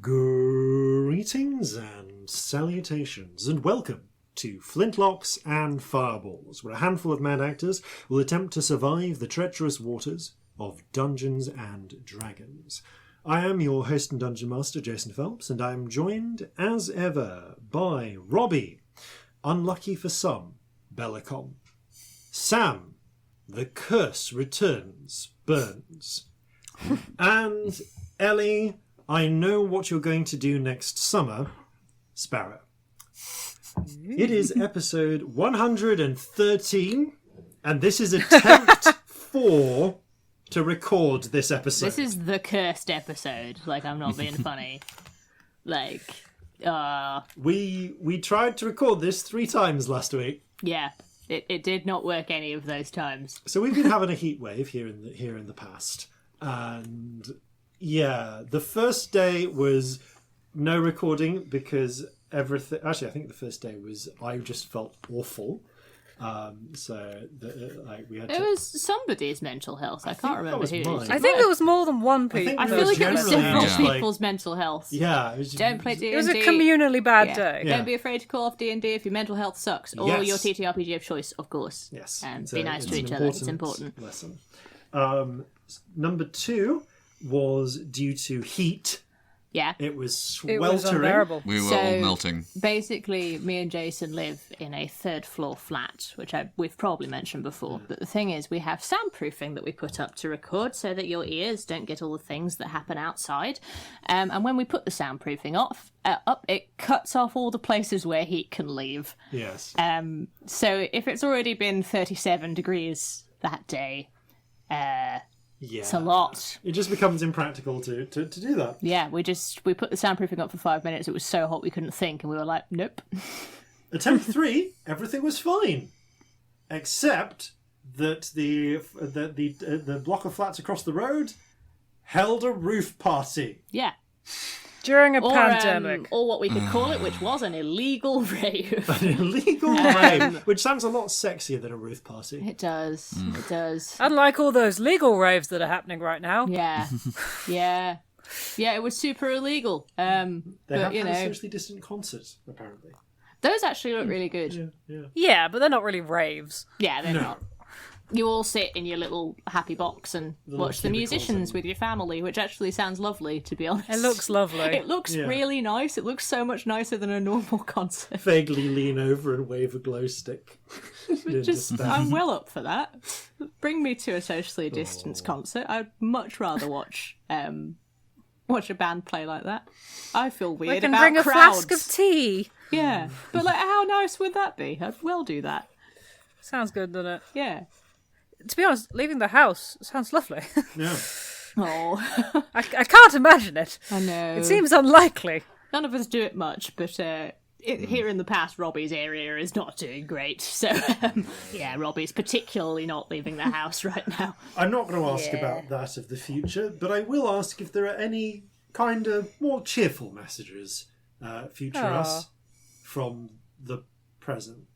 Greetings and salutations, and welcome to Flintlocks and Fireballs, where a handful of mad actors will attempt to survive the treacherous waters of Dungeons and Dragons. I am your host and Dungeon Master Jason Phelps, and I am joined, as ever, by Robbie, unlucky for some, Bellekom, Sam, the curse returns, Burns, and Ellie, I know what you're going to do next summer, Sparrow. It is episode 113, and this is attempt 4 to record this episode. This is the cursed episode. Like, I'm not being funny. We tried to record this 3 times last week. Yeah, it did not work any of those times. So we've been having a heat wave here in the past, and yeah, the first day was no recording because everything. Actually, I think the first day was I just felt awful. We had. It was somebody's mental health. I can't remember who. I think there was more than one people. I feel like it was several Yeah. people's mental health. Yeah, it was just, Don't play D&D. It was a communally bad day. Yeah. Don't be afraid to call off D&D if your mental health sucks, or Yes. your TTRPG of choice, of course. Yes, And it's be a- nice to it's each an other. It's important. Lesson. Number 2 was due to heat. Yeah. It was It sweltering. was unbearable. We were So, all melting. Basically, me and Jason live in a 3rd floor flat, which we've probably mentioned before. But the thing is, we have soundproofing that we put up to record so that your ears don't get all the things that happen outside. And when we put the soundproofing up, it cuts off all the places where heat can leave. Yes. So if it's already been 37 degrees that day, Yeah. it's a lot. It just becomes impractical to do that. Yeah, we put the soundproofing up for 5 minutes. It was so hot we couldn't think, and we were like, nope. Attempt 3, everything was fine, except that the block of flats across the road held a roof party. Yeah. During a pandemic. Or what we could call it, which was an illegal rave. An illegal rave, which sounds a lot sexier than a roof party. It does. It does. Unlike all those legal raves that are happening right now. Yeah. Yeah. Yeah, it was super illegal. They But, have you had a know, socially distant concert, apparently. those actually look really good. Yeah. Yeah, but they're not really raves. Yeah, they're No. not. You all sit in your little happy box and watch the cubicle musicians thing. with your family, which actually sounds lovely, to be honest. It looks lovely. It looks Yeah. really nice. It looks so much nicer than a normal concert. Vaguely lean over and wave a glow stick. I'm well up for that. Bring me to a socially distanced concert. I'd much rather watch a band play like that. I feel weird We can about bring a crowds. flask of tea. Yeah, but like, how nice would that be? I'd well do that. Sounds good, doesn't it? Yeah. To be honest, leaving the house sounds lovely. Yeah. Oh, I can't imagine it. I know. It seems unlikely. None of us do it much, but here in the past, Robbie's area is not doing great. So, yeah, Robbie's particularly not leaving the house right now. I'm not going to ask about that of the future, but I will ask if there are any kind of more cheerful messages, future us, from the present.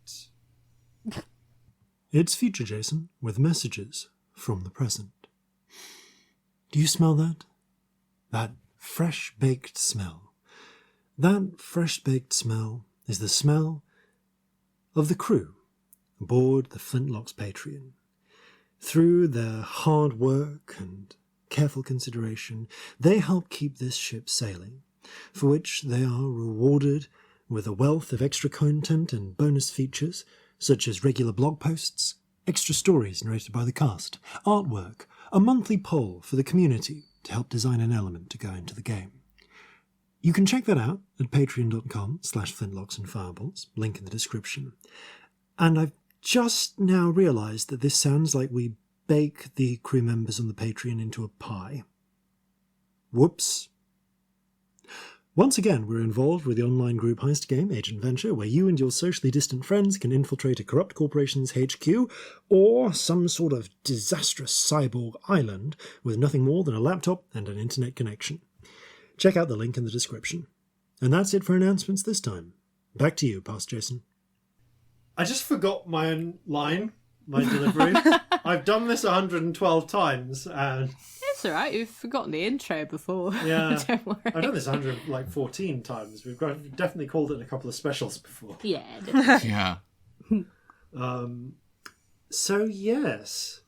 It's future Jason with messages from the present. Do you smell that? That fresh-baked smell. That fresh-baked smell is the smell of the crew aboard the Flintlocks Patreon. Through their hard work and careful consideration, they help keep this ship sailing, for which they are rewarded with a wealth of extra content and bonus features, such as regular blog posts, extra stories narrated by the cast, artwork, a monthly poll for the community to help design an element to go into the game. You can check that out at patreon.com/Flintlocks and Fireballs, link in the description. And I've just now realised that this sounds like we bake the crew members on the Patreon into a pie. Whoops. Once again, we're involved with the online group heist game Agent Venture, where you and your socially distant friends can infiltrate a corrupt corporation's HQ or some sort of disastrous cyborg island with nothing more than a laptop and an internet connection. Check out the link in the description. And that's it for announcements this time. Back to you, Past Jason. I just forgot my own line my delivery. I've done this 112 times, and It's all right. You've forgotten the intro before. yeah, Don't worry. I've done this 114 times. We've definitely called it in a couple of specials before. Yeah. Definitely. Yeah. So yes,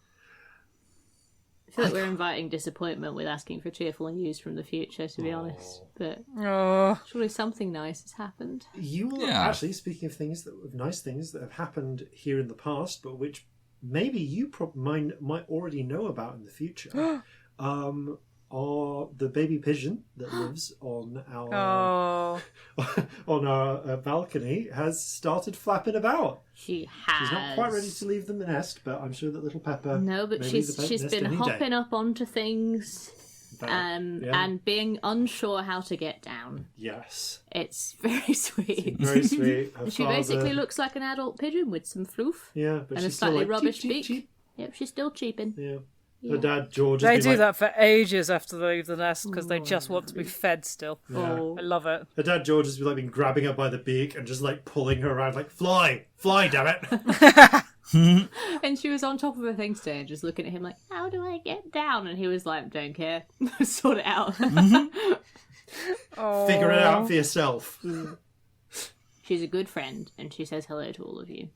I feel like we're inviting disappointment with asking for cheerful news from the future, to be honest. But Oh, surely something nice has happened. you actually, speaking of nice things that have happened here in the past, but which maybe you might already know about in the future, are the baby pigeon that lives on our on our balcony has started flapping about. She has. She's not quite ready to leave the nest, but I'm sure that little Pepper. No, but she's been hopping up onto things. And being unsure how to get down. Yes. It's very sweet. Very sweet. Her She basically looks like an adult pigeon with some floof. Yeah, but and a she's still slightly like, rubbish cheep, beak. cheep, cheep. Yep, she's still cheeping. Yeah. Yeah. Her dad, George, they has do been that for ages after they leave the nest because they just want to be fed still. Oh. I love it. Her dad, George, has been grabbing her by the beak and just pulling her around fly, damn it. And she was on top of her thing today and just looking at him like, how do I get down? And he was like, don't care. Sort it out. Oh. Figure it out for yourself. She's a good friend and she says hello to all of you.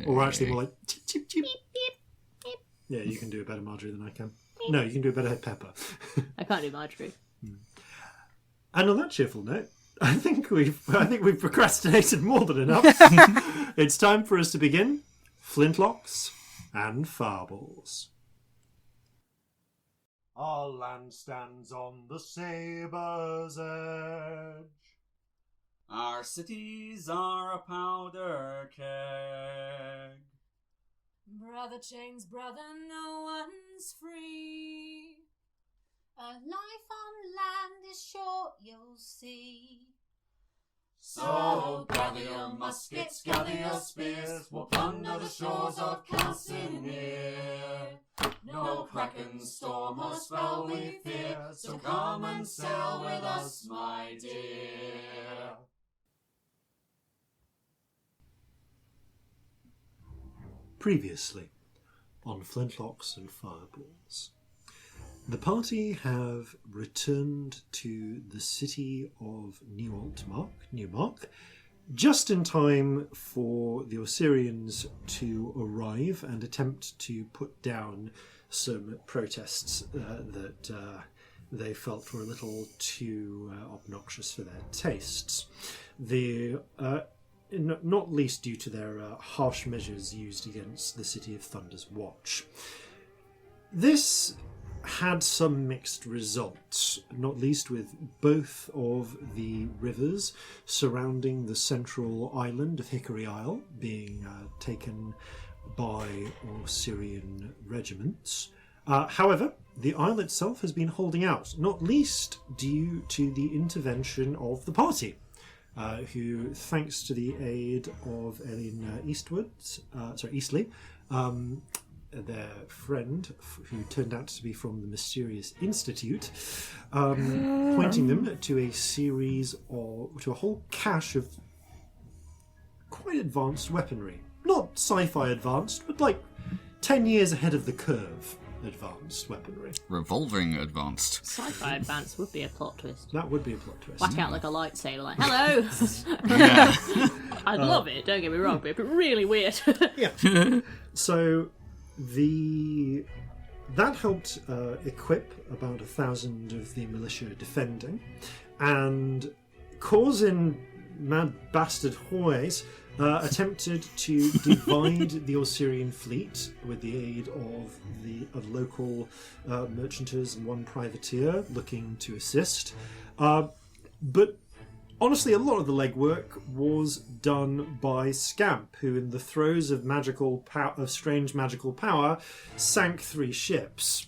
Or actually more like, cheep, cheep, cheep. Beep, beep, beep. Yeah, you can do a better Marjorie than I can. No, you can do a better Pepper. I can't do Marjorie. And on that cheerful note, I think we've procrastinated more than enough. It's time for us to begin Flintlocks and Fireballs. Our land stands on the sabre's edge. Our cities are a powder keg. Brother chains, brother, no one's free. A life on land is short, you'll see. So gather your muskets, gather your spears, we'll plunder the shores of Calcinea. No kraken, storm or spell we fear, so come and sail with us, my dear. Previously on Flintlocks and Fireballs, the party have returned to the city of Newmark, just in time for the Osirians to arrive and attempt to put down some protests that they felt were a little too obnoxious for their tastes. Not least due to their harsh measures used against the City of Thunder's Watch. This had some mixed results, not least with both of the rivers surrounding the central island of Hickory Isle being taken by Osirian regiments. However, the isle itself has been holding out, not least due to the intervention of the party. Who, thanks to the aid of Ellen Eastley, their friend, who turned out to be from the Mysterious Institute, pointing them to a whole cache of quite advanced weaponry. Not sci-fi advanced, but 10 years ahead of the curve advanced weaponry. Revolving advanced. Sci-fi advance would be a plot twist. That would be a plot twist. Whack out like a lightsaber, like, hello! Yeah. I'd love it, don't get me wrong, but it'd be really weird. Yeah. So that helped equip about 1,000 of the militia defending, and Corzin Mad Bastard Horhace attempted to divide the Osirian fleet with the aid of local merchanters and one privateer looking to assist. But honestly, a lot of the legwork was done by Scamp, who, in the throes of strange magical power, sank 3 ships.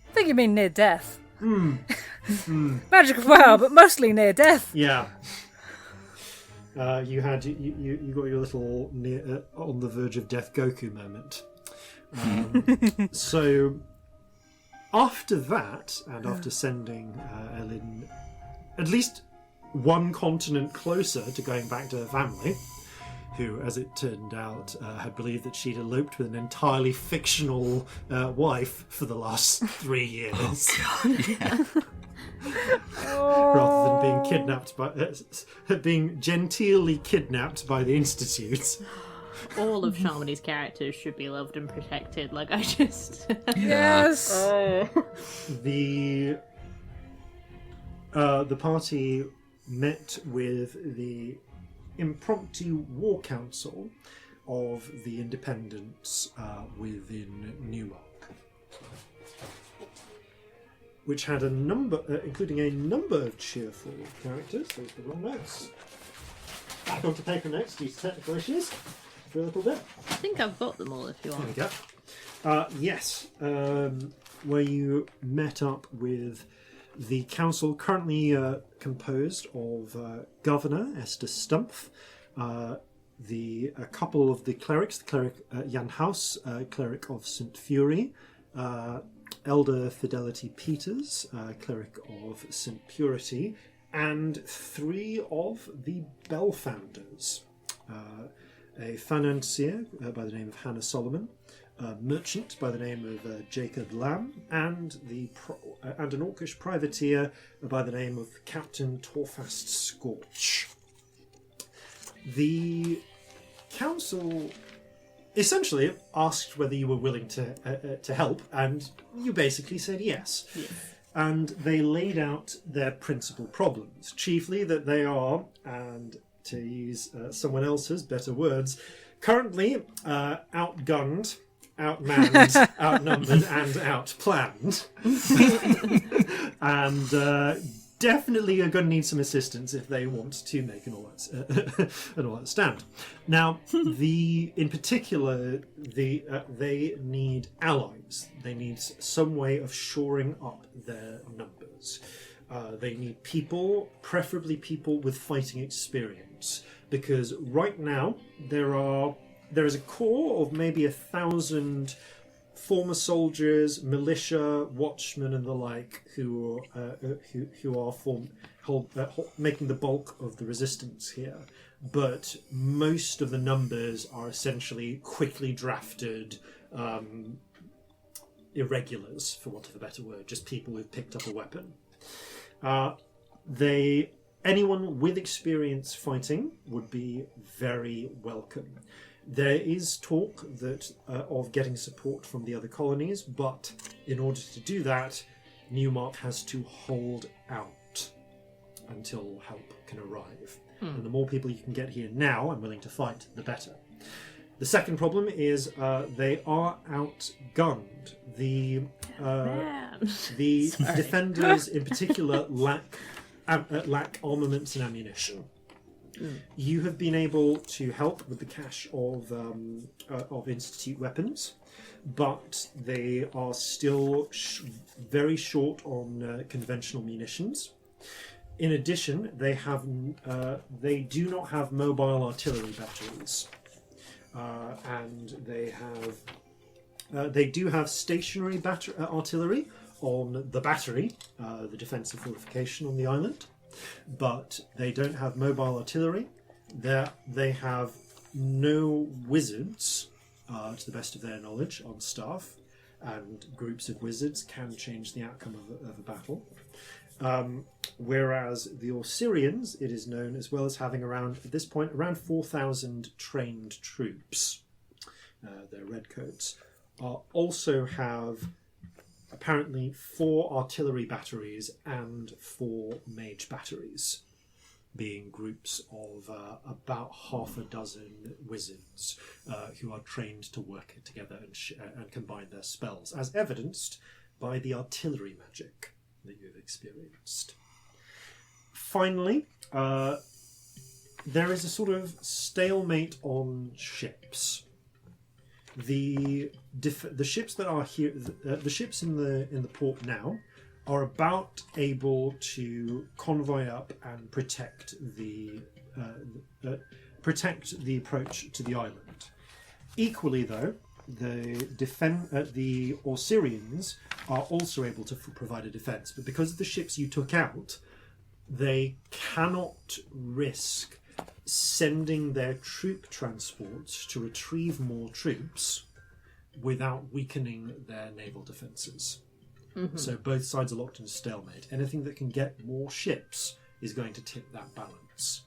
I think you mean near death. Magical power, but mostly near death. Yeah. You got your little on the verge of death Goku moment. So after that, and after sending Ellen at least one continent closer to going back to her family, who, as it turned out, had believed that she'd eloped with an entirely fictional wife for the last 3 years. Rather than being kidnapped by, being genteelly kidnapped by the Institute. All of Charmony's characters should be loved and protected. Like, I just... Yes! The party met with the impromptu war council of the independents within Newmark, which had a number, including a number of cheerful characters. Those are the wrong notes. Back onto paper notes due to technical issues for a little bit. I think I've got them all if you want. There we go. Yes, where you met up with the council, currently composed of Governor Esther Stumpf, a couple of the clerics, the cleric Jan House, cleric of St. Fury, Elder Fidelity Peters, cleric of St. Purity, and 3 of the Bell founders, a financier by the name of Hannah Solomon, a merchant by the name of Jacob Lamb, and an Orcish privateer by the name of Captain Torfast Scorch. The council essentially asked whether you were willing to help, and you basically said yes. And they laid out their principal problems, chiefly that they are, and to use someone else's better words, currently outgunned, outmanned, outnumbered, and outplanned. And definitely are going to need some assistance if they want to make an all-out stand. Now, in particular, they need allies. They need some way of shoring up their numbers. They need people, preferably people with fighting experience, because right now there is a core of maybe 1,000 former soldiers, militia, watchmen, and the like who are making the bulk of the resistance here. But most of the numbers are essentially quickly drafted irregulars, for want of a better word, just people who've picked up a weapon. Anyone with experience fighting would be very welcome. There is talk of getting support from the other colonies, but in order to do that, Newmark has to hold out until help can arrive. And the more people you can get here now and willing to fight, the better. The second problem is they are outgunned. The defenders in particular lack armaments and ammunition. You have been able to help with the cache of Institute weapons, but they are still very short on conventional munitions. In addition, they do not have mobile artillery batteries, and they do have stationary artillery on the battery, the defensive fortification on the island. But they don't have mobile artillery. They have no wizards, to the best of their knowledge, on staff, and groups of wizards can change the outcome of a battle. Whereas the Orsirians, it is known as well as having around 4,000 trained troops. Their redcoats also have apparently 4 artillery batteries and 4 mage batteries, being groups of about half a dozen wizards who are trained to work together and combine their spells, as evidenced by the artillery magic that you've experienced. Finally, there is a sort of stalemate on ships. The ships that are here, the ships in the port now, are about able to convoy up and protect the approach to the island. Equally, though, the Orsirians are also able to provide a defence, but because of the ships you took out, they cannot risk sending their troop transports to retrieve more troops without weakening their naval defences. So both sides are locked in a stalemate. Anything that can get more ships is going to tip that balance.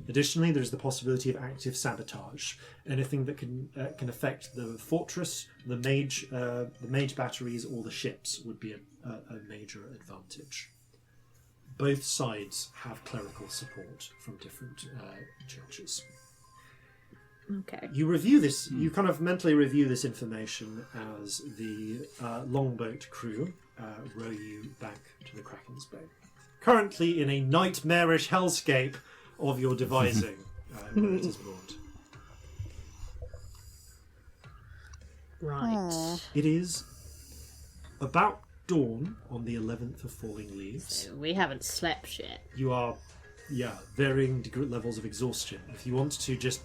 Additionally, there's the possibility of active sabotage. Anything that can affect the fortress, the mage batteries, or the ships would be a major advantage. Both sides have clerical support from different churches. Okay. You review this. You kind of mentally review this information as the longboat crew row you back to the Kraken's Bay. Currently in a nightmarish hellscape of your devising, where it is moored. Right. It is about dawn on the 11th of Falling Leaves. So we haven't slept yet. You are, varying levels of exhaustion. If you want to just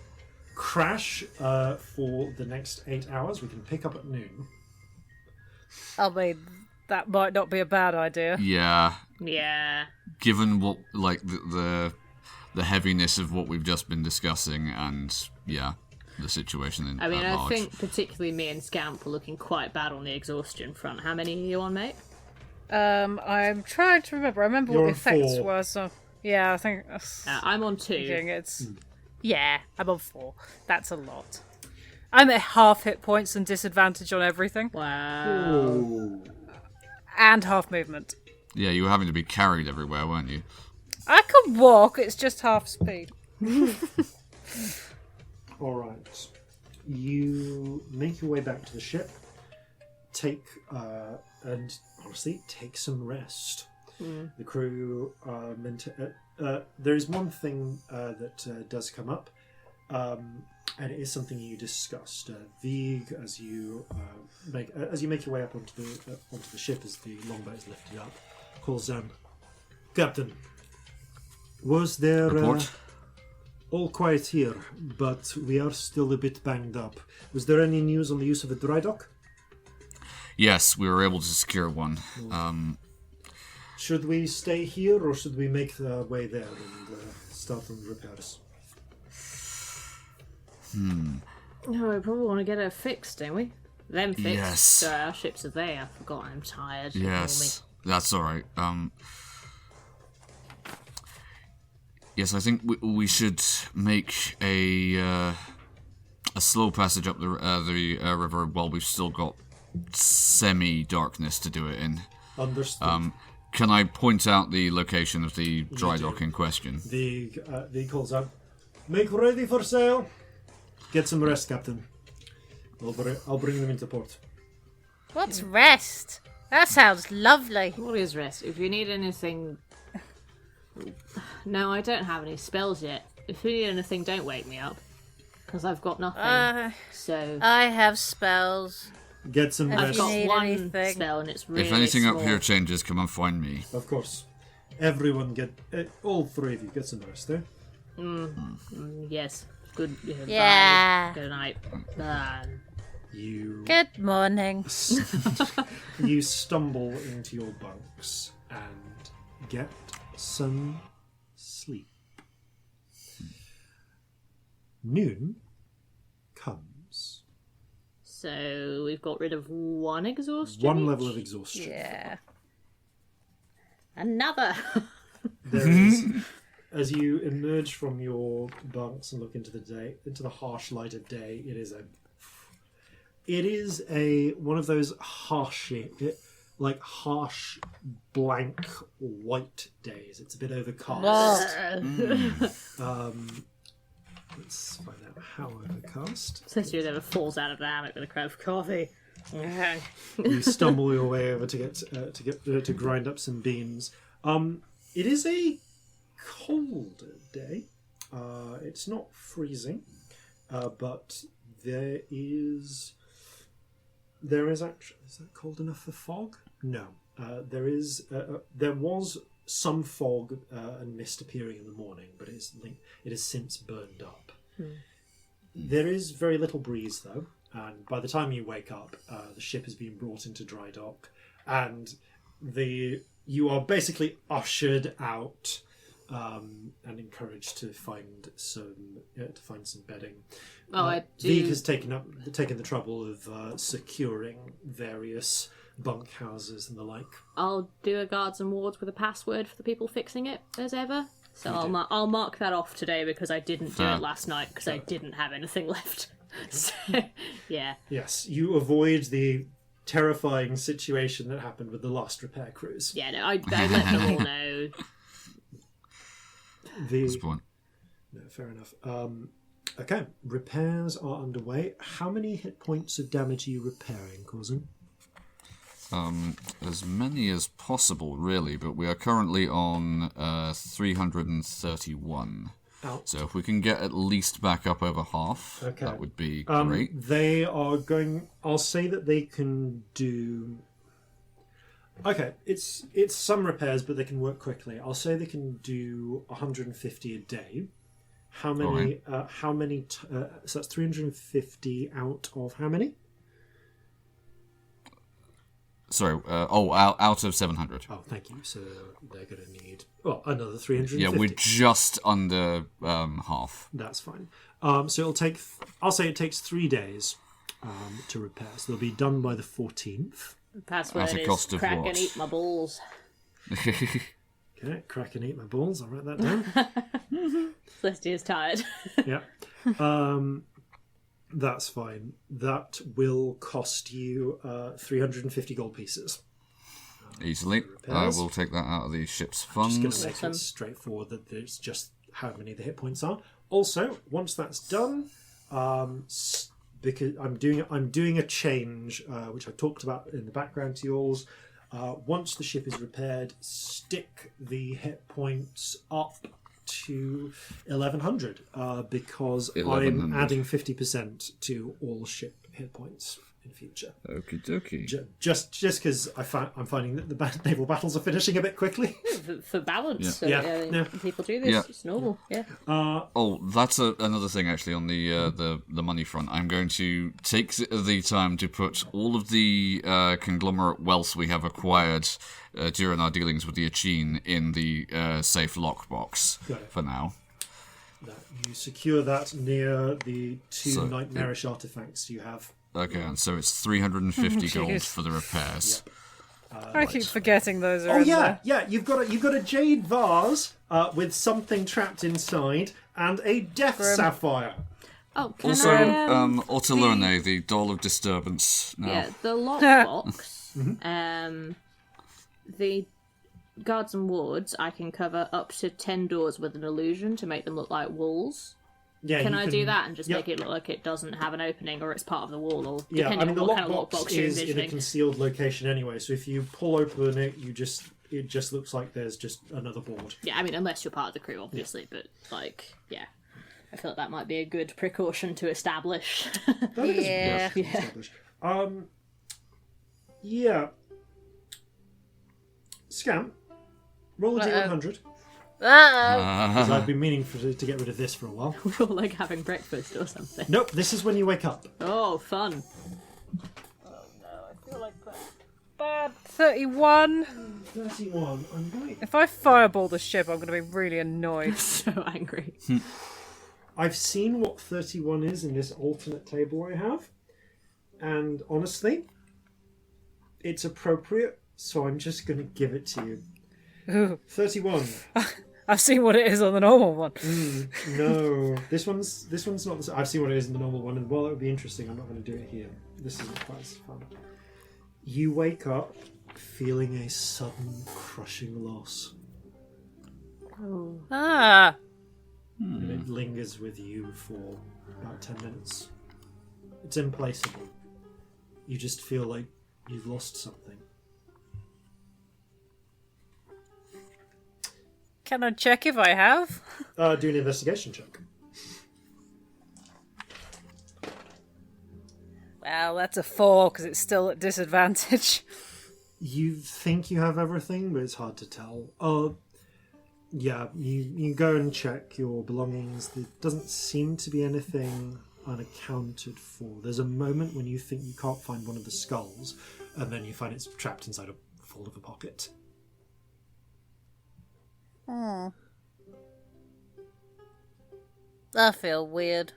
crash for the next 8 hours, we can pick up at noon. I mean, that might not be a bad idea. Yeah. Yeah. Given what, like, the heaviness of what we've just been discussing, and the situation I mean, at I large. think particularly me and Scamp were looking quite bad on the exhaustion front. How many are you on, mate? I'm trying to remember. I remember You're what the on effects 4. were. So yeah, I think. I'm on 2. It's yeah, I'm on 4. That's a lot. I'm at half hit points and disadvantage on everything, Wow. and half movement. Yeah, you were having to be carried everywhere, weren't you? I can walk. It's just half speed. All right. You make your way back to the ship. Take some rest. The crew are meant to. There is one thing that does come up, and it is something you discussed. Vig, as you make your way up onto the ship as the longboat is lifted up, calls Captain. Was there Report. all quiet here, but we are still a bit banged up. Was there any news on the use of a dry dock? Yes, we were able to secure one. Should we stay here, or should we make our way there and start on repairs? No, we probably want to get her fixed, don't we? Them fixed. Yes. So our ships are there. I forgot I'm tired. Ignore Yes, that's all right. Yes, I think we should make a slow passage up the river while we've still got semi-darkness to do it in. Understood. Can I point out the location of the dry dock in question? The calls out, make ready for sail. Get some rest, Captain. I'll bring them into port. What's rest? That sounds lovely. me. What is rest? If you need anything... No, I don't have any spells yet. If you need anything, don't wake me up. Because I've got nothing. So... I have spells. Get some Have I've rest. you got need one anything? spell and it's really If anything small. up here changes, come and find me. Of course. Everyone get... all three of you get some rest there. Yes. Good. Yeah. Bye. Good night. You... Good morning. You stumble into your bunks and get some sleep. Noon comes. So we've got rid of one exhaustion. One each? level of exhaustion. Yeah. Another. There is, as you emerge from your bunks and look into the harsh light of day, it is one of those harsh blank white days. It's a bit overcast. Let's find out how overcast. Since you never falls out of the hammock with a crowd of coffee. You stumble your way over to grind up some beans. It is a colder day. It's not freezing, but there is actually, is that cold enough for fog? No. There was some fog and mist appearing in the morning, but it has since burned up. There is very little breeze though, and by the time you wake up, the ship has been brought into dry dock, and you are basically ushered out and encouraged to find some bedding. Oh, I do. Vig has taken the trouble of securing various bunkhouses and the like. I'll do a guards and wards with a password for the people fixing it, as ever. So I'll mark that off today because I didn't do it last night because I didn't have anything left. So, yeah. Yes, you avoid the terrifying situation that happened with the last repair crews. Yeah, no, I let them all know. That's the point. No, fair enough. Okay, repairs are underway. How many hit points of damage are you repairing, Corzin? As many as possible, really, but we are currently on 331. Out. So if we can get at least back up over half, that would be great. They are going... I'll say that they can do... Okay, it's some repairs, but they can work quickly. I'll say they can do 150 a day. How many... so that's 350 out of how many? Sorry, out of 700. Oh, thank you. So they're going to need another 350. Yeah, we're just under half. That's fine. So it'll take. I'll say it takes 3 days to repair. So they'll be done by the 14th. The password At a is cost of crack what? and eat my balls. Okay, crack and eat my balls. I'll write that down. Celestia's tired. Yeah. That's fine. That will cost you 350 gold pieces. Easily. We'll take that out of the ship's funds. Just going to make it straightforward that it's just how many the hit points are. Also, once that's done, because I'm doing a change, which I talked about in the background to yours. Once the ship is repaired, stick the hit points up to 1100 because I'm adding 50% to all ship hit points in future. Okie dokie. Just because I'm finding that the naval battles are finishing a bit quickly. For balance. Yeah. So, people do this. Yeah. It's normal. Yeah. That's another thing actually on the money front. I'm going to take the time to put all of the conglomerate wealth we have acquired during our dealings with the Achene in the safe lockbox for now. You secure that near the two nightmarish artifacts you have. Okay, and so it's 350 gold for the repairs. Yep. I keep forgetting those are in there. Yeah. You've got a jade vase with something trapped inside and a death sapphire. Oh, can Also, I, Ortolone, the doll of disturbance. Now. Yeah, the lockbox. The guards and wards, I can cover up to 10 doors with an illusion to make them look like walls. Yeah, can I do that and just make it look like it doesn't have an opening or it's part of the wall, or Yeah, depending the on what kind of lockbox lockbox you're is in a envisioning? concealed location anyway. So if you pull open it, it just looks like there's just another board. Yeah, I mean, unless you're part of the crew, obviously, but I feel like that might be a good precaution to establish. Yeah. Scamp, roll a D100. Uh-oh. Because I've been meaning to get rid of this for a while. We're all like having breakfast or something. Nope, this is when you wake up. Oh, fun. I feel like bad. 31. 31. I'm right. If I fireball the ship, I'm going to be really annoyed. So angry. I've seen what 31 is in this alternate table I have. And honestly, it's appropriate, so I'm just going to give it to you. Ooh. 31. I've seen what it is on the normal one. No, this one's not the same. I've seen what it is in the normal one, and while it would be interesting, I'm not going to do it here. This isn't quite as fun. You wake up feeling a sudden crushing loss. Oh. Ah. And it lingers with you for about 10 minutes. It's implacable. You just feel like you've lost something. Can I check if I have? Do an investigation check. Well, that's a 4 because it's still at disadvantage. You think you have everything, but it's hard to tell. Yeah, you go and check your belongings. There doesn't seem to be anything unaccounted for. There's a moment when you think you can't find one of the skulls, and then you find it's trapped inside a fold of a pocket. I feel weird.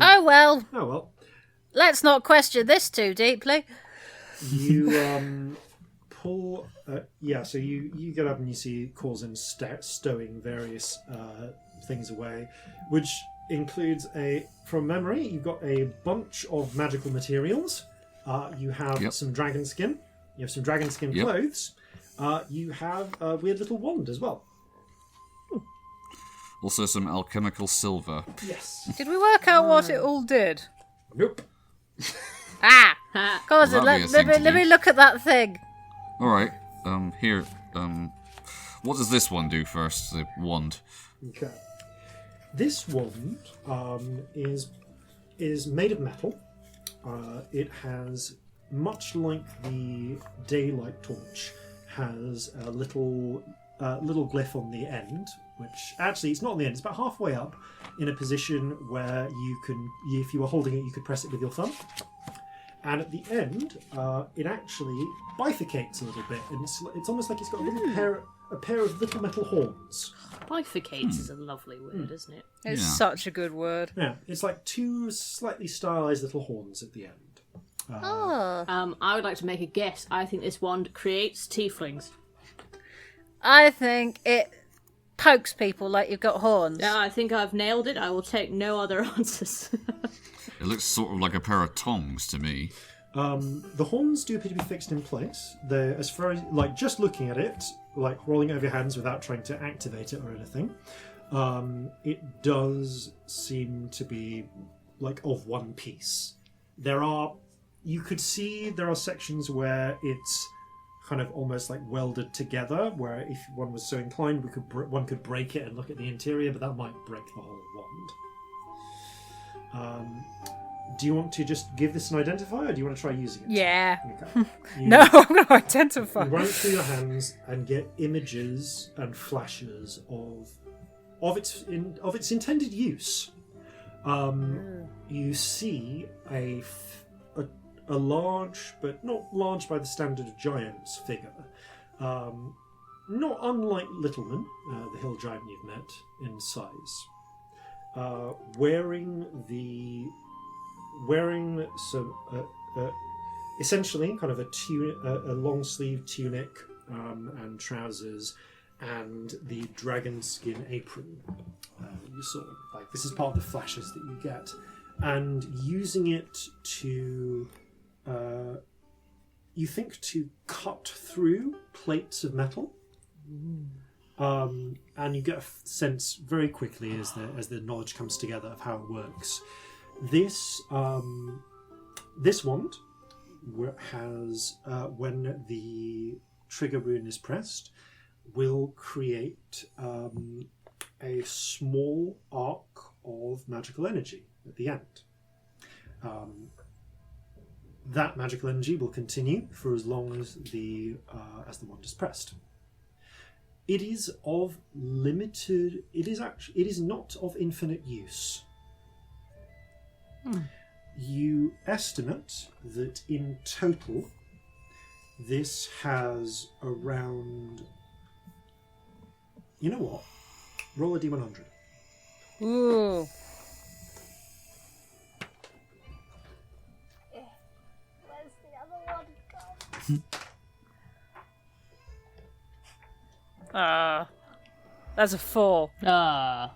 Oh well. Oh well. Let's not question this too deeply. You pull. So you get up and you see Corzin stowing various things away, which includes from memory, you've got a bunch of magical materials. You have some dragon skin. You have some dragon skin clothes. You have a weird little wand as well. Also some alchemical silver. Yes. Did we work out what it all did? Nope. Corzin, let me look at that thing. Alright, here, what does this one do first, the wand? Okay. This wand is made of metal. It has, much like the daylight torch, has a little glyph on the end, which actually it's not on the end, it's about halfway up in a position where you can, if you were holding it, you could press it with your thumb. And at the end, it actually bifurcates a little bit, and it's almost like it's got a pair of little metal horns. Bifurcates is a lovely word, isn't it? It's such a good word. Yeah, it's like two slightly stylized little horns at the end. I would like to make a guess. I think this wand creates tieflings. I think it pokes people like you've got horns. Yeah, I think I've nailed it. I will take no other answers. It looks sort of like a pair of tongs to me. The horns do appear to be fixed in place. They're, as far as, like, just looking at it, like rolling it over your hands without trying to activate it or anything, it does seem to be, like, of one piece. You could see there are sections where it's kind of almost like welded together, where if one was so inclined, one could break it and look at the interior, but that might break the whole wand. Do you want to just give this an identifier, or do you want to try using it? Yeah. Okay. No, I'm going to identify. You run it through your hands and get images and flashes of its intended use. You see a large, but not large by the standard of giants, figure. Not unlike Littleman, the hill giant you've met, in size. Wearing some essentially kind of a long sleeve tunic and trousers and the dragon skin apron. You saw, like, this is part of the flashes that you get, and using it to you think to cut through plates of metal. And you get a sense very quickly as the knowledge comes together of how it works. This wand has, when the trigger rune is pressed, will create a small arc of magical energy at the end. That magical energy will continue for as long as the wand is pressed. It is of limited. It is not of infinite use. You estimate that in total, this has around. You know what? Roll a d100. Ooh. Where's the other one gone? That's a 4.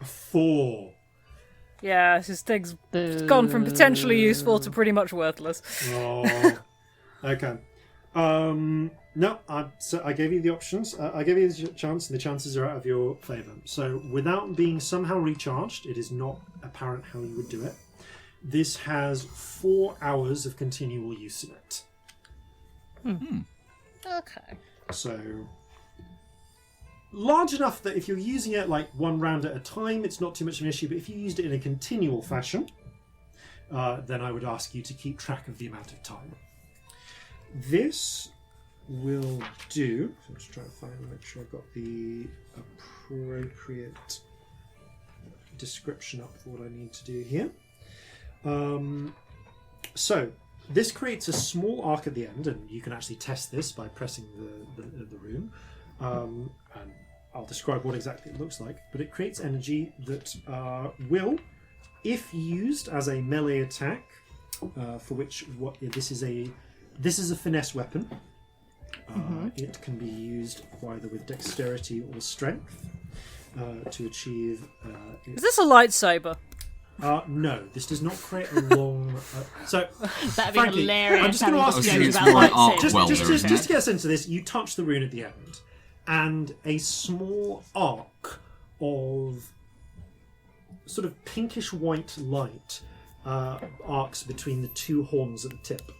4. Yeah, this thing's gone from potentially useful to pretty much worthless. Oh. Okay. No, I gave you the options. I gave you the chance, and the chances are out of your favour. So, without being somehow recharged, it is not apparent how you would do it. This has 4 hours of continual use in it. Okay. So, large enough that if you're using it like one round at a time, it's not too much of an issue. But if you used it in a continual fashion, then I would ask you to keep track of the amount of time. This will do. I'm just trying to make sure I've got the appropriate description up for what I need to do here. So this creates a small arc at the end, and you can actually test this by pressing the rune. And I'll describe what exactly it looks like, but it creates energy that will, if used as a melee attack, for which this is a finesse weapon. It can be used either with dexterity or strength to achieve. Is this a lightsaber? No, this does not create a long. So That'd be frankly, hilarious. I'm just going to ask having you jokes it's about more an lightsabers. arc welder, just isn't to get a sense of this, you touch the rune at the end, and a small arc of sort of pinkish white light arcs between the two horns at the tip.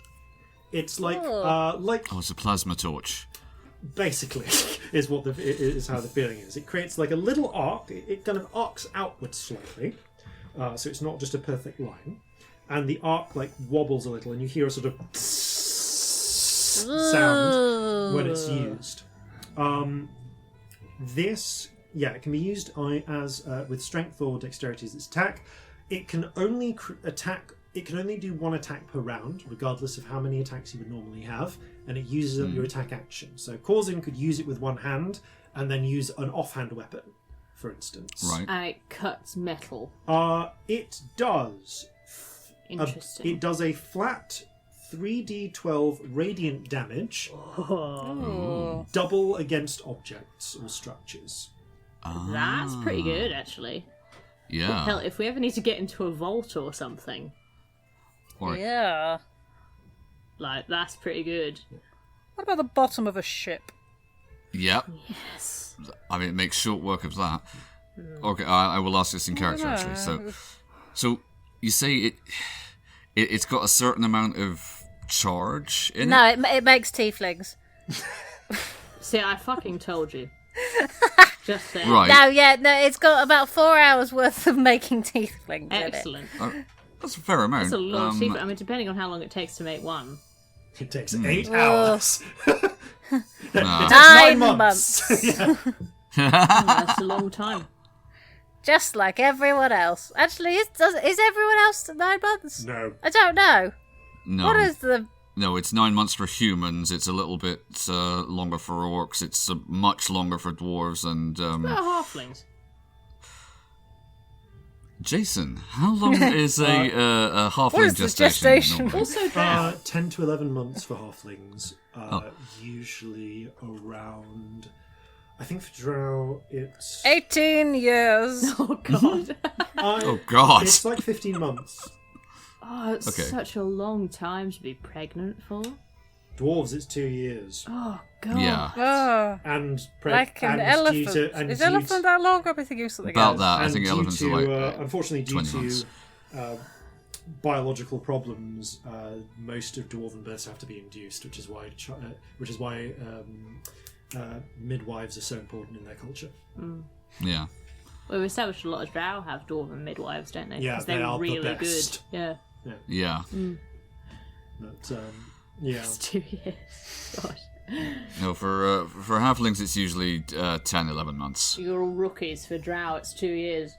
It's like Oh, it's a plasma torch. basically is how the feeling is. It creates like a little arc. It kind of arcs outwards slightly, so it's not just a perfect line. And the arc like wobbles a little, and you hear a sort of sound when it's used. It can be used as with strength or dexterity as its attack. It can only attack. It can only do one attack per round, regardless of how many attacks you would normally have, and it uses up your attack action. So Corzin could use it with one hand, and then use an offhand weapon, for instance. Right. And it cuts metal. It does. Interesting. It does a flat 3d12 radiant damage, double against objects or structures. That's pretty good, actually. Yeah. Hell, if we ever need to get into a vault or something, Or- Yeah. like, that's pretty good. What about the bottom of a ship? Yep. Yes. I mean, it makes short work of that. Okay, I will ask this in character actually. So you say it's got a certain amount of charge in No, it. it makes tieflings. See, I fucking told you. Just saying. Right. No, it's got about 4 hours worth of making tieflings in it. Excellent. That's a fair amount. That's a lot of cheaper. I mean, depending on how long it takes to make one. It takes 8 hours. It takes 9 months. Yeah. That's a long time. Just like everyone else. Actually, is everyone else 9 months? No. I don't know. No. What is the... No, it's 9 months for humans. It's a little bit longer for orcs. It's much longer for dwarves and. What are halflings? Jason, how long is a What halfling is the gestation? gestation? normally? Also drow. 10 to 11 months for halflings. Usually around. I think for drow it's. 18 years. Oh, God. Oh God! It's like 15 months. Oh, it's Okay. such a long time to be pregnant for. Dwarves, it's 2 years. Oh, God. Yeah, Oh, And like an and elephant. Due to, and Is due elephant that long? I'll be thinking of something about else. that. I and think due elephants to, are like unfortunately, due 20 to months. biological problems, most of dwarven births have to be induced, which is why midwives are so important in their culture. Yeah. Well, we've established a lot of drow have dwarven midwives, don't they? Yeah, 'Cause they they're are the really best. good. Yeah. Yeah. But yeah, It's 2 years. God. No, for halflings it's usually 10, 11 months. You're all rookies. For drow, it's 2 years.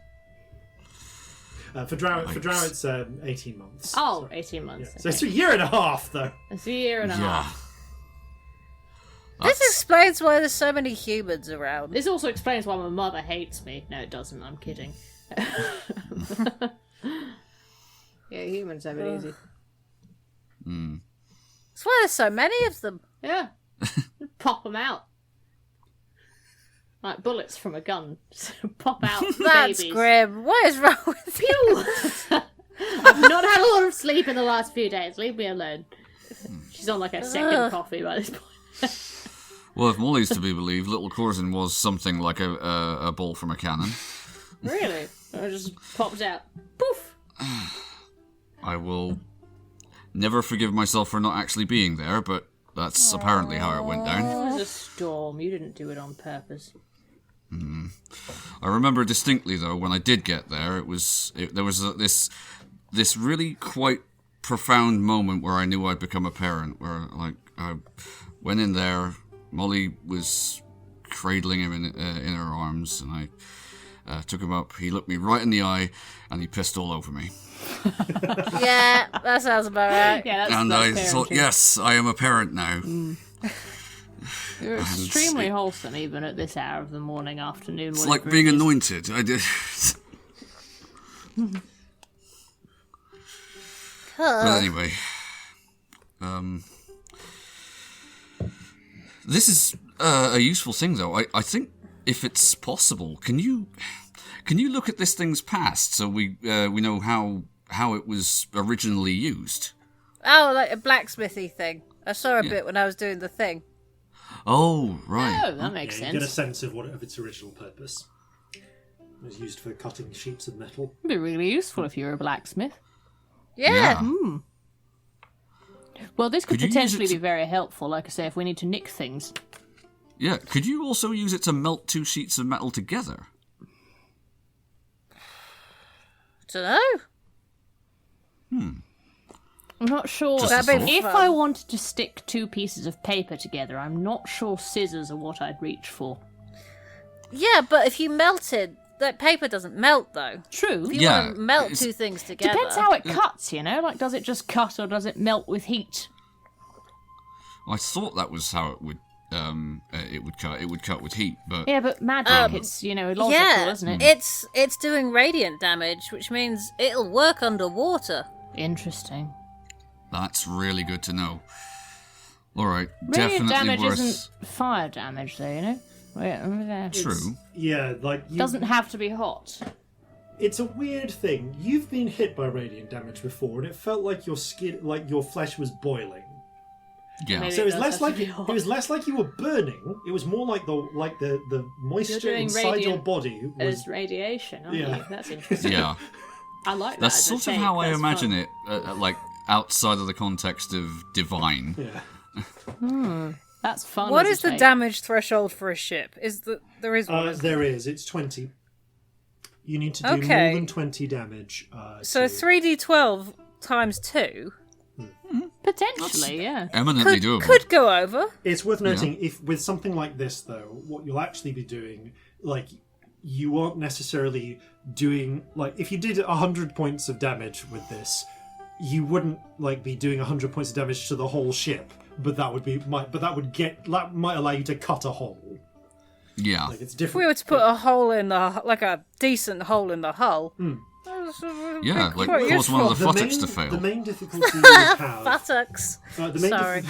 for drow it's 18 months. Oh, So, 18 months. yeah. Okay. So it's a year and a half, though. It's a year and a Yeah. half. This That's- explains why there's so many humans around. This also explains why my mother hates me. No, it doesn't. I'm kidding. Yeah, humans have it easy. That's why there's so many of them. Yeah. Pop them out. Like bullets from a gun. Just pop out That's babies. grim. What is wrong with you? Pew! I've not had a lot of sleep in the last few days. Leave me alone. She's on like a second coffee by this point. Well, if Molly's to be believed, little Corzin was something like a ball from a cannon. Really? It just popped out. Poof! I will never forgive myself for not actually being there, but that's apparently how it went down. It was a storm. You didn't do it on purpose. I remember distinctly though when I did get there, there was this really quite profound moment where I knew I'd become a parent. Where like I went in there, Molly was cradling him in her arms, and I took him up. He looked me right in the eye, and he pissed all over me. Yeah, that sounds about right. Yeah, that's And I parenting. thought, yes, I am a parent now. You're extremely wholesome, even at this hour of the morning, afternoon. It's like being anointed. I did. But anyway, this is a useful thing, though. I think if it's possible, can you look at this thing's past so we know how it was originally used? Oh, like a blacksmithy thing. I saw a bit when I was doing the thing. Oh, right. Oh, that makes You sense. get a sense of its original purpose. It was used for cutting sheets of metal. It'd be really useful if you were a blacksmith. Yeah. Well, this could Could you use potentially it to- be very helpful, like I say, if we need to nick things. Yeah, could you also use it to melt two sheets of metal together? Dunno. I'm not sure. Just a thought. If fun. I wanted to stick two pieces of paper together, I'm not sure scissors are what I'd reach for. Yeah, but if you melted, that paper doesn't melt though. True. If you Yeah, want to melt it's- two things together. Depends how it cuts, you know? Like, does it just cut or does it melt with heat? I thought that was how it would cut. It would cut with heat, but Yeah, but magic, it's, logical, yeah, isn't it? it's doing radiant damage, which means it'll work underwater. Interesting. that's really good to know. All right, Radiant definitely damage worth. isn't fire damage, though, you know? Wait, over there. True. Yeah, like you. Doesn't have to be hot. It's a weird thing. You've been hit by radiant damage before, and it felt like your skin, like your flesh was boiling. Yeah. Maybe- So it was does less have to like be hot. it was less like you were burning. It was more like the moisture doing inside your radiant body was. As radiation, aren't Yeah. you? That's interesting. Yeah. I like that. That's as a sort of take. how I That's imagine fun. it, like outside of the context of divine. Yeah. That's fun. What as is a the take. damage threshold for a ship? There is one? isn't there? There is. It's 20. You need to do Okay. more than 20 damage. So to- 3d12 times 2 Potentially, yeah. Eminently doable. could go over. It's worth noting, if with something like this, though, what you'll actually be doing, like, you won't necessarily doing, like, if you did 100 points of damage with this, you wouldn't, like, be doing 100 points of damage to the whole ship, but that might allow you to cut a hole. Yeah. Like, it's If different. we were to put a hole in a decent hole in the hull, Yeah, like quite cause one of the The buttocks to the fail. main difficulty you have... buttocks. the main Sorry.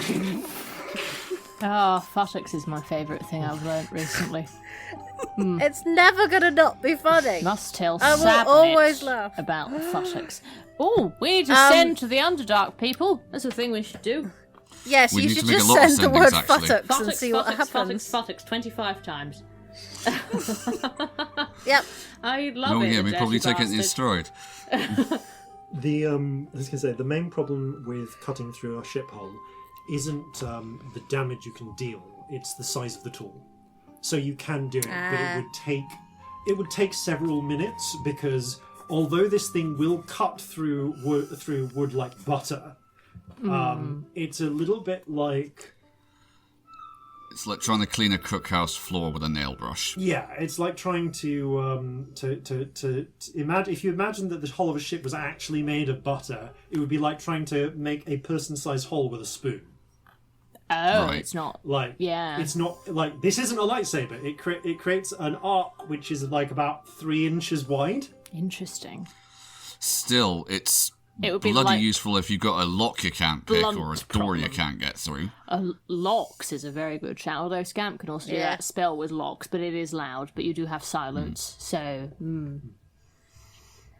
Futtocks is my favourite thing I've learnt recently. It's never gonna not be funny. Must tell I will Sabnet always laugh. about the futtocks. Oh, we need to send to the Underdark, people. That's a thing we should do. Yes, We you need should to make just a lot of send the sendings, word actually. buttocks and Futtocks, see what futtocks, happens. futtocks, 25 times. Yep. I love Oh it. yeah, the we probably dirty take it in bastard. stride. I was going to say, the main problem with cutting through a ship hull isn't the damage you can deal, it's the size of the tool. So you can do it, but it would take several minutes, because although this thing will cut through wood like butter, it's a little bit like... It's like trying to clean a cookhouse floor with a nail brush. Yeah, it's like trying to imagine. If you imagine that the hull of a ship was actually made of butter, it would be like trying to make a person-sized hole with a spoon. Oh, Right. it's not. Like, Yeah. it's not like this isn't a lightsaber. It creates an arc which is like about 3 inches wide. Interesting. Still, it's It would be bloody like useful if you've got a lock you can't pick or a blunt door you problem. can't get through. Locks is a very good shout, although Scamp can also do Yeah. that spell with locks, but it is loud, but you do have silence, so...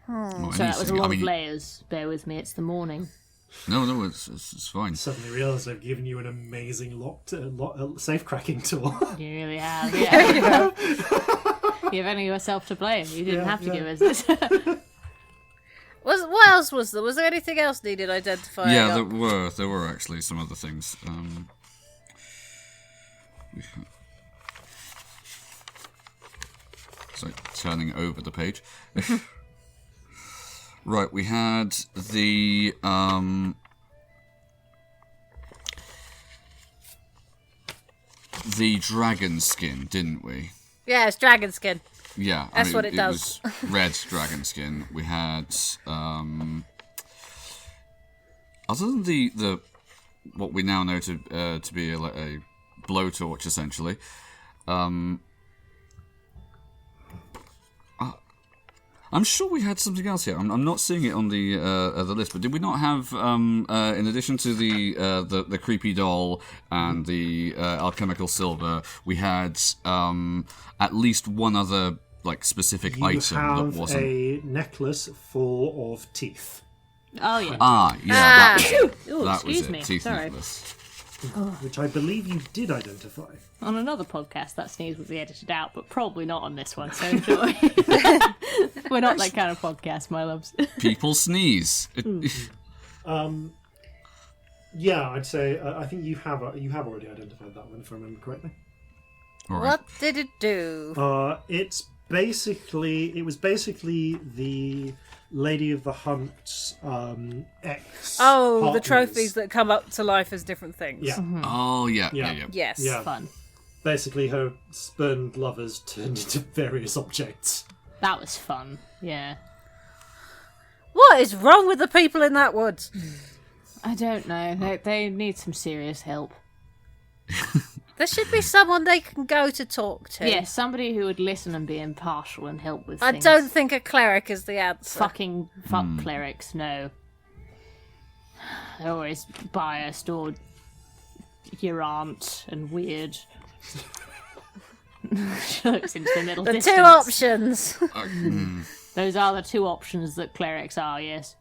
Well, So that was a anything. lot I mean, of layers. Bear with me, it's the morning. no, it's fine. Suddenly realised I've given you an amazing safe cracking tool. You really have, yeah. You've only yourself to blame. You didn't Yeah, have to yeah. give us this. What else was there? Was there anything else needed identifying? Yeah, up? there were actually some other things. So turning over the page. Right, we had the dragon skin, didn't we? Yeah, it's dragon skin. Yeah, That's what it does. was red dragon skin. We had other than the what we now know to be a blowtorch, essentially. I'm sure we had something else here. I'm not seeing it on the list, but did we not have, in addition to the creepy doll and the alchemical silver, we had at least one other specific You item have that wasn't a necklace full of teeth, Oh yeah. that was it. Ooh, That excuse was me. it. Teeth Sorry. necklace. which I believe you did identify. On another podcast, that sneeze would be edited out, but probably not on this one. So enjoy. We're not that kind of podcast, my loves. People sneeze. Yeah, I'd say I think you have already identified that one, if I remember correctly. All right. What did it do? It was basically the Lady of the Hunt's ex. Oh, the partners. trophies that come up to life as different things. Yeah, Oh yeah. Yes. yeah. Fun. Basically, her spurned lovers turned into various objects. That was fun. Yeah. What is wrong with the people in that woods? I don't know. They need some serious help. There should be someone they can go to talk to. Yeah, somebody who would listen and be impartial and help with I things. don't think a cleric is the answer. Fuck clerics, no. They're always biased or your aunt and weird. She looks into the middle The distance. two options. Those are the two options that clerics are, yes.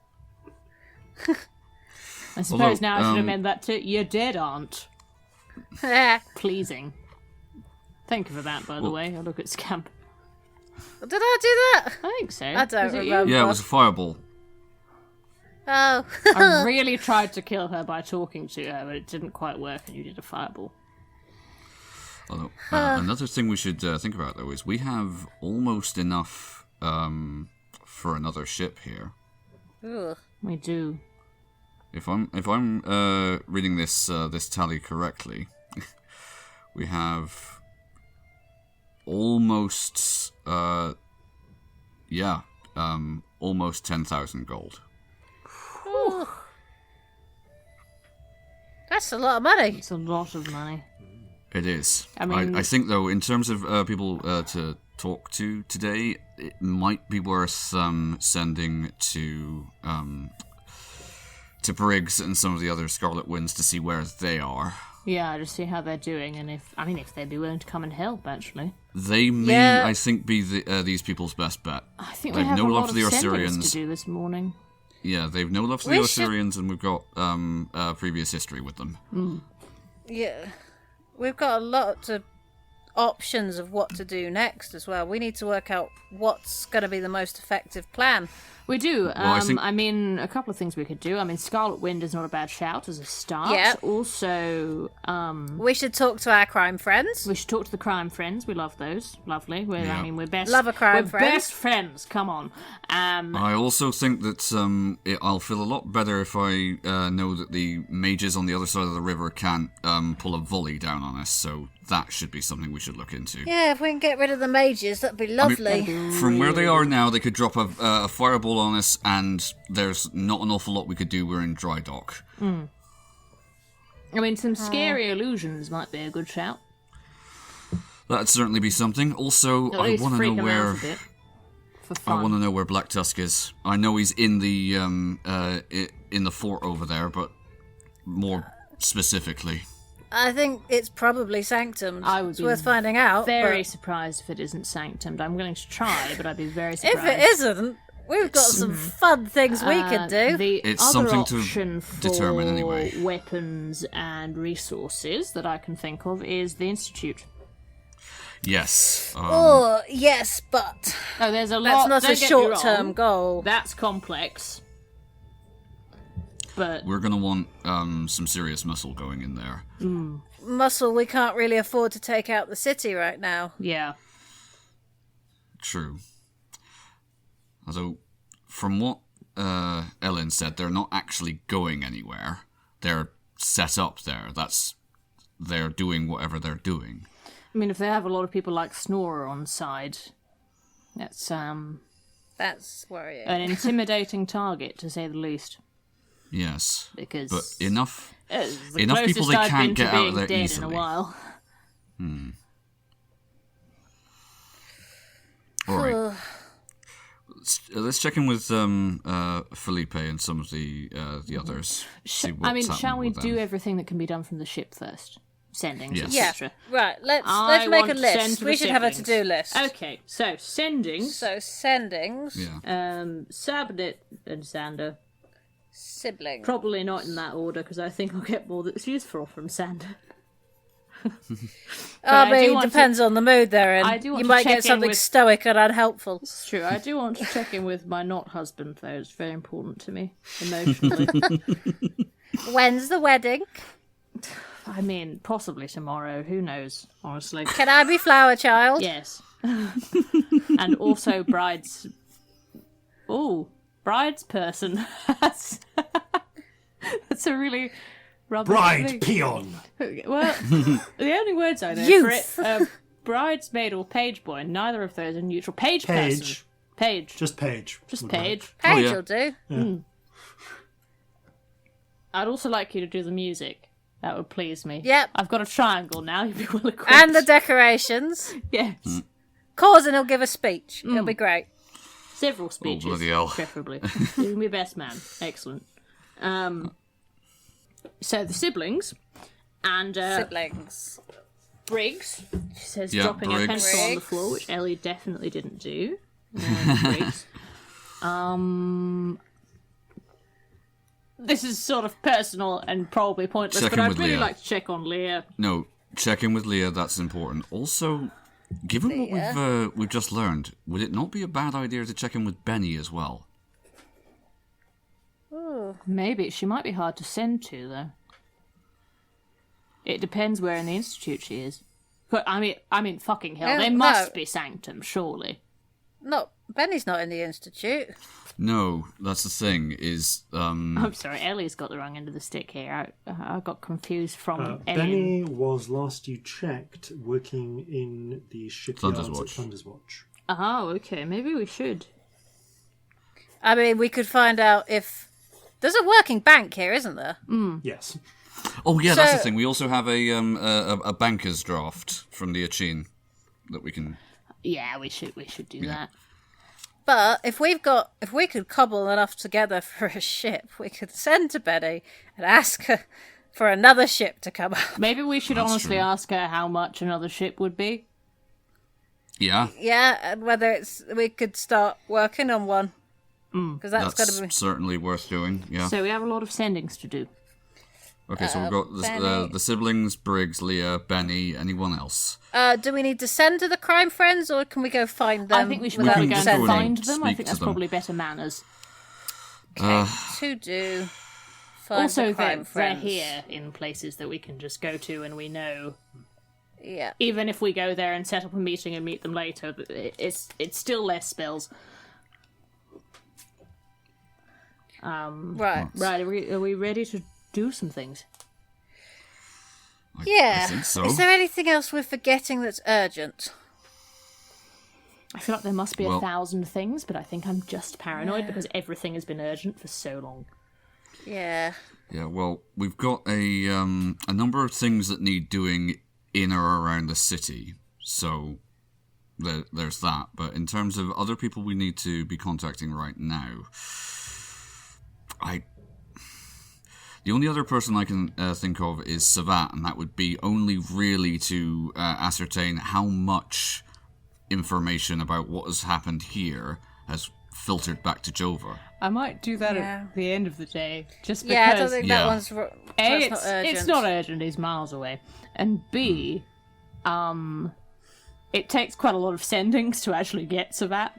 I suppose Although, now I should amend that to your dead aunt. Pleasing. Thank you for that, by the way. I look at Scamp. Did I do that? I think so. I don't Was it you? remember. Yeah, it was a fireball. Oh. I really tried to kill her by talking to her, but it didn't quite work, and you did a fireball. Although, another thing we should think about though is we have almost enough for another ship here. Ugh. We do. If I'm reading this tally correctly, we have almost almost 10,000 gold. Ooh. That's a lot of money. It's a lot of money. It is. I mean- I think though, in terms of people to talk to today, it might be worth sending to Briggs and some of the other Scarlet Winds to see where they are. Yeah, just see how they're doing, and if they'd be willing to come and help, actually. They may, Yeah. I think, be these people's best bet. I think They've we have no a love lot for the of sendings Osirians. to do this morning. Yeah, they've no love for the We should- Osirians, and we've got previous history with them. Yeah. We've got a lot of options of what to do next as well. We need to work out what's going to be the most effective plan. We do. I think- a couple of things we could do. Scarlet Wind is not a bad shout as a start. Yeah. Also, We should talk to our crime friends. we should talk to the crime friends. We love those. Lovely. We're best. Love a crime we're friend. best friends. Come on. I also think that I'll feel a lot better if I know that the mages on the other side of the river can't pull a volley down on us, so that should be something we should look into. Yeah, if we can get rid of the mages, that'd be lovely. From where they are now, they could drop a fireball on us, and there's not an awful lot we could do. We're in dry dock. Some scary illusions might be a good shout. That'd certainly be something. Also, At I least want to freak know 'em out where a bit. For I fun. want to know where Black Tusk is. I know he's in the in the fort over there, but more specifically. I think it's probably Sanctum. I would It's be worth finding out. Very but surprised if it isn't Sanctumed. I'm willing to try, but I'd be very if surprised. it isn't, we've got some fun things we could do. The It's other something to option for determine anyway. weapons and resources that I can think of is the Institute. Yes. Oh, yes, but Oh, there's a that's lot. not don't a get me short-term wrong, goal. That's complex. But We're gonna want some serious muscle going in there. Muscle, we can't really afford to take out the city right now. yeah, True. Although, from what Ellen said, they're not actually going anywhere. They're set up there. They're doing whatever they're doing. if they have a lot of people like Snorer on side, that's That's worrying. an intimidating target to say the least. Yes. Because But enough it's the enough closest people they I've can't been to get out of being there dead easily. in a while. All right. Let's check in with Felipe and some of the others. See what's happening shall we with them. do everything that can be done from the ship first? Sendings, Yes. Yeah. etc. Right. Let's I make a want to send list. to We the should have a siblings. to-do list. Okay, so sendings. So sendings, Yeah. Sabinit and Sander. siblings. Probably not in that order because I think I'll get more that's useful from Sander. I I do mean, want depends on the mood they're in. I do want You to might check get in something with- stoic and unhelpful. It's true. I do want to check in with my not husband though. It's very important to me emotionally. When's the wedding? I mean, possibly tomorrow. Who knows? Honestly. Can I be flower child? Yes. And also bride's person. That's a really rubbish Bride thing. peon. Well, the only words I know Youth. for it, bridesmaid or page boy, neither of those are neutral. Page person. Page. Page. Just page. Just would page. work. Page yeah. will do. I'd also like you to do the music. That would please me. Yep. I've got a triangle now. You'll be well equipped. And the decorations. yes. Corzin will give a speech. It'll be great. Several speeches, bloody hell. preferably. You'll be best man. Excellent. So the siblings and Siblings. Briggs. She says Yeah, dropping a Briggs. pencil on the Briggs. floor, which Ellie definitely didn't do. Briggs. This is sort of personal and probably pointless, Check but in I'd with really Leah. like to check on Leah. No, check in with Leah. That's important. Also, given what we've just learned, would it not be a bad idea to check in with Benny as well? Maybe she might be hard to send to, though. It depends where in the institute she is. But I mean, fucking hell, No, they must no. be Sanctum, surely. No, Benny's not in the institute. No, that's the thing. Is I'm sorry, Ellie's got the wrong end of the stick here. I got confused from Ellie. Benny was last you checked working in the shipyards at Thunderswatch. Thunderswatch. Oh, okay, maybe we should. I mean, we could find out if... There's a working bank here, isn't there? Yes. oh yeah, that's the So- thing. We also have a banker's draft from the Achin that we can. Yeah, we should do that. But if we could cobble enough together for a ship, we could send to Benny and ask her for another ship to come up. Maybe we should That's honestly true. ask her how much another ship would be. Yeah, Yeah, and whether we could start working on one. Because that's that's going to be... certainly worth doing. Yeah. So we have a lot of sendings to do. Okay, so we've got Benny. the siblings, Briggs, Leah, Benny. Anyone else? do we need to send to the crime friends, or can we go find them? I think we should without probably can go and sending? find them. I Speak think to that's them. probably better manners. Okay, to do. Find Also, the crime they're friends. here in places that we can just go to and we know. Yeah. Even if we go there and set up a meeting and meet them later, it's still less spells. Right. Right, are we ready to do some things? Yeah. I think so. Is there anything else we're forgetting that's urgent? I feel like there must be Well- 1,000 things, but I think I'm just paranoid because everything has been urgent for so long. Yeah. Yeah, well, we've got a number of things that need doing in or around the city, so there's that. But in terms of other people we need to be contacting right now, the only other person I can think of is Savat, and that would be only really to ascertain how much information about what has happened here has filtered back to Jova. I might do that Yeah. at the end of the day, just because Yeah, I don't think Yeah. that one's... A, that's not urgent. it's not urgent, he's miles away. And B, it takes quite a lot of sendings to actually get Savat.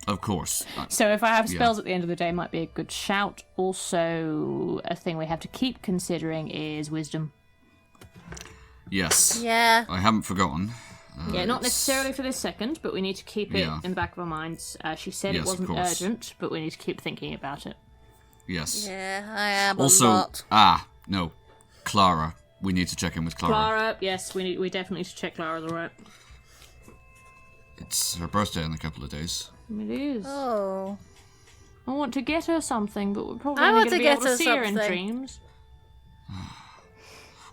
Of course. So if I have Yeah. spells at the end of the day, might be a good shout. Also, a thing we have to keep considering is wisdom. Yes. Yeah. I haven't forgotten. Yeah, not it's- necessarily for this second, but we need to keep it Yeah. in the back of our minds. She said Yes, it of wasn't course. urgent, but we need to keep thinking about it. Yes. Yeah, I am Also, a lot. no, Clara. We need to check in with Clara. Clara, yes, we definitely need to check Clara's alright. It's her birthday in a couple of days. It is. Oh. I want to get her something, but we're probably I only want going to be able get to her see her in something. dreams.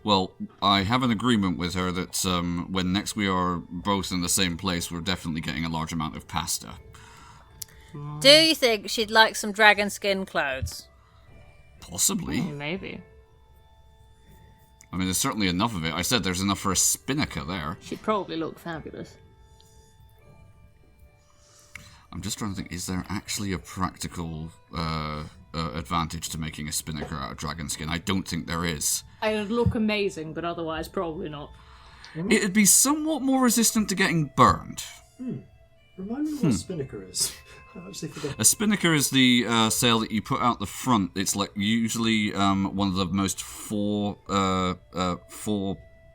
Well, I have an agreement with her that when next we are both in the same place, we're definitely getting a large amount of pasta. Do you think she'd like some dragon skin clothes? Possibly. Maybe. I mean, there's certainly enough of it. I said there's enough for a spinnaker there. She'd probably look fabulous. I'm just trying to think, is there actually a practical advantage to making a spinnaker out of dragon skin? I don't think there is. It'd look amazing, but otherwise probably not. It'd be somewhat more resistant to getting burned. Remind me what a spinnaker is. I actually forgot. A spinnaker is the sail that you put out the front. It's like usually one of the most four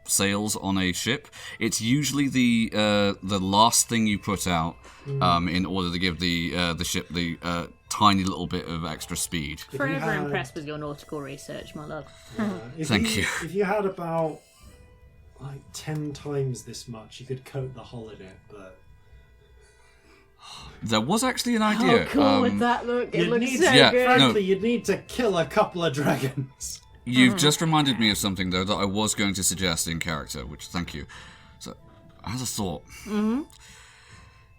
sails on a ship. It's usually the last thing you put out in order to give the ship the tiny little bit of extra speed. Forever impressed with your nautical research, my love. Thank you. If you had about 10 times this much, you could coat the hull in it, but... There was actually an idea. How cool would that look? It looks so good. Frankly, you'd need to kill a couple of dragons. You've just reminded me of something, though, that I was going to suggest in character, which, thank you. So, as a thought,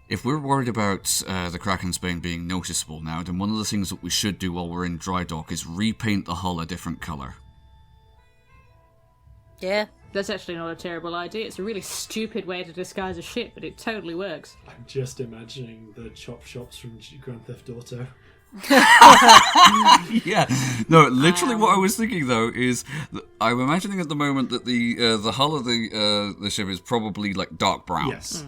if we're worried about the Kraken's Bane being noticeable now, then one of the things that we should do while we're in dry dock is repaint the hull a different colour. Yeah. That's actually not a terrible idea. It's a really stupid way to disguise a ship, but it totally works. I'm just imagining the chop shops from Grand Theft Auto. Yeah. No, literally what I was thinking, though, is I'm imagining at the moment that the hull of the ship is probably, like, dark brown. Yes.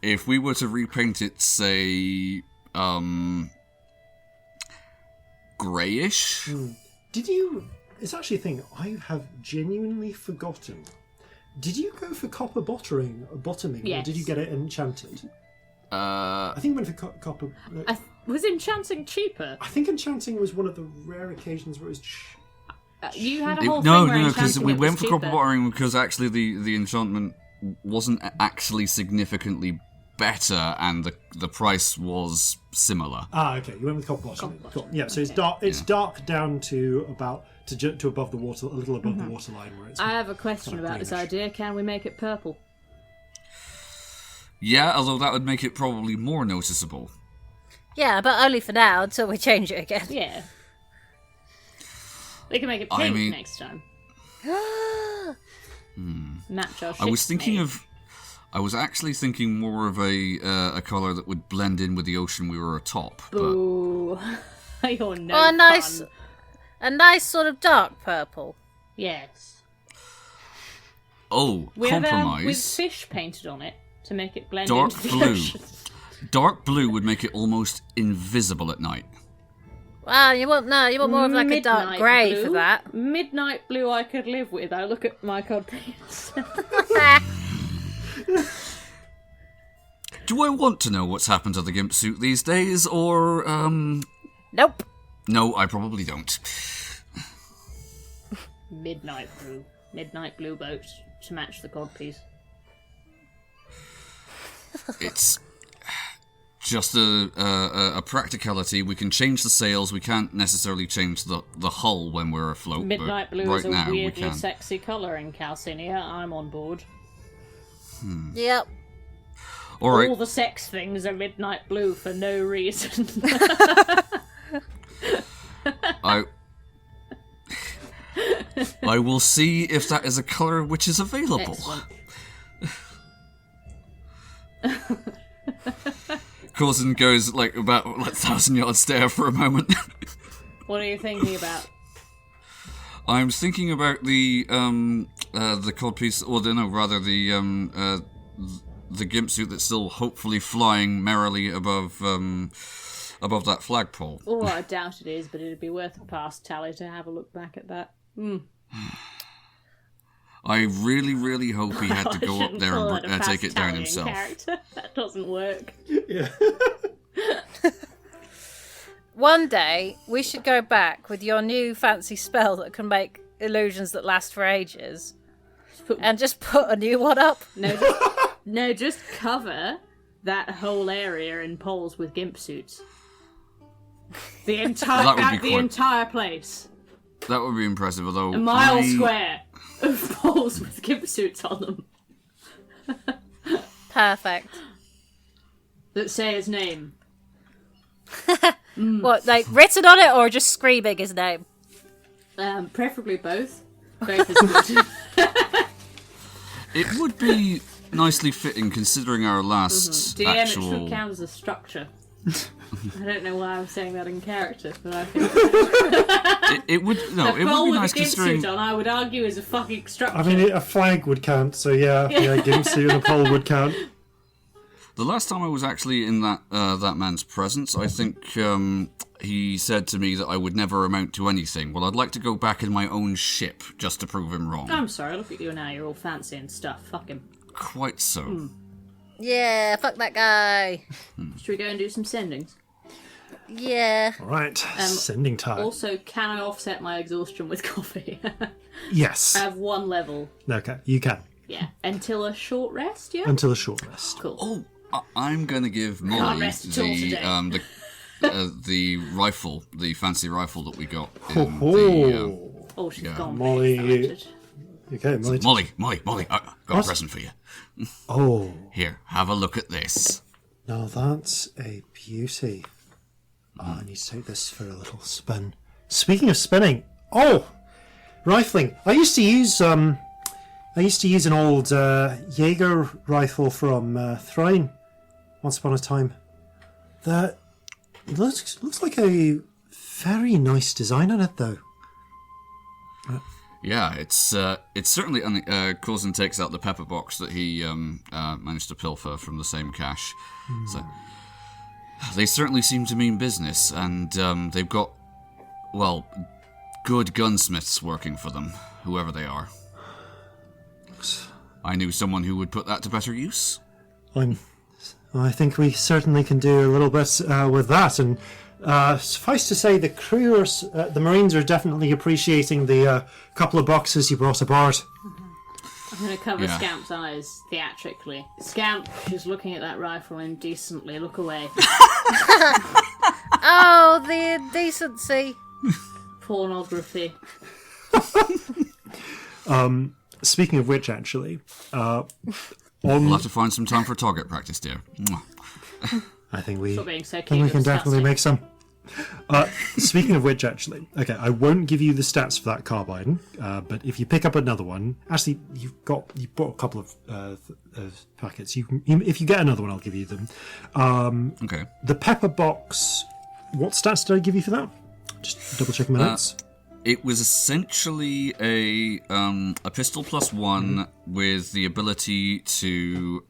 If we were to repaint it, say, greyish... Did you... It's actually a thing I have genuinely forgotten. Did you go for copper bottoming, Yes. or did you get it enchanted? I I think I went for copper... Was enchanting cheaper? I think enchanting was one of the rare occasions where it was... You had a whole no, thing where because enchanting we it went was for copper cheaper. bottoming because actually the enchantment wasn't actually significantly better, and the price was similar. Ah, okay. You went with copper bottoming. Cool. Yeah, so it's dark. It's dark down to about to above the water, a little above the waterline where it's. I have a question kind of about this greenish. idea. Can we make it purple? Yeah, although that would make it probably more noticeable. Yeah, but only for now until we change it again. Yeah. We can make it pink I mean- next time. Match our I was ship's thinking made. of. I was actually thinking more of a colour that would blend in with the ocean we were atop. But Ooh. You're no Oh, fun. a nice sort of dark purple. Yes. with With compromise. fish painted on it to make it blend Dark into the blue. ocean. Dark blue would make it almost invisible at night. Well, you want more of like a dark Midnight grey blue. for that. Midnight blue I could live with. I look at my codpiece. Do I want to know what's happened to the gimp suit these days, or Nope. No, I probably don't. Midnight blue boat to match the codpiece. It's just a practicality. We can change the sails. We can't necessarily change the hull when we're afloat. Midnight but blue right is a now we weirdly can. sexy colour in Calcinea. I'm on board. Yep. All right. All the sex things are midnight blue for no reason. I will see if that is a colour which is available. Excellent. Corzin goes like about 1,000-yard stare for a moment. What are you thinking about? I'm thinking about the codpiece, or rather the gimp suit that's still hopefully flying merrily above that flagpole. Oh, I doubt it is, but it'd be worth a pass tally to have a look back at that. I really, really hope he had to go up there and take it down himself. Character. That doesn't work. Yeah. One day, we should go back with your new fancy spell that can make illusions that last for ages. And just put a new one up. No, just cover that whole area in poles with gimp suits. The entire That would be the quite- entire place. That would be impressive, although A mile square of poles with gimp suits on them Perfect. that say his name. What, like written on it or just screaming his name? Preferably both. Both is good. It would be nicely fitting considering our last DM, it actual. should count as a structure. I don't know why I'm saying that in character, but I think It would no. a It would pole be with nice a gimp considering. suit on, I would argue, is a fucking structure. I mean, a flag would count, so yeah, gimp suit and a pole would count. The last time I was actually in that man's presence, I think he said to me that I would never amount to anything. Well, I'd like to go back in my own ship just to prove him wrong. I'm sorry, look at you now, you're all fancy and stuff. Fuck him. Quite so. Yeah, fuck that guy. Should we go and do some sendings? Yeah. All right, sending time. Also, can I offset my exhaustion with coffee? Yes. I have one level. Okay, you can. Yeah. Until a short rest, yeah? Until a short rest. Cool. Oh, I'm gonna give Molly rest till today. the rifle, the fancy rifle that we got. In Oh, Oh, she's yeah. gone. Molly. Okay, Molly, I got a present for you. Oh, Here, have a look at this. now that's a beauty. Oh, I need to take this for a little spin. Speaking of spinning, rifling. I used to use an old Jaeger rifle from Thrine once upon a time. That looks like a very nice design on it, though. Yeah, it's certainly. Corzin takes out the pepper box that he managed to pilfer from the same cache. So they certainly seem to mean business, and they've got, well, good gunsmiths working for them, whoever they are. I knew someone who would put that to better use. I think we certainly can do a little bit with that, and suffice to say, the Marines are definitely appreciating the couple of boxes you brought aboard. I'm going to cover Yeah. Scamp's eyes theatrically. Scamp, she's looking at that rifle indecently. Look away. Oh, the indecency. Pornography. Speaking of which, actually, We'll have to find some time for target practice, dear. Mwah. I think we Stop being so cute. can definitely disgusting. make some. Speaking of which, actually, okay, I won't give you the stats for that carbine, but if you pick up another one, actually, you bought a couple of packets. If you get another one, I'll give you them. Okay. The pepper box. What stats did I give you for that? Just double checking my notes. It was essentially a pistol +1 with the ability to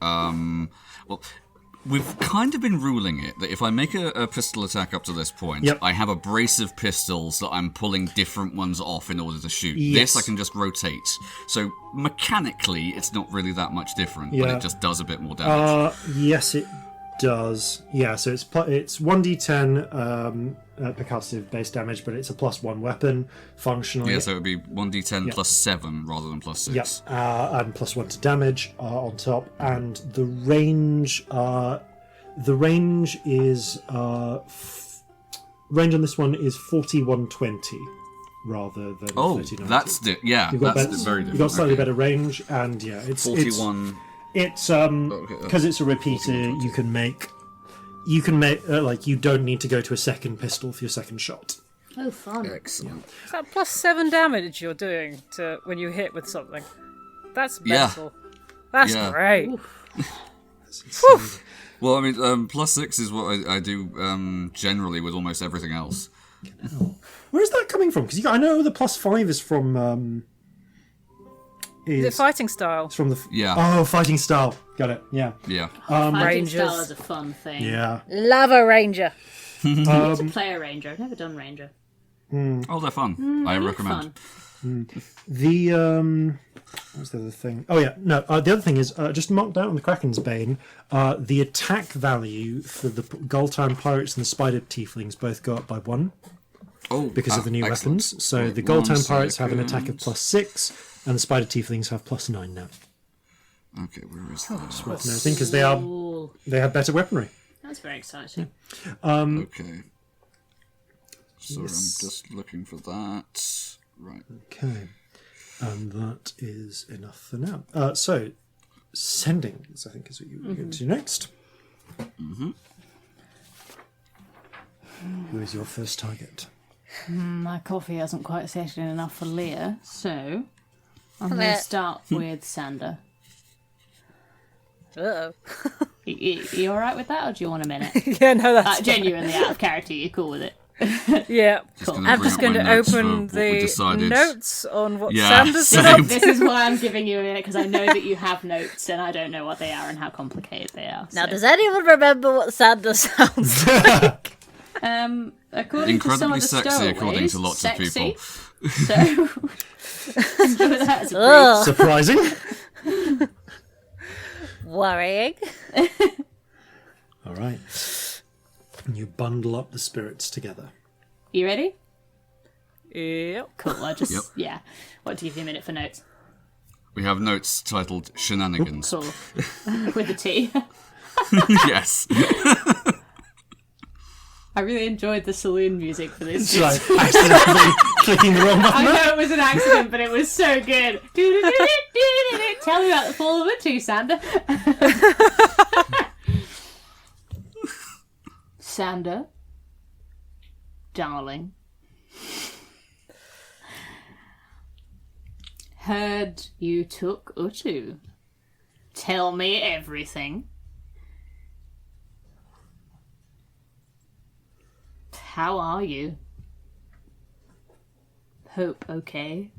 we've kind of been ruling it that if I make a pistol attack up to this point, Yep. I have a brace of pistols that I'm pulling different ones off in order to shoot. Yes. This I can just rotate. So mechanically, it's not really that much different, but Yeah. it just does a bit more damage. Yes, it does. Yeah, so it's 1d10 percussive base damage, but it's a +1 weapon functionally. Yeah, so it would be 1d10 +7 rather than +6. Yep, and +1 to damage on top, and the range. The range is range on this one is 4120 rather than 3090. That's very You've different. got slightly Okay. better range, and yeah, it's 41. It's because it's a repeater. You can make like you don't need to go to a second pistol for your second shot. Oh, fun. Excellent. Is that +7 damage you're doing to when you hit with something? That's Yeah. mental. That's Yeah. great. Well, I mean, +6 is what I do generally with almost everything else. Where's that coming from? Because I know the +5 is from Is it fighting style? it's from the Yeah. Oh, fighting style. Got it. Yeah. Yeah. Fighting Rangers. style is a fun thing. Yeah. Love a ranger. I need to play a ranger. I've never done ranger. Oh, they're fun. I They're recommend. fun. The what was the other thing? Oh yeah, no. The other thing is just marked out on the Kraken's Bane. The attack value for the Goltan pirates and the Spider Tieflings both go up by 1 Oh, because of the new excellent. weapons. So Right, the 1 Goltan pirates have an second. attack of +6, and the Spider Tieflings have +9 now. Okay, where is that? Worth noting because they have better weaponry. That's very exciting. Okay. So I'm just looking for that. Right. Okay. And that is enough for now. So, sendings, I think, is what you were going to do next. Mm-hmm. Who is your first target? My coffee hasn't quite settled in enough for Leah, so I'm going to start with Sander. Uh-oh. You all right with that, or do you want a minute? Yeah, no, that's genuinely out of character. You're cool with it? Yeah. Cool. I'm just going to open the notes on what Sander's done. This is why I'm giving you a minute, because I know that you have notes, and I don't know what they are and how complicated they are. Now, does anyone remember what Sander sounds like? According Incredibly to some of the sexy, stowaways, according to lots of people. So, that's Surprising. Worrying. All right. You bundle up the spirits together. You ready? Yep. Cool. I just yeah. Want to give you a minute for notes. We have notes titled Shenanigans. Cool. With a T. Yes. I really enjoyed the saloon music for this. Right, accidentally clicking the wrong button. I know it was an accident, but it was so good. Tell me about the fall of a two, Sander. Sander, darling, heard you took Utu. Tell me everything. How are you? Hope okay.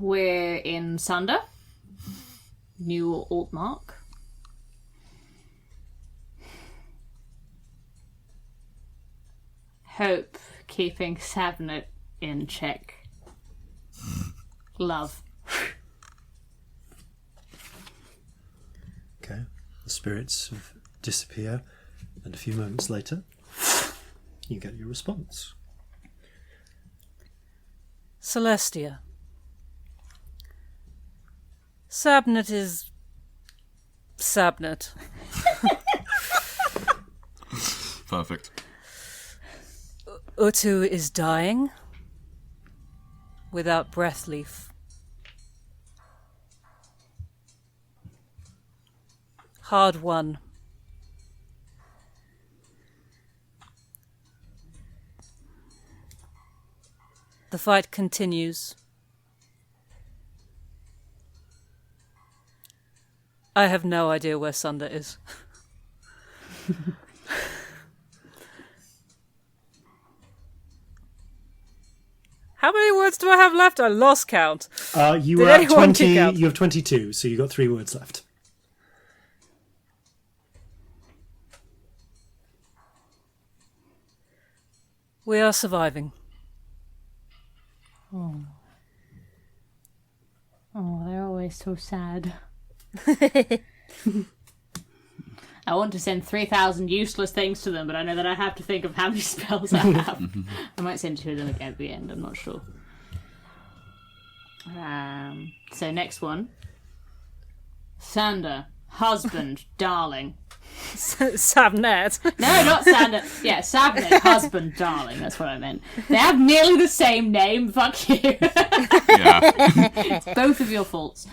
We're in Sander. New Altmark. Hope keeping Savnet in check. Love. Okay. The spirits disappear, and a few moments later, you get your response. Celestia. Sabnet is... Sabnet. Perfect. Utu is dying. Without breath leaf. Hard won. The fight continues. I have no idea where Sunder is. How many words do I have left? I lost count. You Did were at anyone 20. kick out? You have 22, so you got 3 words left. We are surviving. Oh, they're always so sad. I want to send 3,000 useless things to them, but I know that I have to think of how many spells I have. I might send 2 of them again at the end, I'm not sure. So next one. Sander, husband, darling. Sabnet. No, not Sander. Yeah, Sabnet, husband, darling. That's what I meant. They have nearly the same name. Fuck you. Yeah. It's both of your faults.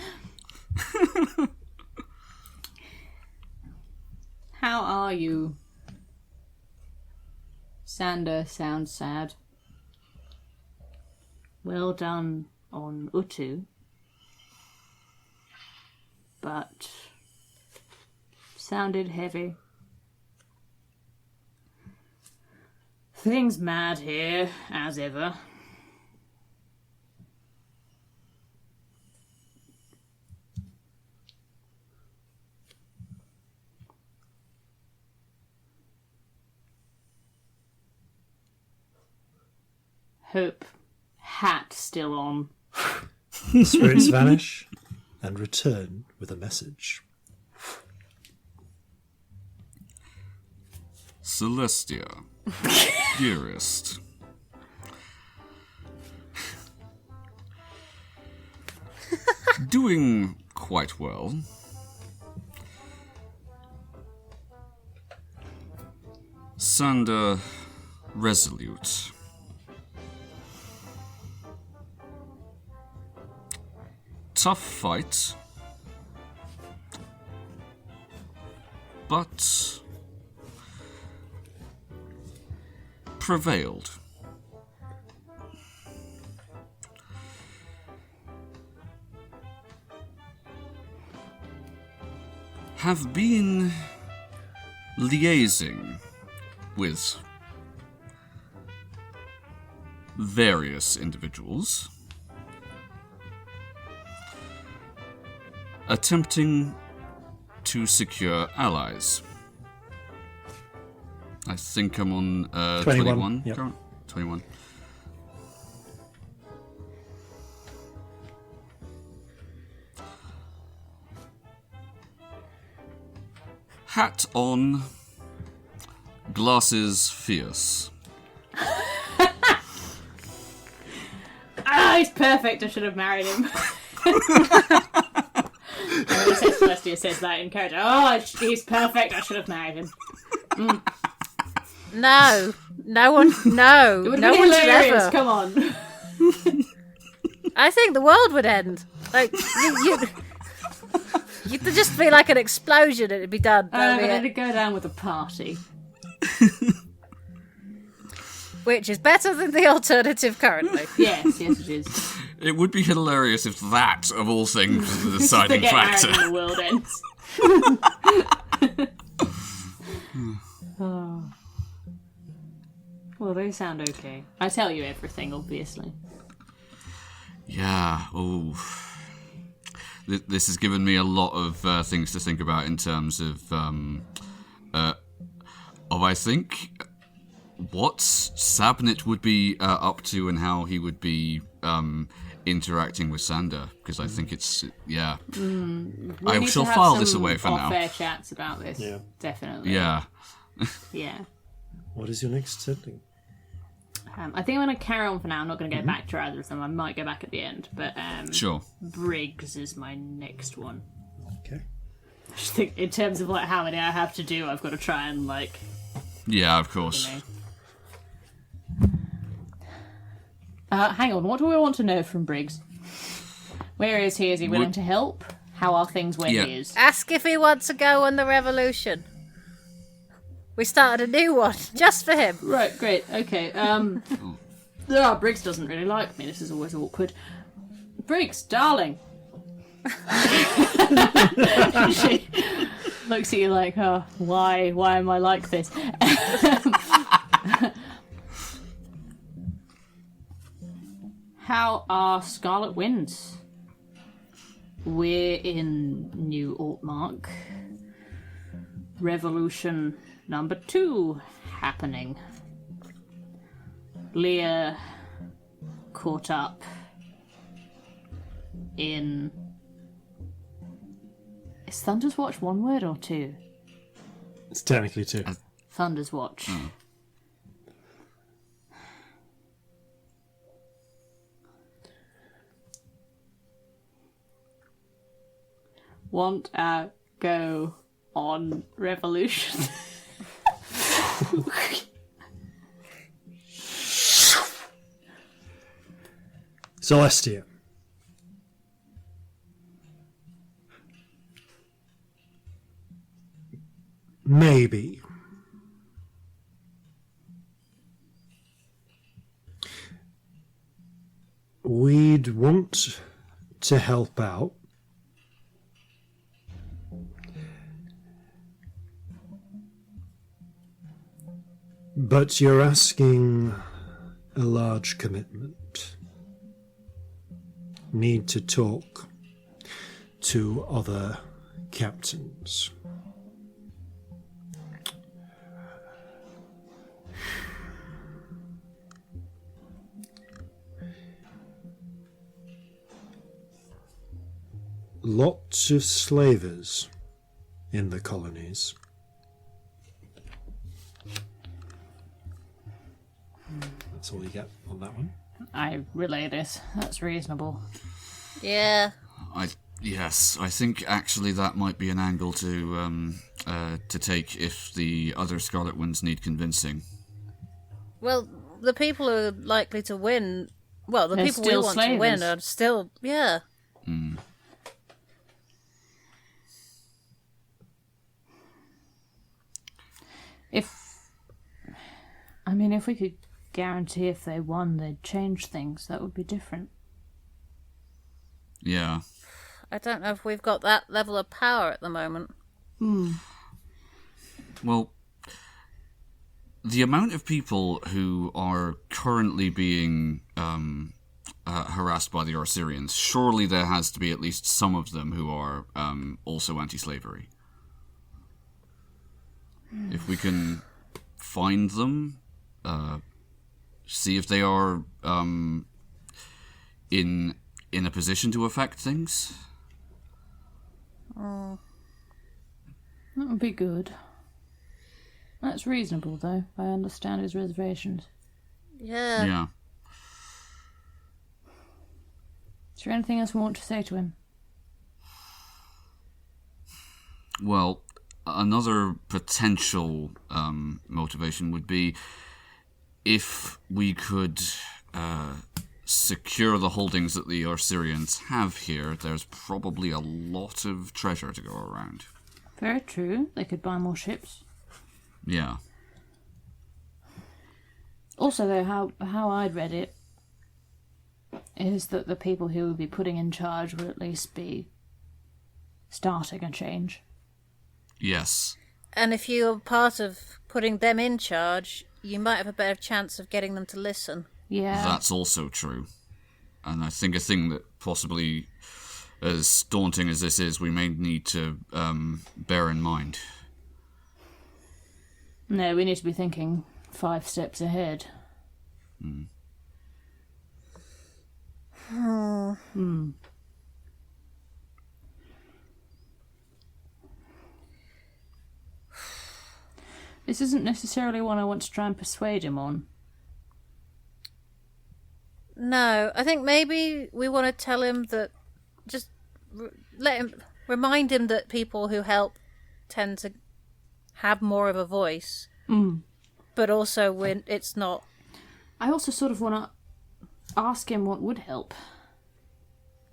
How are you? Sander sounds sad. Well done on Utu. But sounded heavy. Things mad here, as ever. Hope hat still on. The spirits vanish and return with a message. Celestia, dearest. Doing quite well. Sander, resolute. tough fight, but prevailed. Have been liaising with various individuals, attempting to secure allies. I think I'm on 21. Yep. 21. Hat on, glasses fierce. He's perfect. I should have married him. Celestia says that in character. Oh, he's perfect. I should have married him. No one, no, It would no be one should hilarious. ever. Come on. I think the world would end. Like you'd just be like an explosion. And it'd be done. That'd be But it. it'd go down with a party. Which is better than the alternative currently. Yes, it is. It would be hilarious if that, of all things, was the They deciding get factor. married and the world ends. Oh. Well, they sound okay. I tell you everything, obviously. Yeah. Oh. This has given me a lot of things to think about in terms of I think what Sabnit would be up to and how he would be interacting with Sander, because I think it's I need shall to have file this some away for now. off-air chats about this. Yeah. Definitely. Yeah. Yeah. What is your next setting? I think I'm going to carry on for now. I'm not going to go back to either of them. I might go back at the end, but Sure. Briggs is my next one. Okay. I just think in terms of like how many I have to do, I've got to try and like, Yeah, of you course. know. Hang on, what do we want to know from Briggs? Where is he? Is he willing to help? How are things where Yeah. he is? Ask if he wants to go on the revolution. We started a new one just for him. Right, great, okay. Briggs doesn't really like me. This is always awkward. Briggs, darling. She looks at you like, oh, why am I like this? How are Scarlet Winds? We're in New Altmark. Revolution number 2 happening. Leah caught up in... Is Thunder's Watch one word or two? It's technically 2. Thunder's Watch. Want to go on revolution? Celestia. Maybe. We'd want to help out. But you're asking a large commitment. Need to talk to other captains. Lots of slavers in the colonies. That's all you get on that one. I relay this. That's reasonable. Yeah. Yes, I think actually that might be an angle to take if the other Scarlet Winds need convincing. Well, the people who are likely to win, well, the They're people we still want to win slavers. are still, yeah. If we could guarantee if they won, they'd change things, that would be different. Yeah. I don't know if we've got that level of power at the moment. Well, the amount of people who are currently being harassed by the Arcerians, surely there has to be at least some of them who are also anti-slavery. If we can find them, see if they are in a position to affect things. That would be good. That's reasonable, though. I understand his reservations. Yeah. Yeah. Is there anything else we want to say to him? Well, another potential motivation would be if we could secure the holdings that the Arcerians have here. There's probably a lot of treasure to go around. Very true. They could buy more ships. Yeah. Also, though, how I'd read it is that the people who would be putting in charge would at least be starting a change. Yes. And if you're part of putting them in charge, you might have a better chance of getting them to listen. Yeah. That's also true. And I think a thing that possibly, as daunting as this is, we may need to bear in mind. No, we need to be thinking 5 steps ahead. This isn't necessarily one I want to try and persuade him on. No, I think maybe we want to tell him that, just remind him that people who help tend to have more of a voice. But also when it's not. I also sort of want to ask him what would help.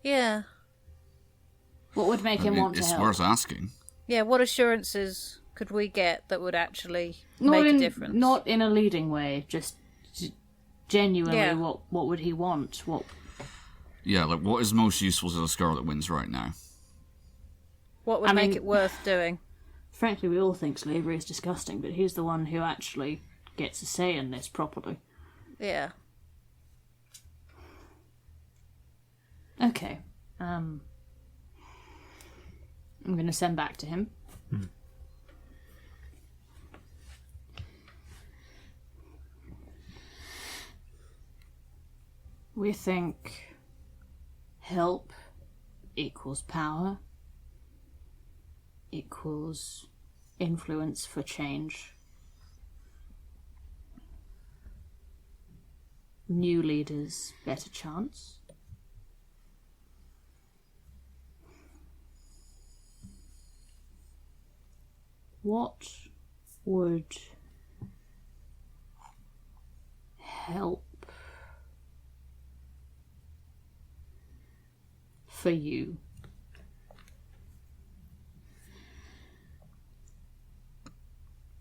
Yeah. What would make him want to it's help? worth asking. Yeah, what assurances could we get that would actually make a difference? Not in a leading way, just genuinely Yeah. what would he want? Yeah, like what is most useful to the Scarlet Winds right now? What would make it worth doing? Frankly, we all think slavery is disgusting, but he's the one who actually gets a say in this properly. Yeah. Okay. I'm going to send back to him. We think help equals power equals influence for change. New leaders, better chance. What would help for you?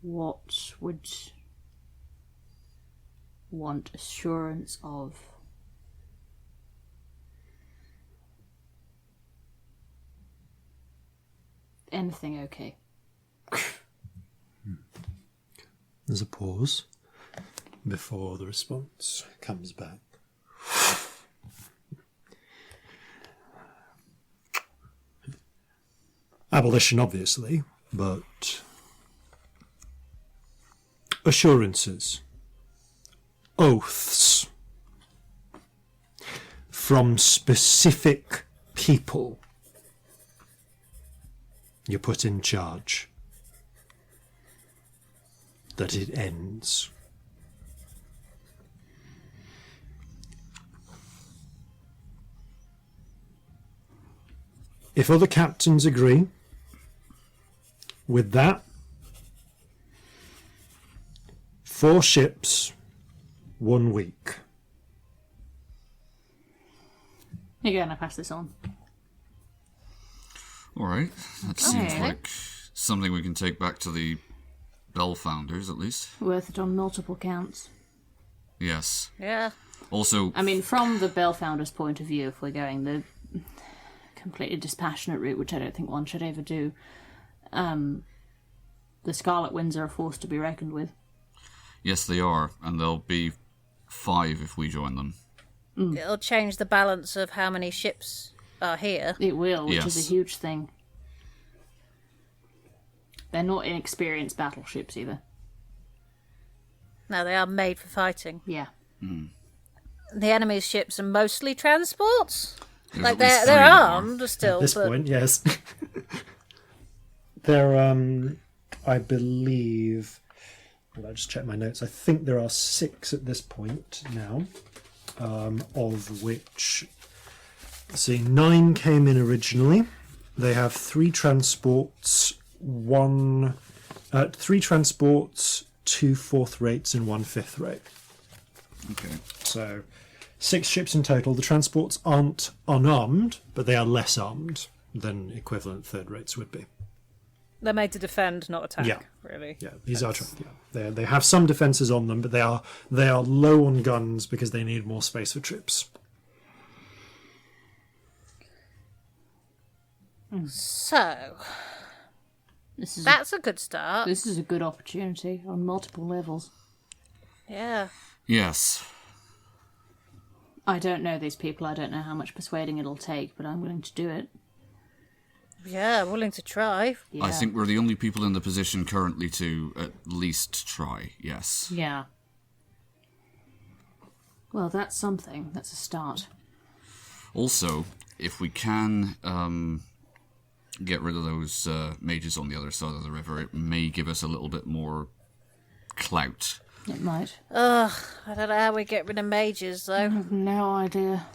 What would want assurance of? Anything okay? There's a pause before the response comes back. Abolition, obviously, but assurances, oaths from specific people you put in charge that it ends. If other captains agree with that, 4 ships, 1 week. You're going to pass this on. All right, that seems Okay. like something we can take back to the Bell founders, at least. Worth it on multiple counts. Yes. Yeah. Also... I mean, from the Bell Founders' point of view, if we're going the completely dispassionate route, which I don't think one should ever do, the Scarlet Winds are a force to be reckoned with. Yes, they are, and there'll be 5 if we join them. It'll change the balance of how many ships are here. It will, which Yes. is a huge thing. They're not inexperienced battleships either. No, they are made for fighting. Yeah. The enemy's ships are mostly transports. There's Like at least 3 they're that are. armed still. At this but point, yes. There, I believe... Well, I'll just check my notes. I think there are 6 at this point now, of which... Let's see, 9 came in originally. They have 3 transports, 3 transports, 2 4th rates, and 1 5th rate. Okay. So 6 ships in total. The transports aren't unarmed, but they are less armed than equivalent 3rd rates would be. they're made to defend, not attack. Yeah. Really. Yeah, these are they have some defences on them, but they are low on guns because they need more space for troops. So This is that's a good start. this is a good opportunity on multiple levels. Yeah. Yes. I don't know these people. I don't know how much persuading it'll take, but I'm willing to do it. Yeah, willing to try. Yeah. I think we're the only people in the position currently to at least try, yes. Yeah. Well, that's something. That's a start. Also, if we can get rid of those mages on the other side of the river, it may give us a little bit more clout. It might. I don't know how we get rid of mages, though. No idea.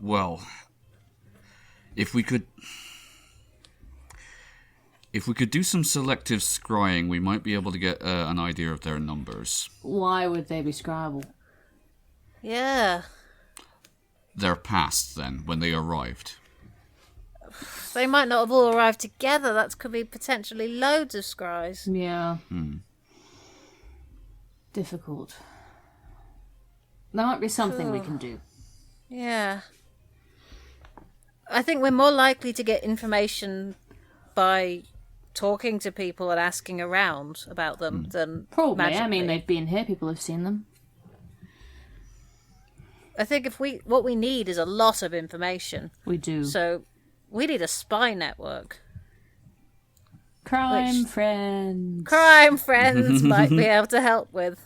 Well, if we could do some selective scrying, we might be able to get an idea of their numbers. Why would they be scribal? Yeah. Their past, then, when they arrived. They might not have all arrived together. That could be potentially loads of scries. Yeah. Difficult. There might be something we can do. Yeah. I think we're more likely to get information by talking to people and asking around about them than Probably. I magically. mean, they've been here. People have seen them. I think what we need is a lot of information. We do. So we need a spy network. Crime which- friends. Crime friends might be able to help with.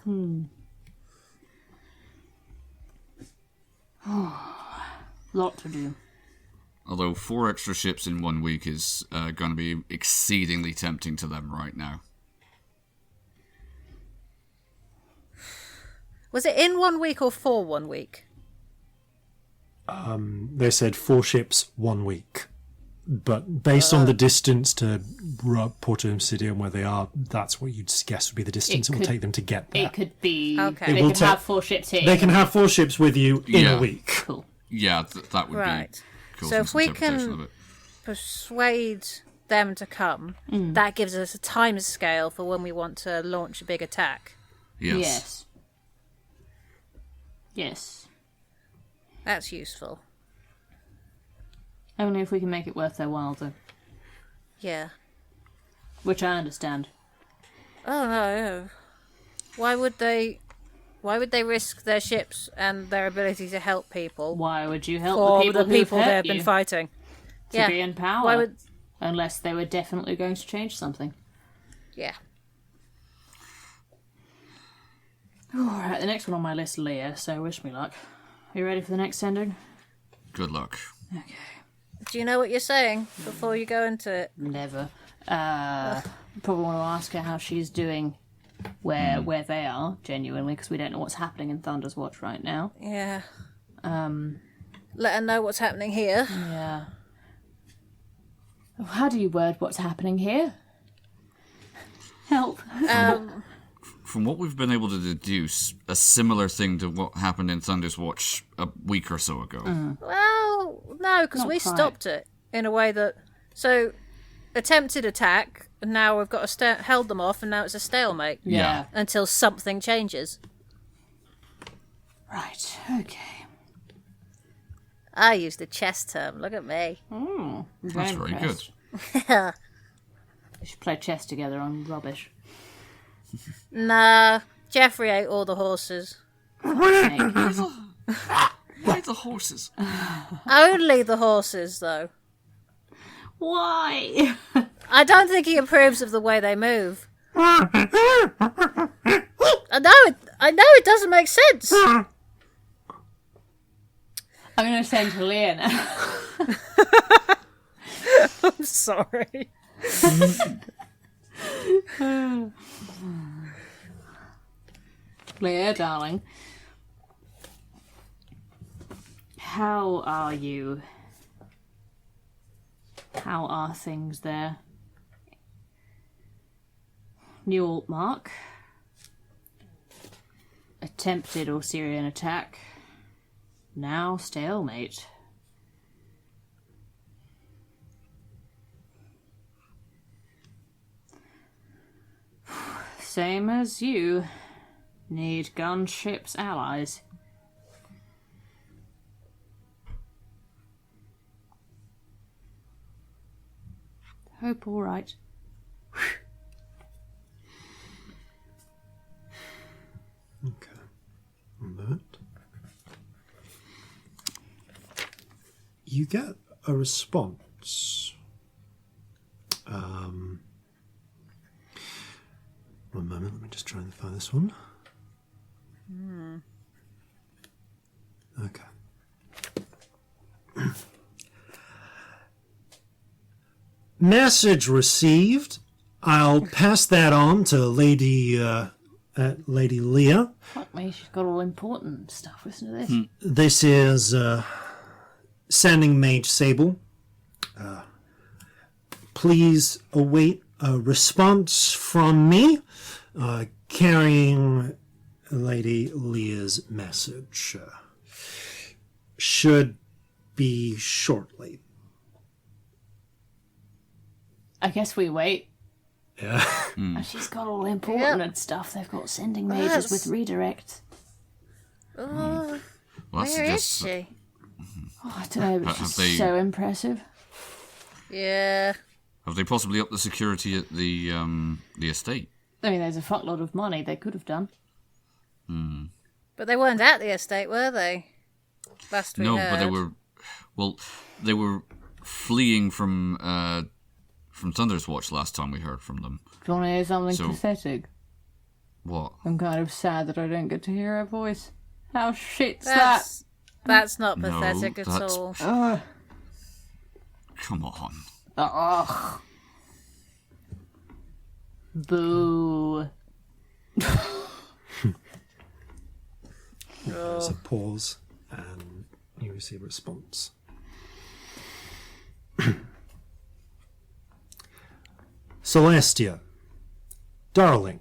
Lot to do. Although 4 extra ships in 1 week is going to be exceedingly tempting to them right now. Was it in 1 week or for 1 week? They said 4 ships 1 week, but based on the distance to Porto Obsidian where they are, that's what you'd guess would be the distance it will could- take them to get there. It could be. Okay. They will could ta- have 4 ships here. They can have 4 ships with you in Yeah. a week. Cool. Yeah, that would Right. be So if we interpretation can- of it. Persuade them to come. That gives us a time scale for when we want to launch a big attack. Yes. Yes. Yes. That's useful. Only if we can make it worth their while, though. Yeah. Which I understand. Oh no. Why would they risk their ships and their ability to help people Why would you help for the people who've they've hurt been you fighting? to be in power? Why would? Unless they were definitely going to change something. Yeah. Alright, the next one on my list, Leah, so wish me luck. Are you ready for the next sending? Good luck. Okay. Do you know what you're saying before you go into it? Never. Probably want to ask her how she's doing where they are, genuinely, because we don't know what's happening in Thunder's Watch right now. Yeah. Let her know what's happening here. Yeah. How do you word what's happening here? Help. From what we've been able to deduce, a similar thing to what happened in Thunder's Watch a week or so ago. Well, no, because Not we quite. stopped it in a way that. So, attempted attack, and now we've got held them off, and now it's a stalemate. Yeah. Until something changes. Right, okay. I used the chess term. Look at me. That's very good. We should play chess together on rubbish. Nah, Jeffrey ate all the horses. Why the horses? Only the horses, though. Why? I don't think he approves of the way they move. I know it doesn't make sense. I'm going to send to Leah now. I'm sorry. Leah, darling. How are you? How are things there? New Altmark. Attempted Osirian attack. Now stalemate. Same as you. Need gunships allies. Hope all right. Okay. On that. You get a response. One moment, let me just try and find this one. Okay. Message received. I'll pass that on to Lady Leah. Fuck me, she's got all important stuff, isn't this? This is Sending Mage Sable. Please await a response from me, carrying Lady Leah's message. Should be shortly. I guess we wait. Yeah. And she's got all important stuff. They've got sending mages with redirect. Oh, Well, that where is suggests- she? Oh, I don't know, but Have she's they- so impressive. Yeah. Have they possibly upped the security at the estate? I mean, there's a fuckload of money they could have done. But they weren't at the estate, were they? Last we No, heard. but they were. Well, they were fleeing from Thunder's Watch last time we heard from them. Do you want to hear something So- pathetic? What? I'm kind of sad that I don't get to hear her voice. How shit's that? That's not No, pathetic at that's- all. Come on. Ugh. Boo. There's a pause, and you receive a response. Celestia, darling.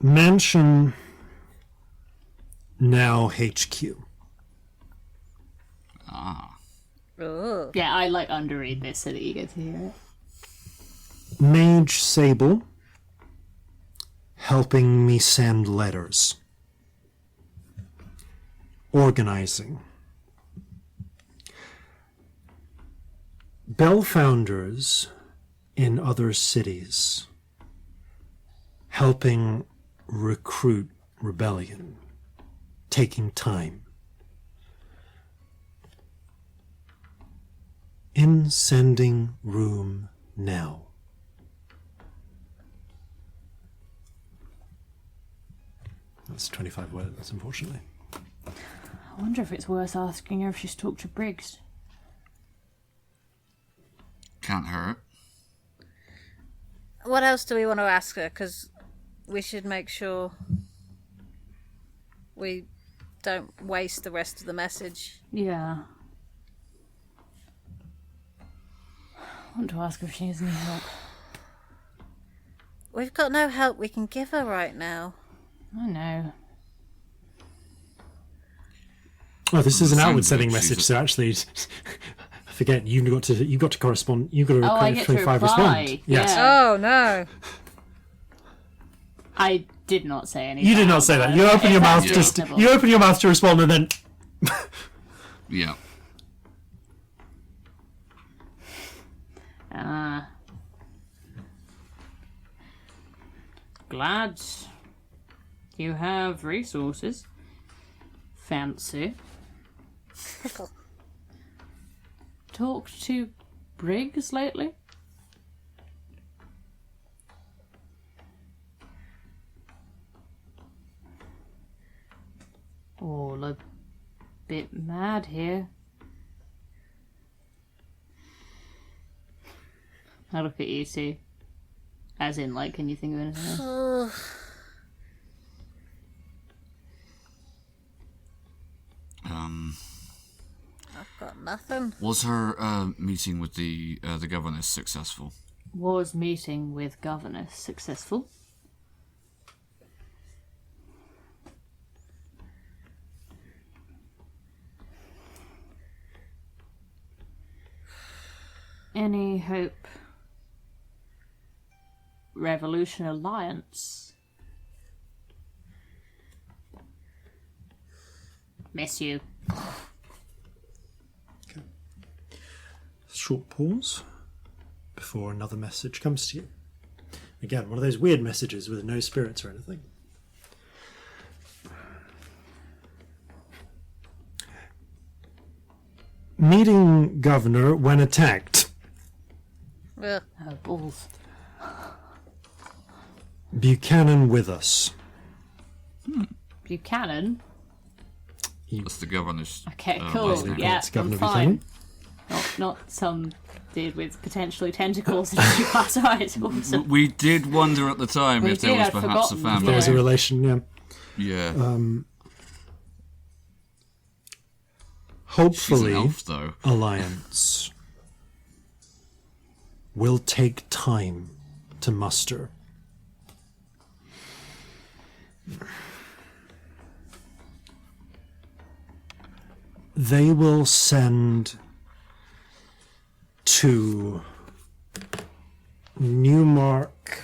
Mansion now HQ. Oh. Yeah, I like underread this so that you get to hear it. Mage Sable helping me send letters. Organizing. Bell founders in other cities helping recruit rebellion. Taking time. In sending room now. That's 25 words, unfortunately. I wonder if it's worth asking her if she's talked to Briggs. Can't hurt. What else do we want to ask her? Because we should make sure we don't waste the rest of the message. Yeah. I want to ask her if she needs any help. We've got no help we can give her right now. I know. Oh, this is an sounds outward of sending it, message. she's So actually, I forget you got to correspond. You got to I get to 25 reply. respond. Yes. Yeah. Oh no! I did not say anything. You did not say that. You open your mouth you open your mouth to respond, and then Yeah. Glad you have resources. Fancy. Talked to Briggs lately? All a bit mad here. I look at you two. As in, like, can you think of anything else? I've got nothing. Was her meeting with the governess successful? Was meeting with governess successful? Any hope? Revolution Alliance? Miss you. short pause before another message comes to you. Again, one of those weird messages with no spirits or anything. Meeting governor when attacked. Ugh. Oh, balls. Buchanan with us. Buchanan? That's the governor's. Okay, last cool. name. Yeah, It's Governor I'm fine. Buchanan. Not some dude with potentially tentacles in his glass eyes. Awesome. We did wonder at the time We if there did, was I'd perhaps a forgotten. family. There's a relation, yeah. Yeah. Um, She's an hopefully, elf, though. alliance will take time to muster. They will send to Newmark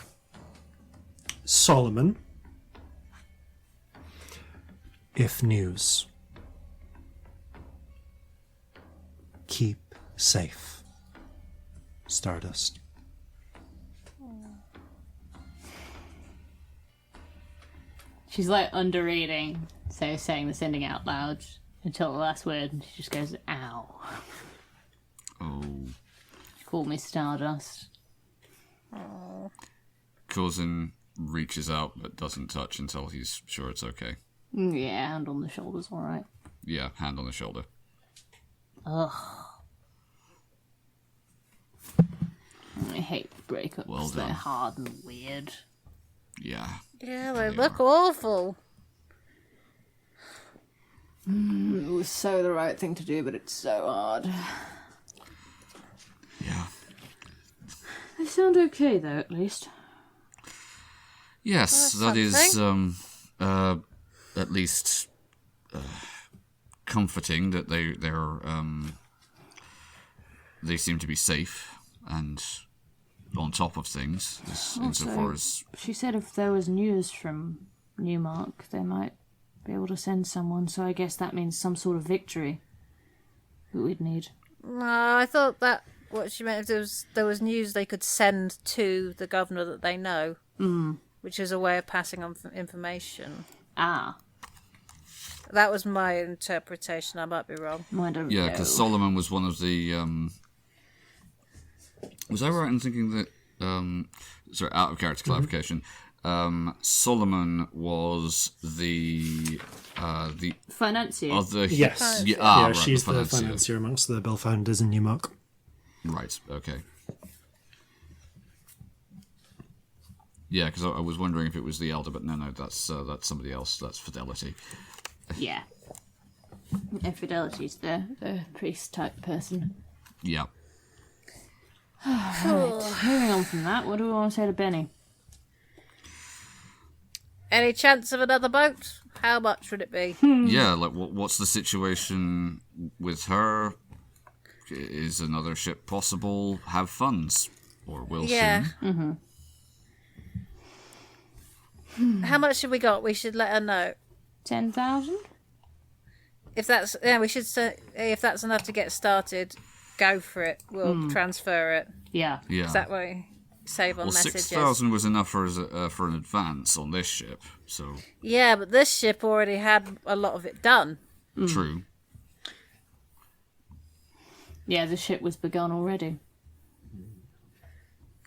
Solomon if news. Keep safe. Stardust. She's like underreading, so saying the sending out loud until the last word, and she just goes, ow. Oh. Call me Stardust. Corzin reaches out but doesn't touch until he's sure it's okay. Yeah, hand on the shoulder's alright. Yeah, hand on the shoulder. Ugh. I hate breakups. Well They're done. hard and weird. Yeah. Yeah, they look awful. It was so the right thing to do, but it's so hard. Yeah. They sound okay, though, at least. Yes, Well, that that's is at least comforting that they seem to be safe and on top of things insofar as She said if there was news from Newmark, they might be able to send someone, so I guess that means some sort of victory that we'd need. No, I thought that what she meant if there was news they could send to the governor that they know, which is a way of passing on information. Ah, That was my interpretation. I might be wrong. I don't yeah, know. because Solomon was one of the. Was I right in thinking that? Sorry, out of character clarification. Solomon was the Financier. other. Yes. Yeah, Yeah, right, she's the financier. financier amongst the Bell founders in Newmark. Right. Okay. Yeah, because I was wondering if it was the elder, but no, that's somebody else. That's Fidelity. Yeah. Infidelity's the priest type person. Yeah. Right, moving on from that, what do we want to say to Benny? Any chance of another boat? How much would it be? Yeah, like what's the situation with her? Is another ship possible? Have funds, or will Yeah. soon? How much have we got? We should let her know. 10,000? If that's we should say if that's enough to get started, go for it. We'll transfer it. Yeah. Yeah. Is that way save on Well, messages? 6,000 was enough for an advance on this ship, so Yeah, but this ship already had a lot of it done. true. Yeah, the ship was begun already.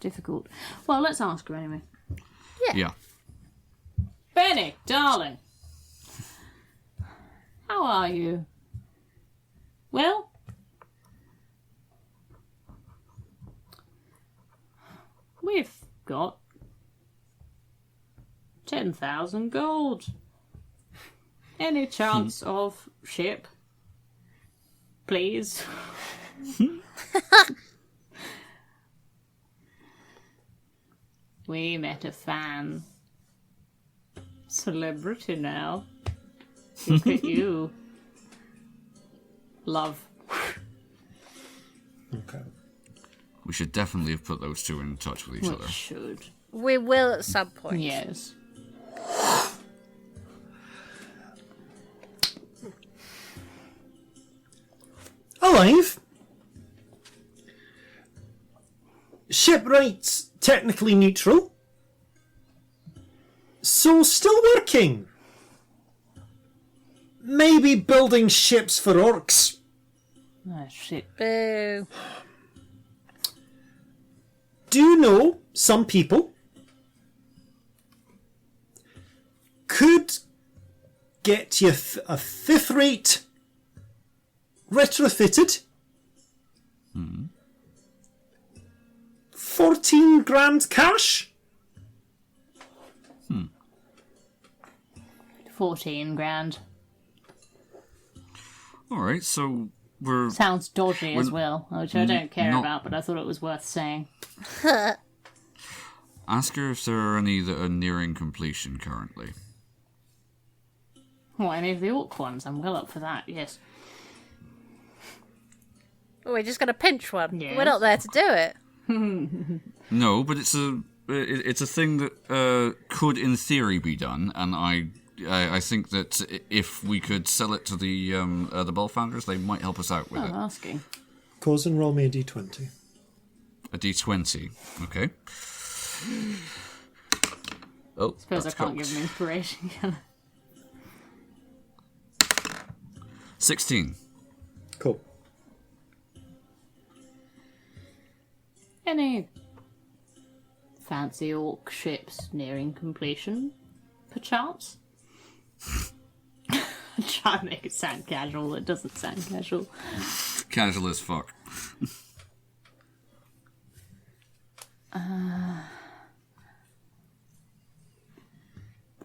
Difficult. Well, let's ask her anyway. Yeah. Benny, darling. How are you? Well? We've got 10,000 gold. Any chance of ship? Please. We met a fan. Celebrity now. Look at you. Love. Okay. We should definitely have put those two in touch with each We other. should. We will at some point. Yes. Alive? Shipwright's technically neutral. So still working. Maybe building ships for orcs. Oh, shit. Boo. Do know some people could get you a fifth rate retrofitted. 14 grand cash. 14 grand. All right, so we're Sounds dodgy as well, which I don't care not- about, but I thought it was worth saying. ask her if there are any that are nearing completion currently. Oh, any of the orc ones? I'm well up for that, yes. Oh, we're just going to pinch one. Yes. We're not there to do it. No, but it's a thing that could, in theory, be done, and I think that if we could sell it to the Ball Founders, they might help us out with I'm it. asking. Corzin, roll me a d20. A D20, okay. Oh, Suppose I that's can't cocked. give him inspiration, can I? 16. Cool. Any fancy orc ships nearing completion, perchance? Try and make it sound casual. It doesn't sound casual. Casual as fuck.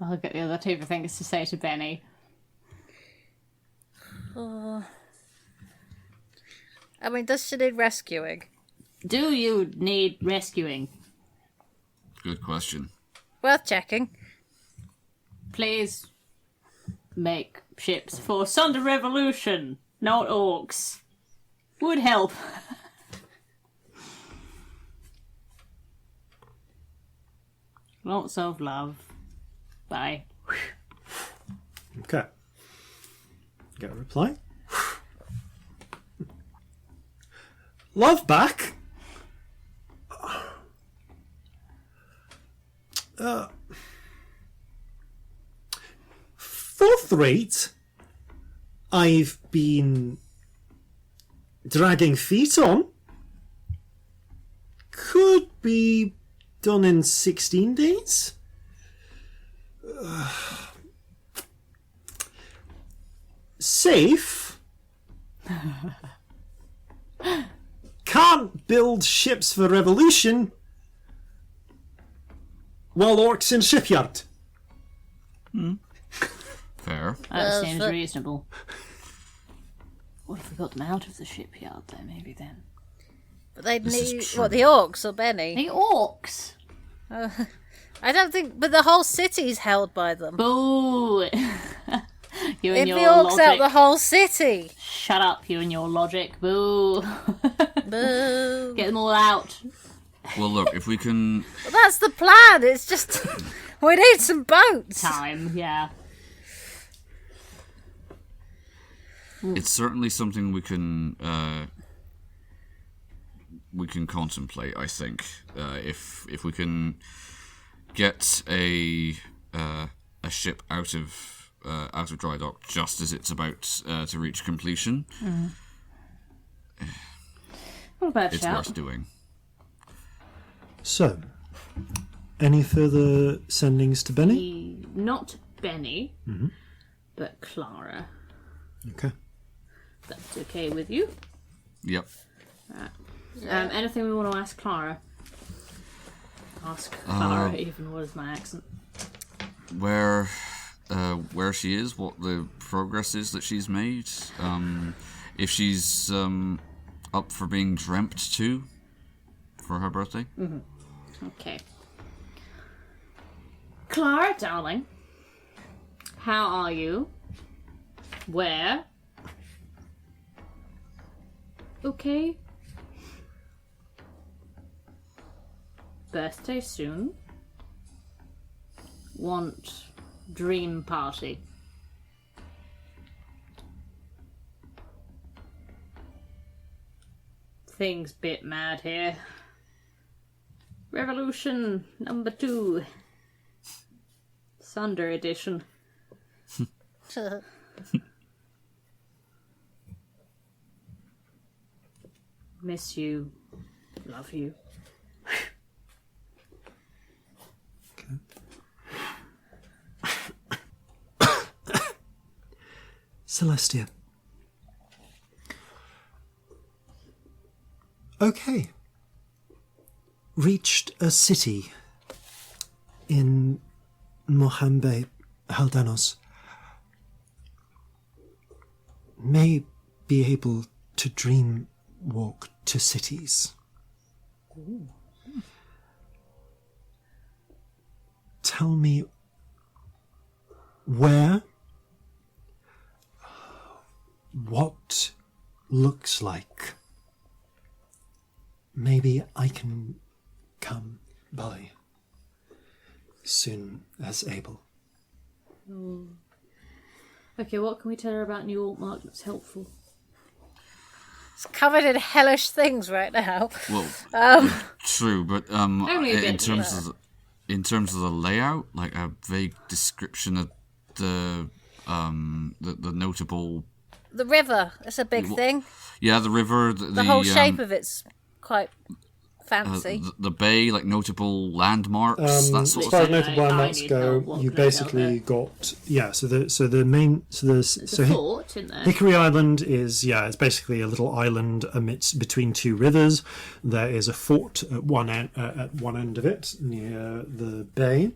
I'll get the other two things to say to Benny. I mean, does she need rescuing? Do you need rescuing? Good question. Worth checking. Please make ships for Sunder Revolution, not orcs. Would help. Lots of love. Bye. Okay. Get a reply. Love back. Fourth rate. I've been dragging feet on. Could be done in 16 days. Safe. Can't build ships for revolution while orcs in shipyard. Fair. That seems reasonable. What if we got them out of the shipyard, though? Maybe then. But they'd This is need true. what, the orcs or Benny? The orcs. I don't think. But the whole city's held by them. Boo! You If and the your orcs logic. out the whole city. Shut up, you and your logic. Boo. Boo. Get them all out. Well, look, if we can... Well, that's the plan. It's just we need some boats. Time, yeah. It's certainly something we can contemplate. I think if we can get a ship out of dry dock just as it's about to reach completion, What about it's shout? worth doing. So, any further sendings to Benny? Not Benny, but Clara. Okay. That's okay with you. Yep. Anything we want to ask Clara? Ask Clara, even was my accent. Where she is, what the progress is that she's made, if she's up for being dreamt to for her birthday. Okay. Clara, darling. How are you? Where? Okay. Birthday soon. Want dream party. Things bit mad here. Revolution number 2. Sunder edition. Miss you. Love you. Celestia. Okay. Reached a city in Mohambe Haldanos. May be able to dream walk to cities. Tell me where, what looks like. Maybe I can come by soon as able. Okay, what can we tell her about New Altmark that's helpful? It's covered in hellish things right now. Well, true, but Only a bit, in terms of the layout, like a vague description of the notable. The river, it's a big thing. Yeah, the river. The whole shape of it's quite fancy. The bay, like notable landmarks, that As sort of far as thing. notable I landmarks need go, help. What you can I tell basically her? got so the There's a fort in there. Hickory Island is it's basically a little island between 2 rivers. There is a fort at one end of it near the bay.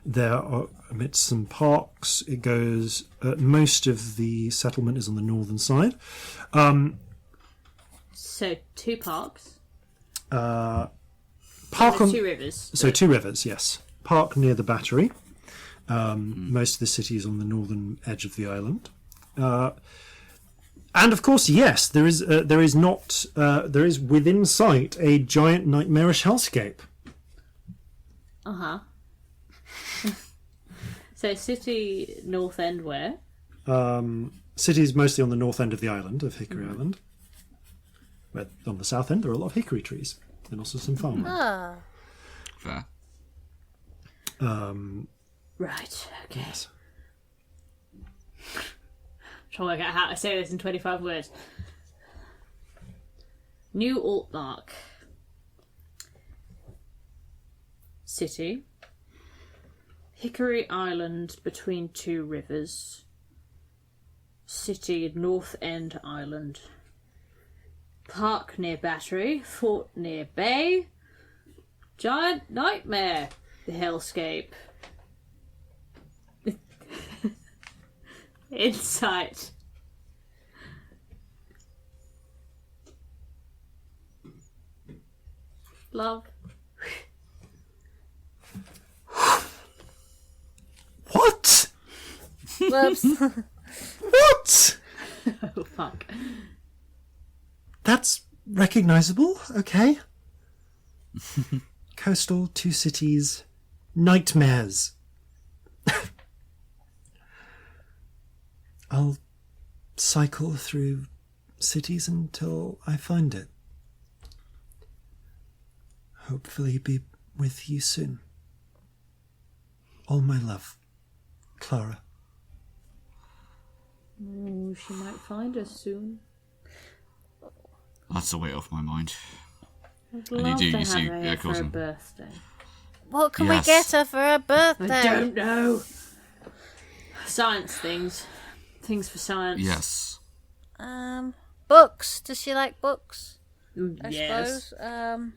There are amidst some parks. It goes. Most of the settlement is on the northern side. So 2 parks. Park There's on 2 rivers. So 2 rivers, yes. Park near the battery. Most of the city is on the northern edge of the island. And of course, yes, there is within sight a giant nightmarish hellscape. So city north end where? City is mostly on the north end of the island, of Hickory Island. Where on the south end there are a lot of hickory trees and also some farmland. Fair. Right, okay. Yes. Trying to work out how to say this in 25 words. New Altmark. City. Hickory Island between 2 rivers. City North End Island. Park near Battery. Fort near Bay. Giant Nightmare. The Hellscape. Insight. Love. What? Whoops. What? Oh, fuck. That's recognizable, okay. Coastal, 2 cities, nightmares. I'll cycle through cities until I find it. Hopefully be with you soon. All my love, Clara. Oh, she might find us soon. That's the weight off my mind. I'd And love you to see, have her here for her Corzin. birthday. What can Yes. we get her for her birthday? I don't know. Science things. Things for science. Yes. Books. Does she like books? I Yes. suppose.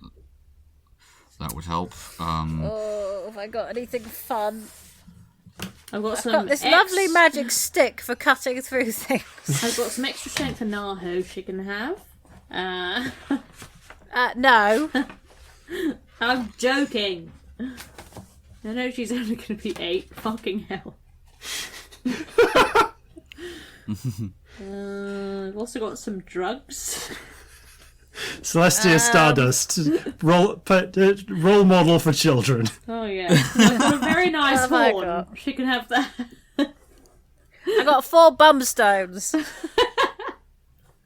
That would help. Oh, have I got anything fun? I've got I've some got this lovely magic stick for cutting through things. I've got some extra strength for Naho she can have. No. I'm joking. I know she's only going to be 8. Fucking hell. I've also got some drugs. Celestia Stardust, role model for children. Oh yeah, I've got a very nice What have I horn. got? She can have that. I got 4 bumstones.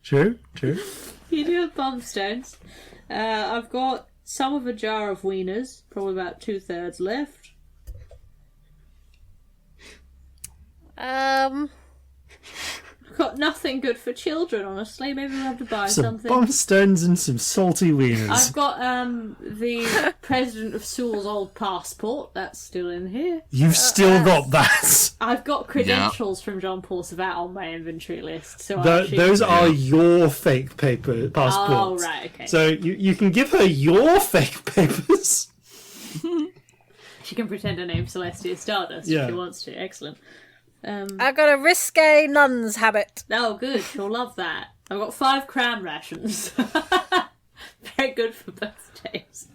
True. You do have bum stones. I've got some of a jar of wieners, probably about 2/3 left. I've got nothing good for children, honestly. Maybe we'll have to buy Some something. bomb stones and some salty wieners. I've got the president of Sewell's old passport. That's still in here. You've still got that. I've got credentials from John Paul Savat on my inventory list. So I actually... Those are your fake passports. Oh, right, okay. So you can give her your fake papers. She can pretend her name's Celestia Stardust Yeah. if she wants to. Excellent. I got a risque nun's habit. Oh, good. She'll love that. I've got 5 cram rations. Very good for birthdays.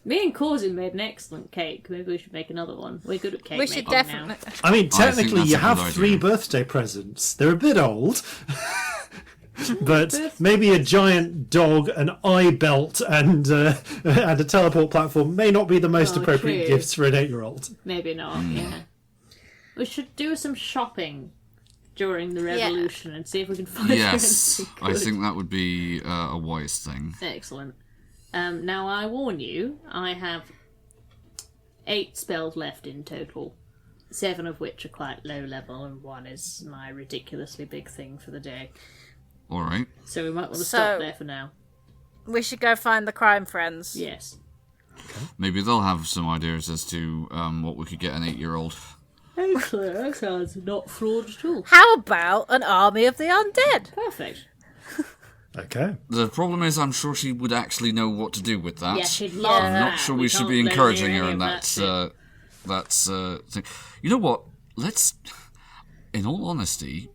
Me and Corzin made an excellent cake. Maybe we should make another one. We're good at cake We making should definitely. now. I mean, I think technically, that's you a have good 3 idea. birthday presents. They're a bit old. But maybe a giant dog, an eye belt, and a teleport platform may not be the most Oh, appropriate true. gifts for an 8-year-old. Maybe not, yeah. We should do some shopping during the revolution and see if we can find Yes. anything I good. think that would be a wise thing. Excellent. Now, I warn you, I have 8 spells left in total. 7 of which are quite low level, and 1 is my ridiculously big thing for the day. All right. So we might want to So- stop there for now. We should go find the crime friends. Yes. Maybe they'll have some ideas as to what we could get an 8-year-old. Excellent. That sounds not flawed at all. How about an army of the undead? Perfect. Okay. The problem is, I'm sure she would actually know what to do with that. Yeah, she'd love I'm that. not sure we should can't be let her encouraging hear her any in of that shit. thing. You know what? Let's, in all honesty,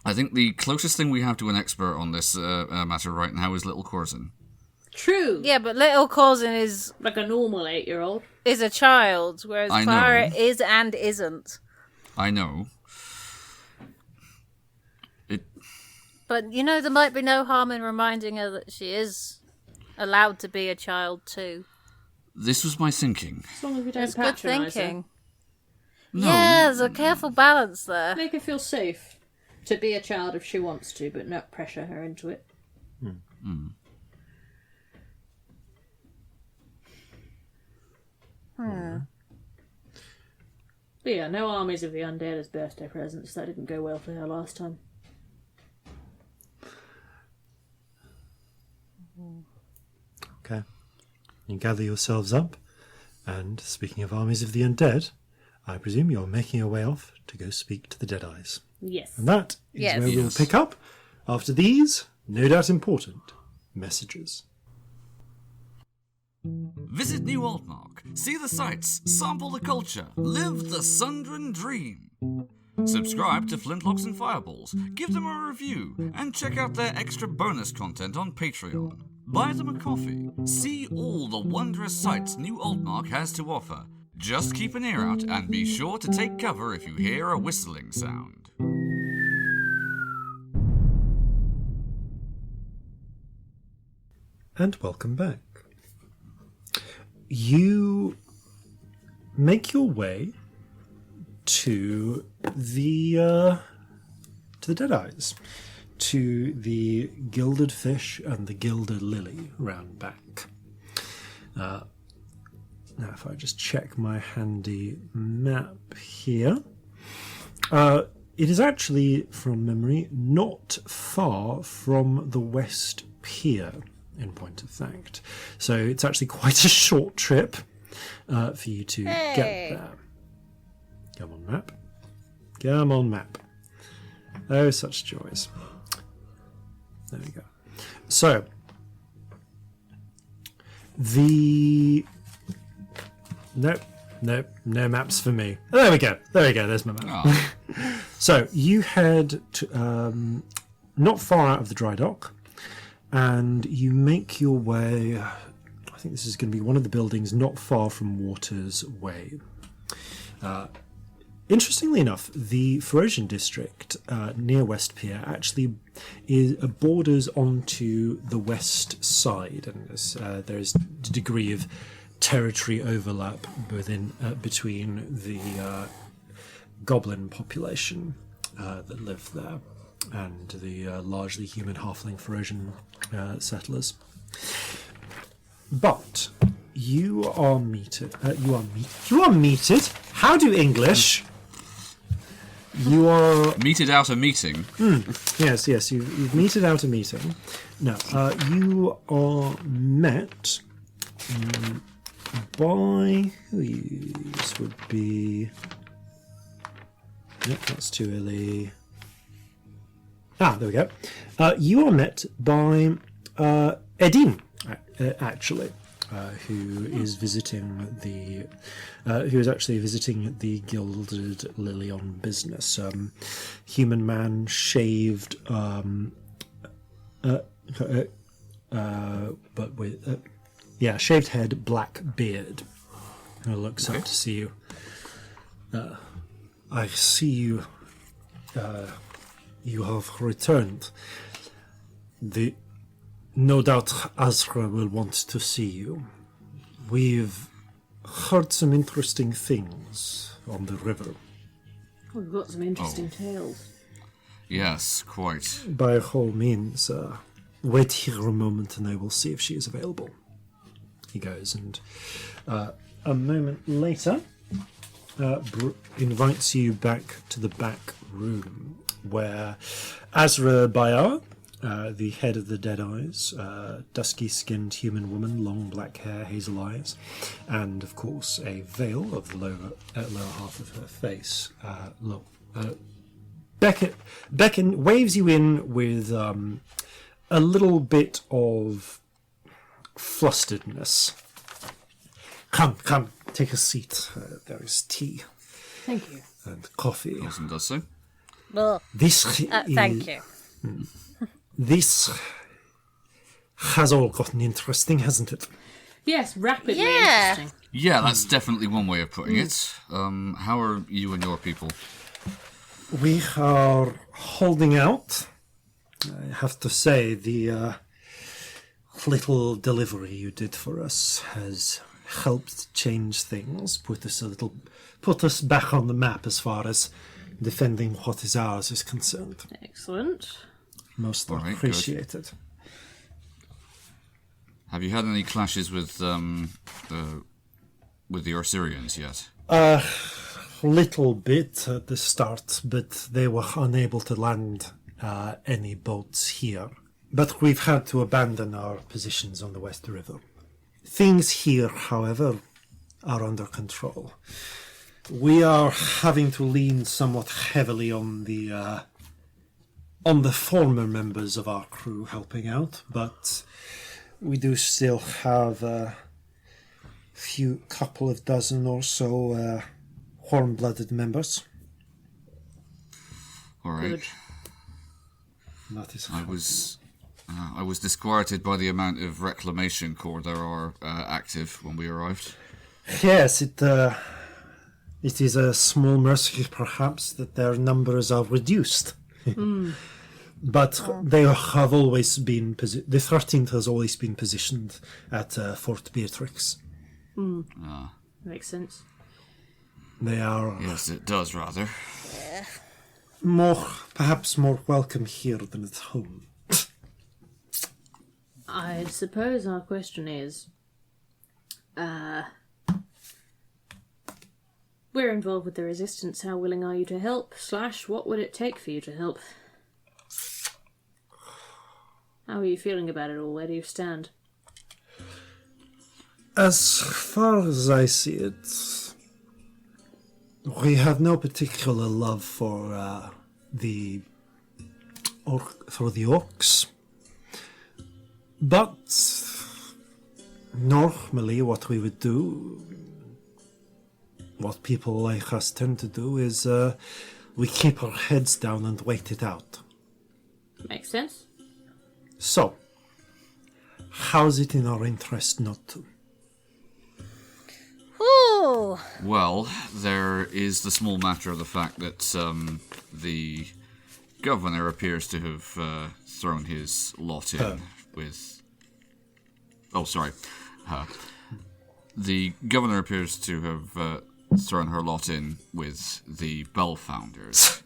I think the closest thing we have to an expert on this matter right now is little Corzin. True. Yeah, but little Corzin is Like a normal 8-year-old. a child, whereas I know. Clara is and isn't. I know. But, you know, there might be no harm in reminding her that she is allowed to be a child too. This was my thinking. As long as we don't That's good patronise her. thinking. No. Yeah, there's a careful balance there. Make her feel safe to be a child if she wants to, but not pressure her into it. But yeah, no armies of the undead as birthday presents. That didn't go well for her last time. Okay. You gather yourselves up, and speaking of armies of the undead, I presume you're making your way off to go speak to the Deadeyes. Yes. And that is Yes. where we'll Yes. pick up after these, no doubt important, messages. Visit New Altmark, see the sights, sample the culture, live the Sundren dream. Subscribe to Flintlocks and Fireballs, give them a review, and check out their extra bonus content on Patreon. Buy them a coffee, see all the wondrous sights New Altmark has to offer. Just keep an ear out and be sure to take cover if you hear a whistling sound. And welcome back. You make your way to the Deadeyes, to the Gilded Fish and the Gilded Lily round back. Now, if I just check my handy map here, it is actually, from memory, not far from the West Pier, in point of fact. So it's actually quite a short trip for you to get there. Come on, map. Come on, map. Oh, such joys. There we go. So, no maps for me. There we go. There's my map. Oh. So, you head to, not far out of the dry dock, and you make your way. I think this is going to be one of the buildings not far from Water's Way. Interestingly enough, the Ferocian district near West Pier actually borders onto the west side, and there's a degree of territory overlap between the goblin population that live there and the largely human halfling Ferocian settlers. But you are meted. How do English? You are Meted out a meeting. Yes. You've meted out a meeting. No, you are met by these would be. Yep, that's too early. There we go. You are met by Edin, actually. Who is actually visiting the Gilded Lily on business. Human man, shaved, but with shaved head, black beard. Who looks up to see you. I see you. You have returned. No doubt Azra will want to see you. We've heard some interesting things on the river. We've got some interesting tales. Yes, quite. By all means, wait here a moment and I will see if she is available. He goes, and a moment later invites you back to the back room where Azra Bayar, the head of the Deadeyes, dusky-skinned human woman, long black hair, hazel eyes, and of course a veil of the lower half of her face. Beckon waves you in with a little bit of flusteredness. Come, take a seat. There is tea. Thank you. And coffee. Corzin does so. Ugh. Thank you. This has all gotten interesting, hasn't it? Yes, rapidly Yeah. interesting. Yeah, that's definitely one way of putting it. How are you and your people? We are holding out. I have to say, the little delivery you did for us has helped change things, put us back on the map as far as defending what is ours is concerned. Excellent. Most All right, appreciated. Have you had any clashes with the Osirians yet? Little bit at the start, but they were unable to land any boats here. But we've had to abandon our positions on the West River. Things here, however, are under control. We are having to lean somewhat heavily on the former members of our crew helping out, but we do still have a couple of dozen or so warm-blooded members. All right. Good. That is I was disquieted by the amount of reclamation corps there are active when we arrived. Yes, it is a small mercy, perhaps, that their numbers are reduced. But they have always been... the 13th has always been positioned at Fort Beatrix. Makes sense. They are Yes, it does, rather. perhaps more welcome here than at home. I suppose our question is, we're involved with the resistance. How willing are you to help? / what would it take for you to help? How are you feeling about it all? Where do you stand? As far as I see it, we have no particular love for the orcs. But normally what we would do, what people like us tend to do, is we keep our heads down and wait it out. Makes sense. So, how's it in our interest not to? Ooh. Well, there is the small matter of the fact that the governor appears to have thrown his lot in with... Oh, sorry. The governor appears to have thrown her lot in with the Bell founders.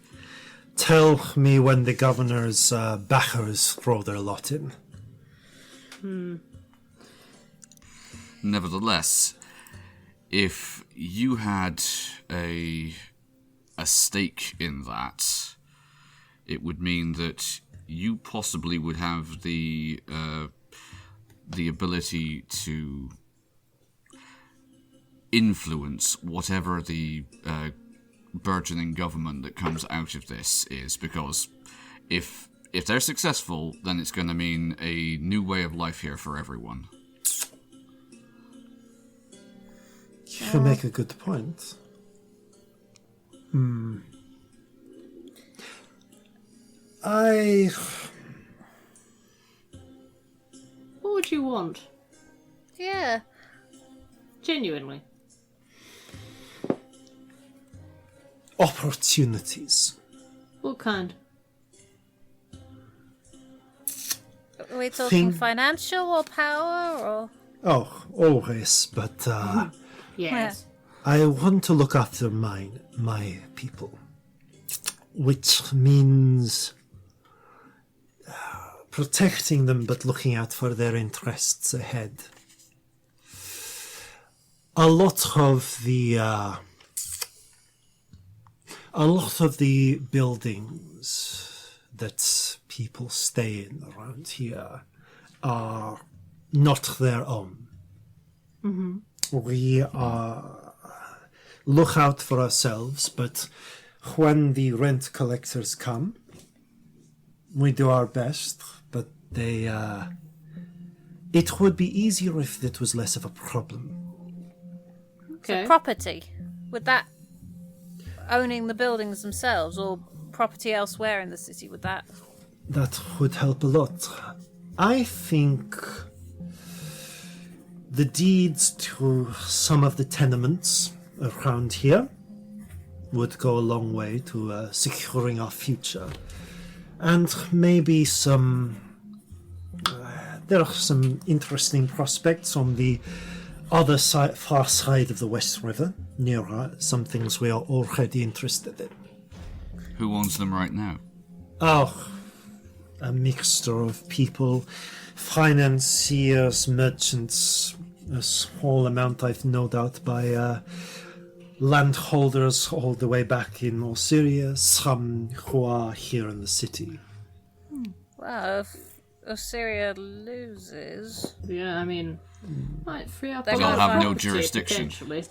Tell me when the governor's backers throw their lot in. Nevertheless, if you had a stake in that, it would mean that you possibly would have the ability to influence whatever the burgeoning government that comes out of this is, because if they're successful, then it's going to mean a new way of life here for everyone. You make a good point. What would you want? Yeah. Genuinely. Opportunities. What kind? Are we talking Thing- financial or power or? Oh, always, but Yes. I want to look after my people, which means protecting them but looking out for their interests ahead. A lot of the buildings that people stay in around here are not their own. We look out for ourselves, but when the rent collectors come, we do our best, but they... it would be easier if it was less of a problem. Okay. Property. Would that owning the buildings themselves or property elsewhere in the city, would that? That would help a lot. I think the deeds to some of the tenements around here would go a long way to securing our future. And maybe there are some interesting prospects on the other side, far side of the West River, near some things we are already interested in. Who owns them right now? Oh, a mixture of people, financiers, merchants, a small amount, I've no doubt, by landholders all the way back in Osirius, some who are here in the city. Well, if Osirius loses... Yeah, I mean, might free up They're a gonna lot of have no property, jurisdiction. potentially.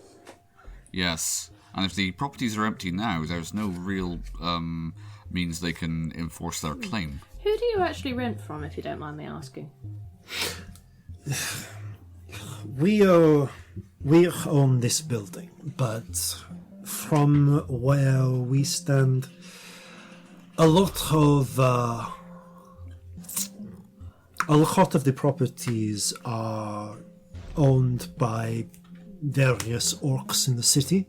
Yes. And if the properties are empty now, there's no real means they can enforce their claim. Who do you actually rent from, if you don't mind me asking? We own this building, but from where we stand, a lot of the properties are owned by various orcs in the city,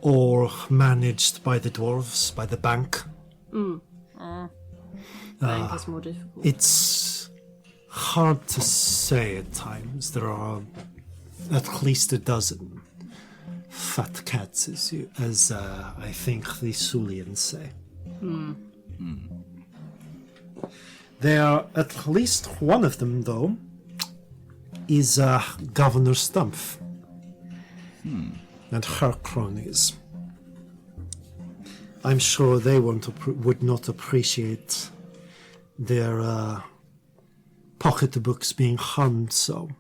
or managed by the dwarves, by the bank. Bank is more difficult. It's hard to say at times. There are at least a dozen fat cats, as I think the Sulians say. There are at least one of them, though, is Governor Stumpf and her cronies. I'm sure they would not appreciate their pocketbooks being harmed so.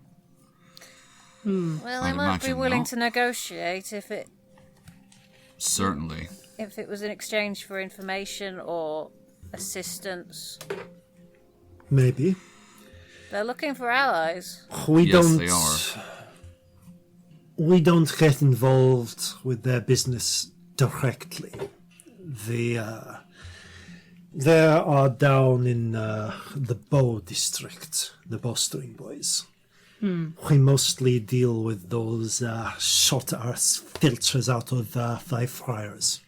Well, I might be imagine willing not. to negotiate if it Certainly. was in exchange for information or assistance. Maybe. They're looking for allies. They are. We don't get involved with their business directly. They are down in the Bow district, the Bowstring boys. We mostly deal with those shot arse filchers out of Five Friars.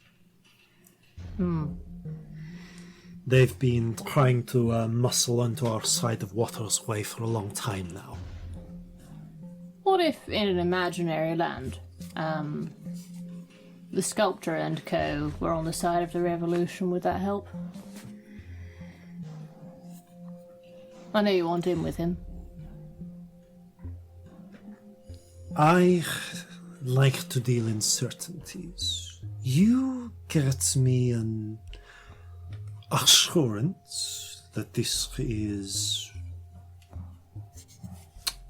They've been trying to muscle onto our side of Water's Way for a long time now. What if, in an imaginary land, the sculptor and co were on the side of the revolution? Would that help? I know you want in with him. I like to deal in certainties. You get me an assurance that this is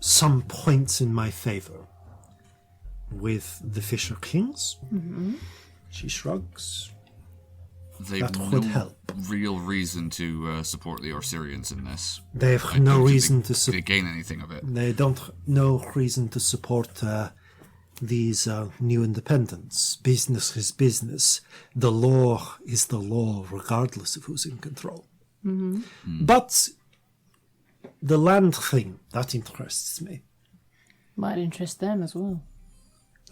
some points in my favor with the Fisher Kings. She shrugs. They've That no would help. real reason to support the Orsirians in this. They have I no don't think reason to they support. gain anything of it. They don't no reason to support these new independents. Business is business. The law is the law, regardless of who's in control. But the land thing, that interests me. Might interest them as well.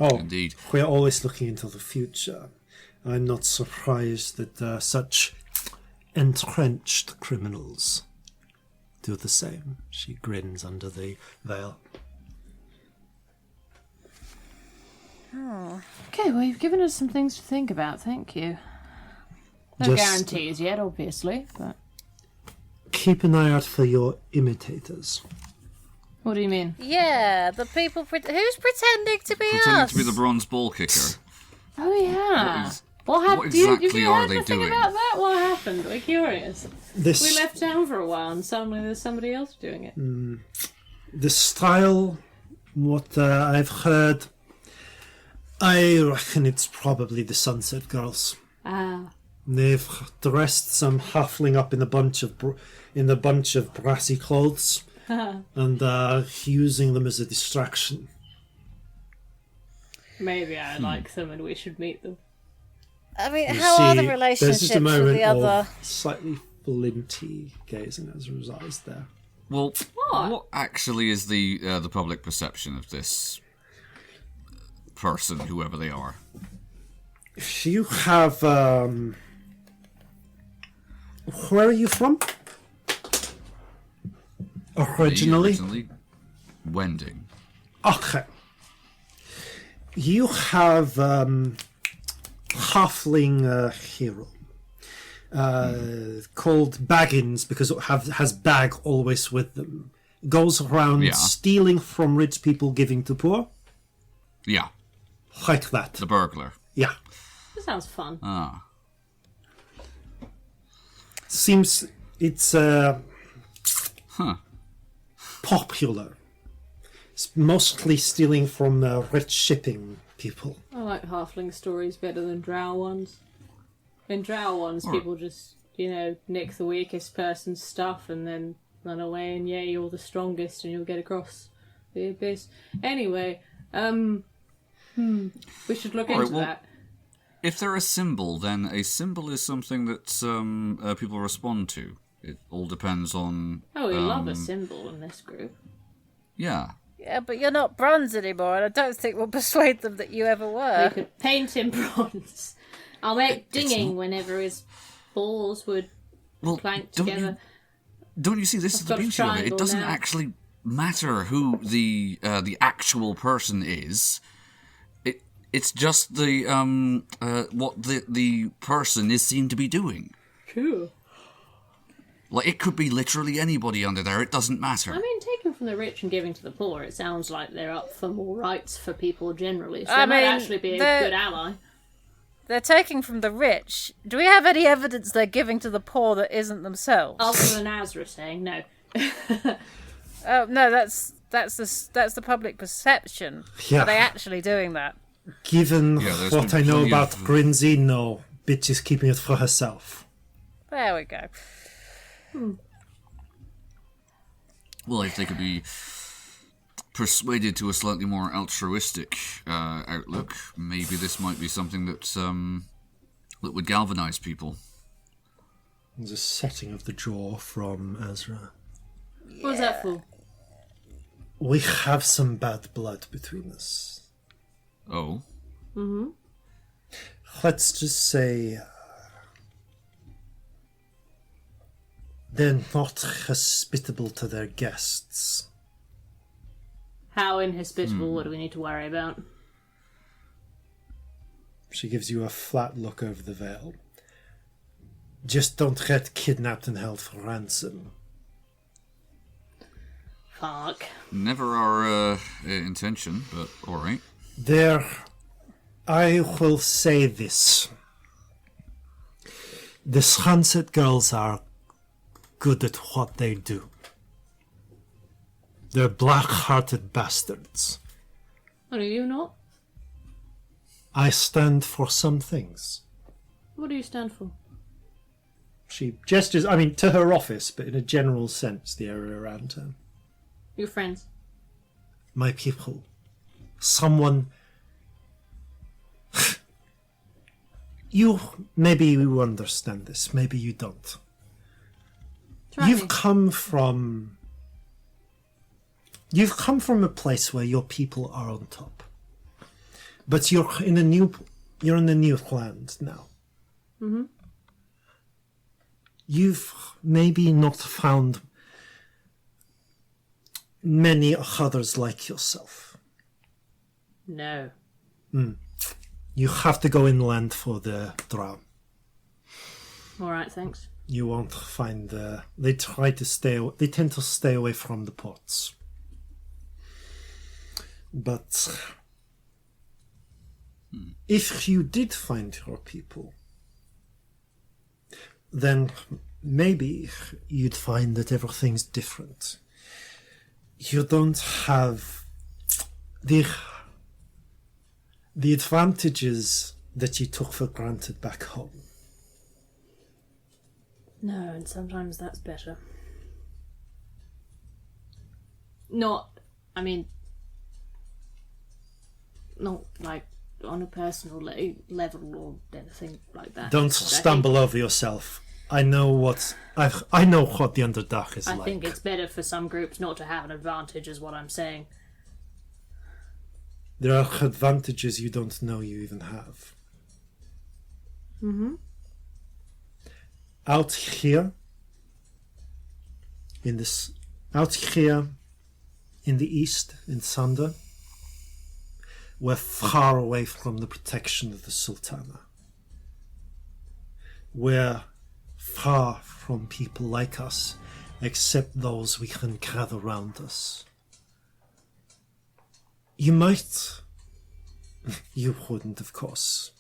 Oh, Indeed. we're always looking into the future. I'm not surprised that such entrenched criminals do the same. She grins under the veil. Okay, well, you've given us some things to think about. Thank you. No Just- guarantees yet, obviously, but Keep an eye out for your imitators. what do you mean? Yeah, the people... who's pretending to be Pretending us? to be the bronze ball kicker. Oh yeah. What is- What what do you, exactly have you are heard they anything doing? about that? What happened? We're curious. This We left town for a while, and suddenly there's somebody else doing it. the style, what I've heard, I reckon it's probably the Sunset Girls. Ah, They've dressed some halfling up in a bunch of brassy clothes and using them as a distraction. maybe I like them, and we should meet them. I mean, You how are the see, relationships there's just a with moment the other... of slightly flinty gazing as a result there. Well, What? what actually is the public perception of this person, whoever they are? You have where are you from? Originally? Originally, Wending. Okay. You have halfling hero called Baggins because it has bag always with them. Goes around Yeah. stealing from rich people, giving to poor. Yeah, Like that. the burglar. Yeah. That sounds fun. Ah, Seems it's popular. It's mostly stealing from rich shipping people. I like halfling stories better than drow ones. In drow ones, people just, nick the weakest person's stuff and then run away, and yeah, you're the strongest and you'll get across the abyss. Anyway, we should look Alright, into well- that. if they're a symbol, then a symbol is something that people respond to. It all depends on. Oh, we love a symbol in this group. Yeah. Yeah, but you're not bronze anymore, and I don't think we'll persuade them that you ever We were. could paint him bronze. I'll make dinging whenever his balls would clank together. Don't you see? This is the got a beauty of it. It triangle doesn't now. actually matter who the actual person is. It's just the what the person is seen to be doing. Cool. Like, it could be literally anybody under there. It doesn't matter. I mean, taking from the rich and giving to the poor, it sounds like they're up for more rights for people generally. So I they might mean, actually be a they're- good ally. They're taking from the rich. Do we have any evidence they're giving to the poor that isn't themselves? Other than Azra saying no. Oh no, that's the public perception. Yeah. Are they actually doing that? Given Yeah, there's what been I know plenty about of- Grinzy, no. Bitch is keeping it for herself. There we go. Well, if they could be persuaded to a slightly more altruistic outlook, maybe this might be something that would galvanise people. There's a setting of the jaw from Azra. What's that for? We have some bad blood between us. Oh, Let's just say they're not hospitable to their guests. How inhospitable? What do we need to worry about? She gives you a flat look over the veil. Just don't get kidnapped and held for ransom. Fuck. never our intention, but all right. I will say this. The Sunset Girls are good at what they do. They're black-hearted bastards. What are you not? I stand for some things. What do you stand for? She gestures, to her office, but in a general sense, the area around her. Your friends. My people. Someone... Maybe you understand this, maybe you don't. Try You've me. come from a place where your people are on top. But you're in a new land now. Mm-hmm. You've maybe not found many others like yourself. No. You have to go inland for the drow. Alright, thanks. You won't find they tend to stay away from the ports. But if you did find your people, then maybe you'd find that everything's different. You don't have the advantages that you took for granted back home. No, and sometimes that's better. Not like on a personal level or anything like that. Don't But stumble over yourself. I know what the Underdark is I like. think it's better for some groups not to have an advantage, is what I'm saying. There are advantages you don't know you even have. Mm-hmm. Out here in the east, in Thunder, we're far away from the protection of the Sultana. We're far from people like us, except those we can gather around us. You wouldn't, of course.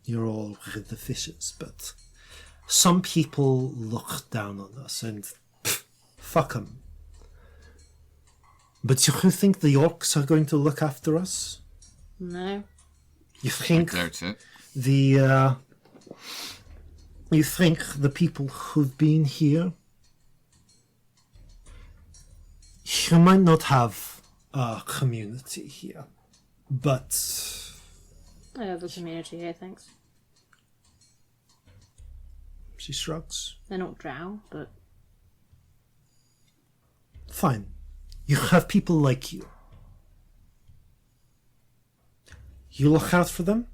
You're all with the fishes, but some people look down on us and fuck them. But you think the orcs are going to look after us? No. You think I doubt it. you think the people who've been here, you might not have a community here, but I have a community here, thanks. she shrugs. They're not drow, but Fine. You have people like you. You look out for them?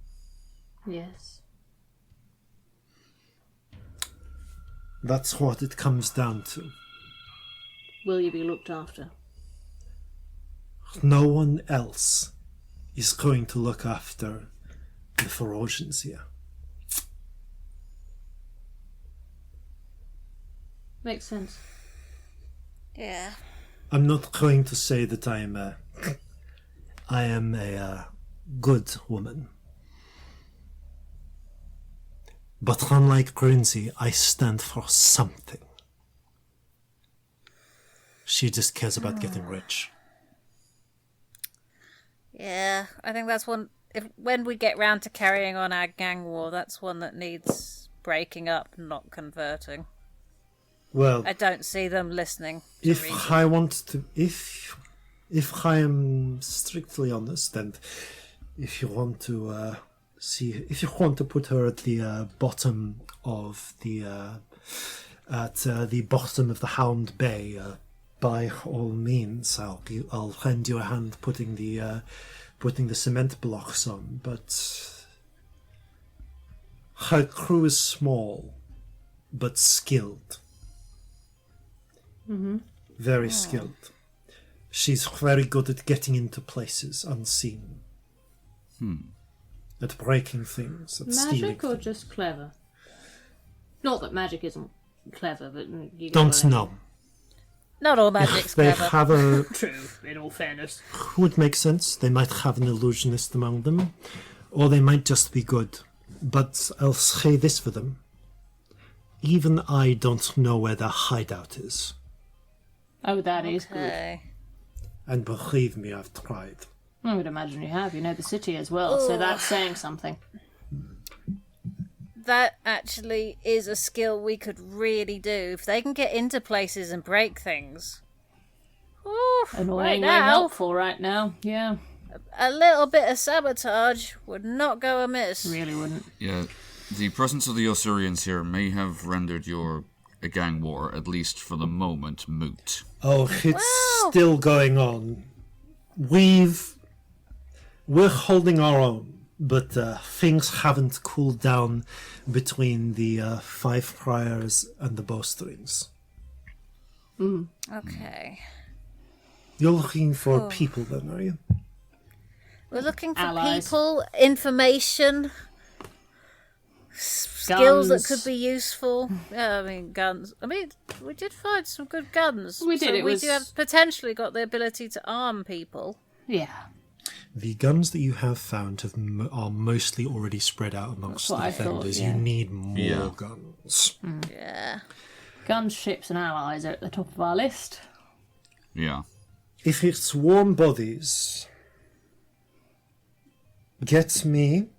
Yes. That's what it comes down to. Will you be looked after? No one else is going to look after the Ferocians here. Makes sense. Yeah. I'm not going to say that I am a good woman. But unlike Grinzy, I stand for something. She just cares about getting rich. Yeah, I think that's one. When we get round to carrying on our gang war, that's one that needs breaking up, not converting. Well, I don't see them listening. if I want to, if I am strictly honest, and if you want to if you want to put her at the bottom of the bottom of the Hound Bay, by all means, I'll lend you a hand putting the cement blocks on. But her crew is small, but skilled. Mm-hmm. Very skilled. She's very good at getting into places unseen. At breaking things, at stealing Magic or things. just clever? Not that magic isn't clever, but you get Don't what I mean. know. Not all magic's They clever. have a... True, in all fairness. would make sense. They might have an illusionist among them. Or they might just be good. But I'll say this for them. Even I don't know where their hideout is. Oh, that is good. Okay. And believe me, I've tried. I would imagine you have. You know the city as well, so that's saying something. That actually is a skill we could really do. If they can get into places and break things. Oof, right Annoyingly now, helpful right now. Yeah, a little bit of sabotage would not go amiss. really wouldn't. Yeah, the presence of the Osirians here may have rendered your gang war, at least for the moment, moot. Oh, it's Well- still going on. We're holding our own, but things haven't cooled down between the five friars and the bowstrings. Okay. You're looking for people then, are you? We're looking for Allies. people, information, skills that Guns. could be useful. Yeah, I mean, guns. I mean, we did find some good guns. We did, So it we was- do have potentially got the ability to arm people. Yeah, The guns that you have found are mostly already spread out amongst the That's what I thought, defenders. yeah. You need more Yeah. guns. Yeah. guns, ships, and allies are at the top of our list. Yeah. If it's warm bodies, get me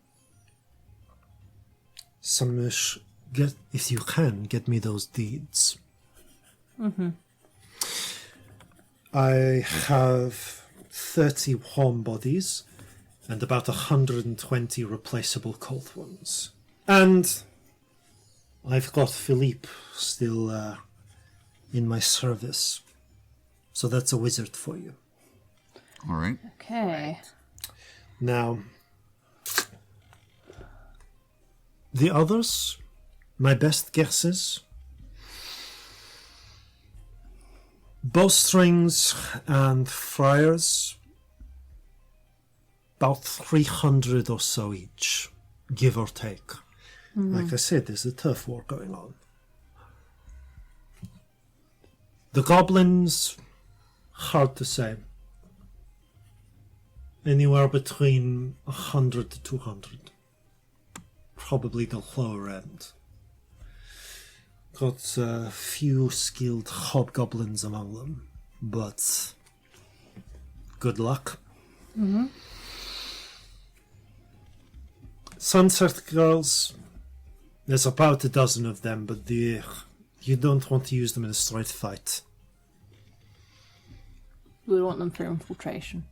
some. If you can, get me those deeds. I have 30 warm bodies and about 120 replaceable cold ones. And I've got Philippe still in my service. So that's a wizard for you. All right. Okay. Now, the others, my best guesses. Bowstrings and friars, about 300 or so each, give or take. Like I said, there's a turf war going on. The goblins, hard to say. Anywhere between 100 to 200. Probably the lower end. Got a few skilled hobgoblins among them, but good luck. Sunset Girls, there's about a dozen of them, but you don't want to use them in a straight fight. We want them for infiltration.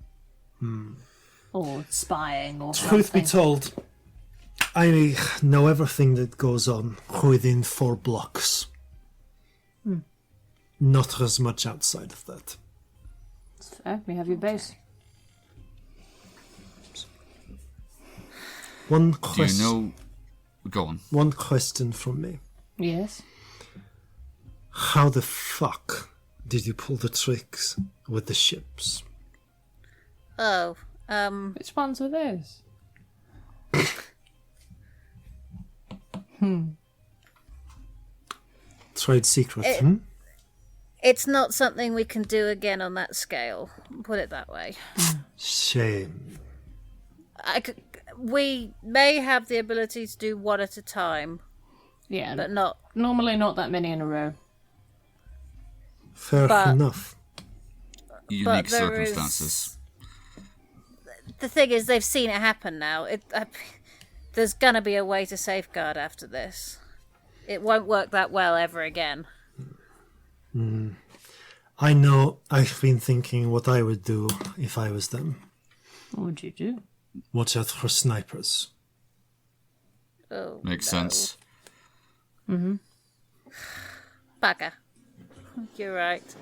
Or spying or Truth be something. told, I know everything that goes on within 4 blocks. Not as much outside of that. Fair, we have your base. One Do question. you know? Go on. One question from me. Yes. How the fuck did you pull the tricks with the ships? Oh, Which ones were those? Trade secret, it's not something we can do again on that scale. Put it that way. Shame. We may have the ability to do one at a time, Yeah, but not. normally not that many in a row. Fair But- enough. Unique there is- circumstances. The thing is, they've seen it happen now. There's gonna be a way to safeguard after this. It won't work that well ever again. I know I've been thinking what I would do if I was them. What would you do? Watch out for snipers. Oh, Makes no. sense. Bugger. You're right.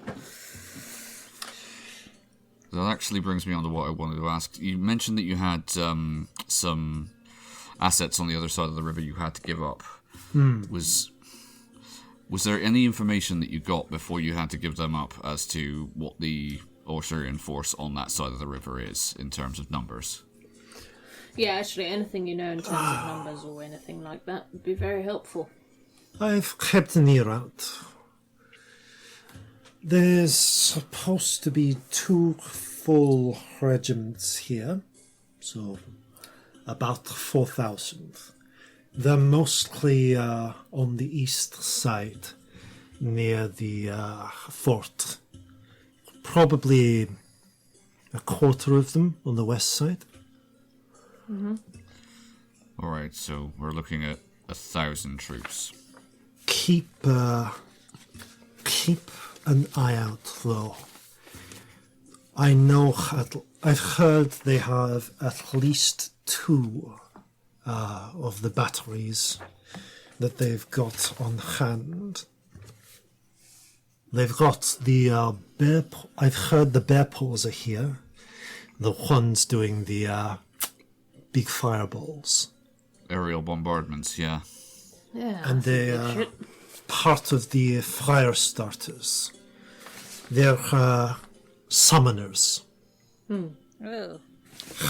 That actually brings me on to what I wanted to ask. You mentioned that you had some assets on the other side of the river you had to give up. Was there any information that you got before you had to give them up as to what the Austrian force on that side of the river is in terms of numbers? Yeah, actually, anything you know in terms of numbers or anything like that would be very helpful. I've kept an ear out. There's supposed to be 2 full regiments here, so about 4,000. They're mostly on the east side, near the fort. Probably a quarter of them on the west side. Alright, so we're looking at 1,000 troops. Keep an eye out, though. I know I've heard they have at least 2 of the batteries that they've got on hand. They've got the I've heard the bear paws are here. The ones doing the big fireballs. Aerial bombardments, yeah. Yeah. And they are part of the fire starters. They're summoners. Oh.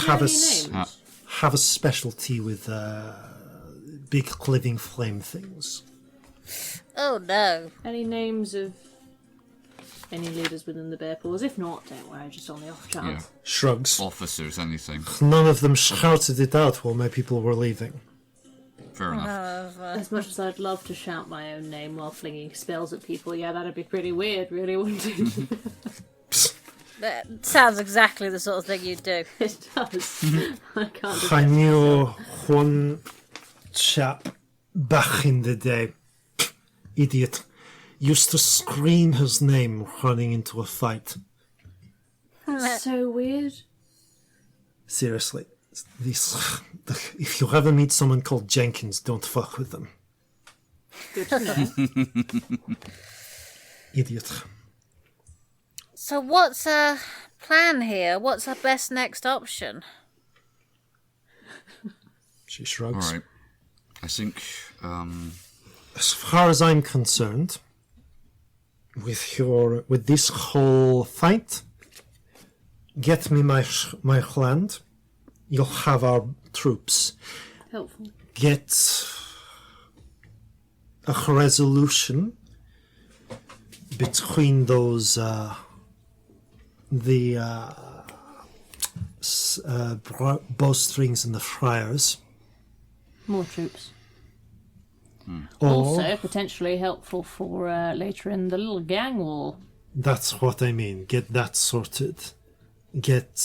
Have a, Any names? have a specialty with big living flame things. Oh no. Any names of any leaders within the Bear Paws? If not, don't worry, just on the off Yeah. chance. Shrugs. Officers, anything. None of them shouted it out while my people were leaving. Fair enough. As much as I'd love to shout my own name while flinging spells at people, yeah, that'd be pretty weird, really, wouldn't it? That sounds exactly the sort of thing you'd do. It does. I can't I defend knew myself. one chap back in the day, idiot, used to scream his name running into a fight. So weird. Seriously. If you ever meet someone called Jenkins, don't fuck with them. Good to know. Idiot. So what's our plan here? What's our best next option? She shrugs. Alright. I think, As far as I'm concerned, with this whole fight, get me my land. You'll have our troops. Helpful. Get a resolution between those bowstrings and the friars. More troops. Or Also, potentially helpful for later in the little gang war. that's what I mean. Get that sorted. Get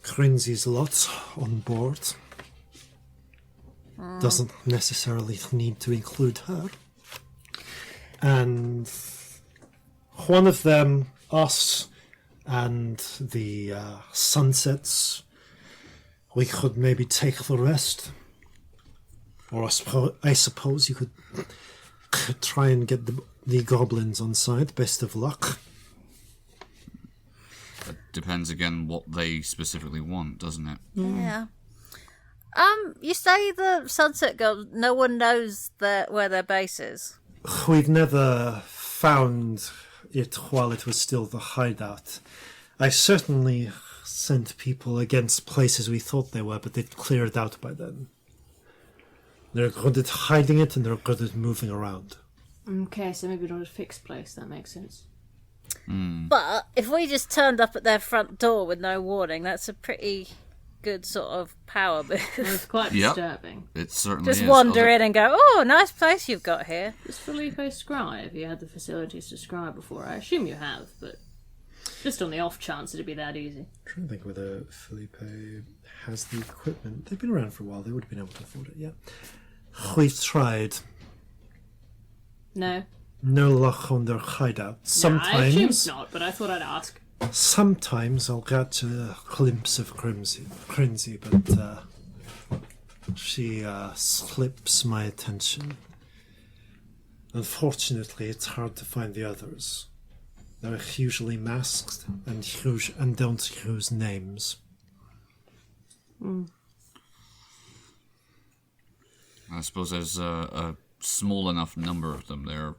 Crinzy's lot on board. Doesn't necessarily need to include her. And one of them, us, and the sunsets, we could maybe take the rest. Or I suppose you could try and get the goblins on side. Best of luck. depends again what they specifically want, doesn't it? Yeah. You say the Sunset Girls, no one knows where their base is. We've never found it while it was still the hideout. I certainly sent people against places we thought they were, but they'd cleared out by then. They're good at hiding it, and they're good at moving around. Okay, so maybe not a fixed place. That makes sense. But if we just turned up at their front door with no warning, that's a pretty good sort of power Well, move. it's quite Yep. disturbing. It certainly Just is. wander in and go, oh, nice place you've got here. Does Felipe scribe? You had the facilities to scribe before. I assume you have, but just on the off chance it'd be that easy. I'm trying to think whether Felipe has the equipment. They've been around for a while. They would have been able to afford it, yeah. We've tried. No. No luck on their hideout. Nah, I assume Sometimes, not, but I thought I'd ask. sometimes I'll get a glimpse of Crimsy, but she slips my attention. Unfortunately, it's hard to find the others. They're usually masked and don't use names. I suppose there's a small enough number of them. They're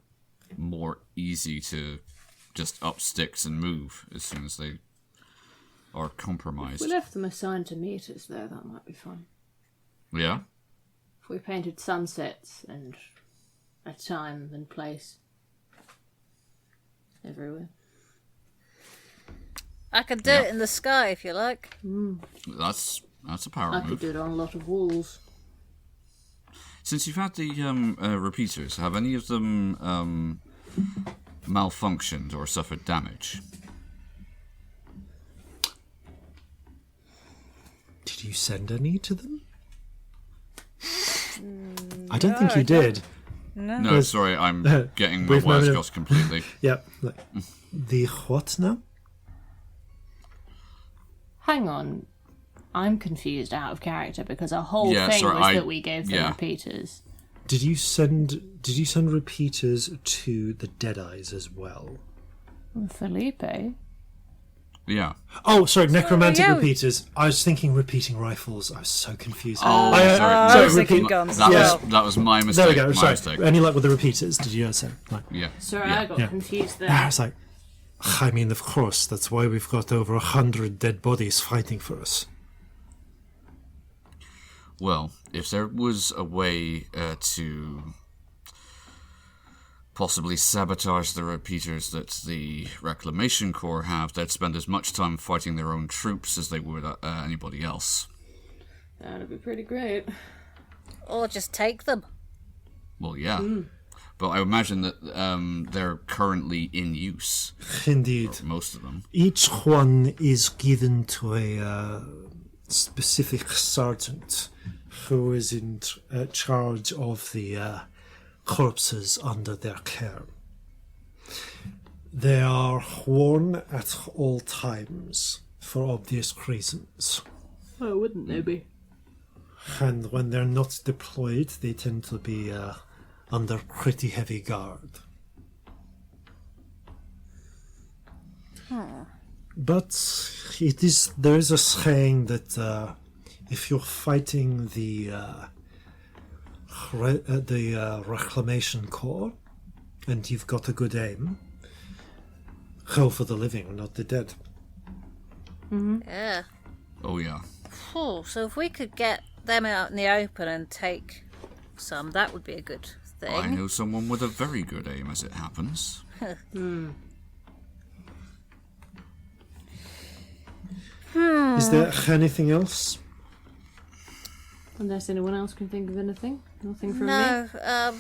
more easy to just up sticks and move as soon as they are compromised. If we left them assigned to meet us, though, that might be fun. Yeah? If we painted sunsets and a time and place everywhere. I could do it in the sky if you like. That's a power I could move. do it on a lot of walls. Since you've had the repeaters, have any of them malfunctioned or suffered damage? Did you send any to them? I don't think you did. No, sorry, I'm getting my brief wires moment. crossed completely. Yep. The what now? Hang on. I'm confused out of character because our whole Yeah, thing sorry, was that we gave them yeah. repeaters. Did you send repeaters to the Deadeyes as well? Felipe? Yeah. Oh, sorry, necromantic yeah. repeaters. I was thinking repeating rifles. I was so confused. Oh, I sorry. was thinking guns That, as was, that was my mistake. There we go. My Sorry. mistake. Any luck with the repeaters? Did you say? Right. Yeah. Sorry, yeah. I got Yeah. confused I there. was like, I mean, of course. That's why we've got over 100 dead bodies fighting for us. Well, if there was a way to possibly sabotage the repeaters that the Reclamation Corps have, they'd spend as much time fighting their own troops as they would anybody else. That'd be pretty great. Or just take them. Well, yeah. But I imagine that they're currently in use, Indeed. most of them. Each one is given to a specific sergeant who is in charge of the corpses under their care. They are worn at all times for obvious reasons. Oh, wouldn't they be? And when they're not deployed, they tend to be under pretty heavy guard. But there is a saying that if you're fighting the Reclamation Corps and you've got a good aim, go for the living, not the dead. Yeah. Oh, yeah. Oh, so if we could get them out in the open and take some, that would be a good thing. I know someone with a very good aim, as it happens. Is there anything else? Unless anyone else can think of anything. Nothing from me. No, I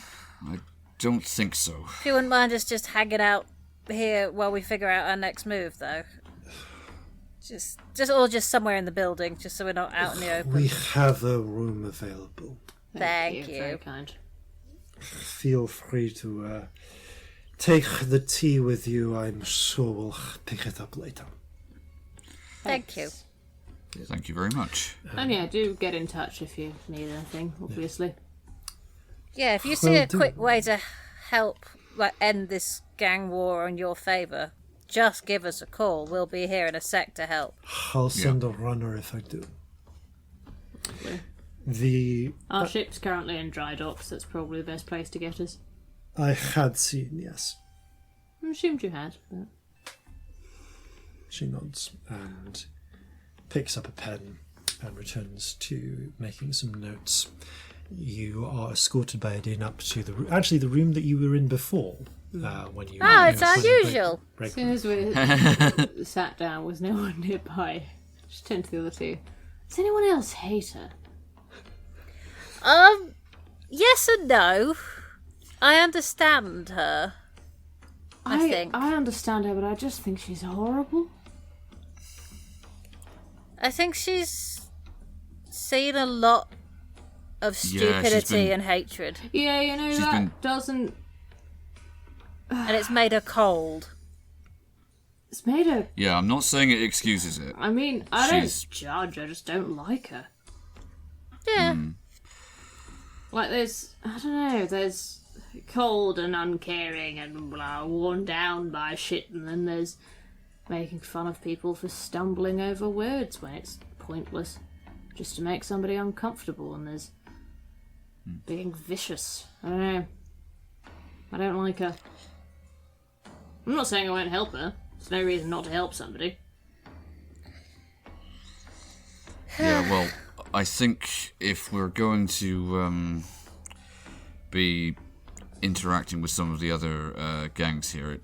don't think so. if you wouldn't mind us just hanging out here while we figure out our next move, though. Just somewhere in the building, just so we're not out in the open. We have a room available. Thank you. Very kind. Feel free to take the tea with you. I'm sure we'll pick it up later. Thank you. Thank you very much. And yeah, do get in touch if you need anything, obviously. Yeah, if you see Well, a quick way to help, like, end this gang war in your favour, just give us a call. We'll be here in a sec to help. I'll send a runner if I do. Our ship's currently in dry docks. That's probably the best place to get us. I had seen, yes. I assumed you had. But... She nods and picks up a pen and returns to making some notes. You are escorted by Adine up to the the room that you were in before. When you it's unusual. As soon as we sat down, was no one nearby. Just turned to the other two. Does anyone else hate her? Yes and no. I understand her. I think. I understand her, but I just think she's horrible. I think she's seen a lot of stupidity and hatred. Yeah, you know, that doesn't... And it's made her cold. It's made her... Yeah, I'm not saying it excuses it. I mean, I don't judge, I just don't like her. Yeah. Like, there's cold and uncaring and blah, worn down by shit, and then there's making fun of people for stumbling over words when it's pointless, just to make somebody uncomfortable, and there's being vicious. I don't know. I don't like her. I'm not saying I won't help her. There's no reason not to help somebody. Yeah, well, I think if we're going to be interacting with some of the other gangs here,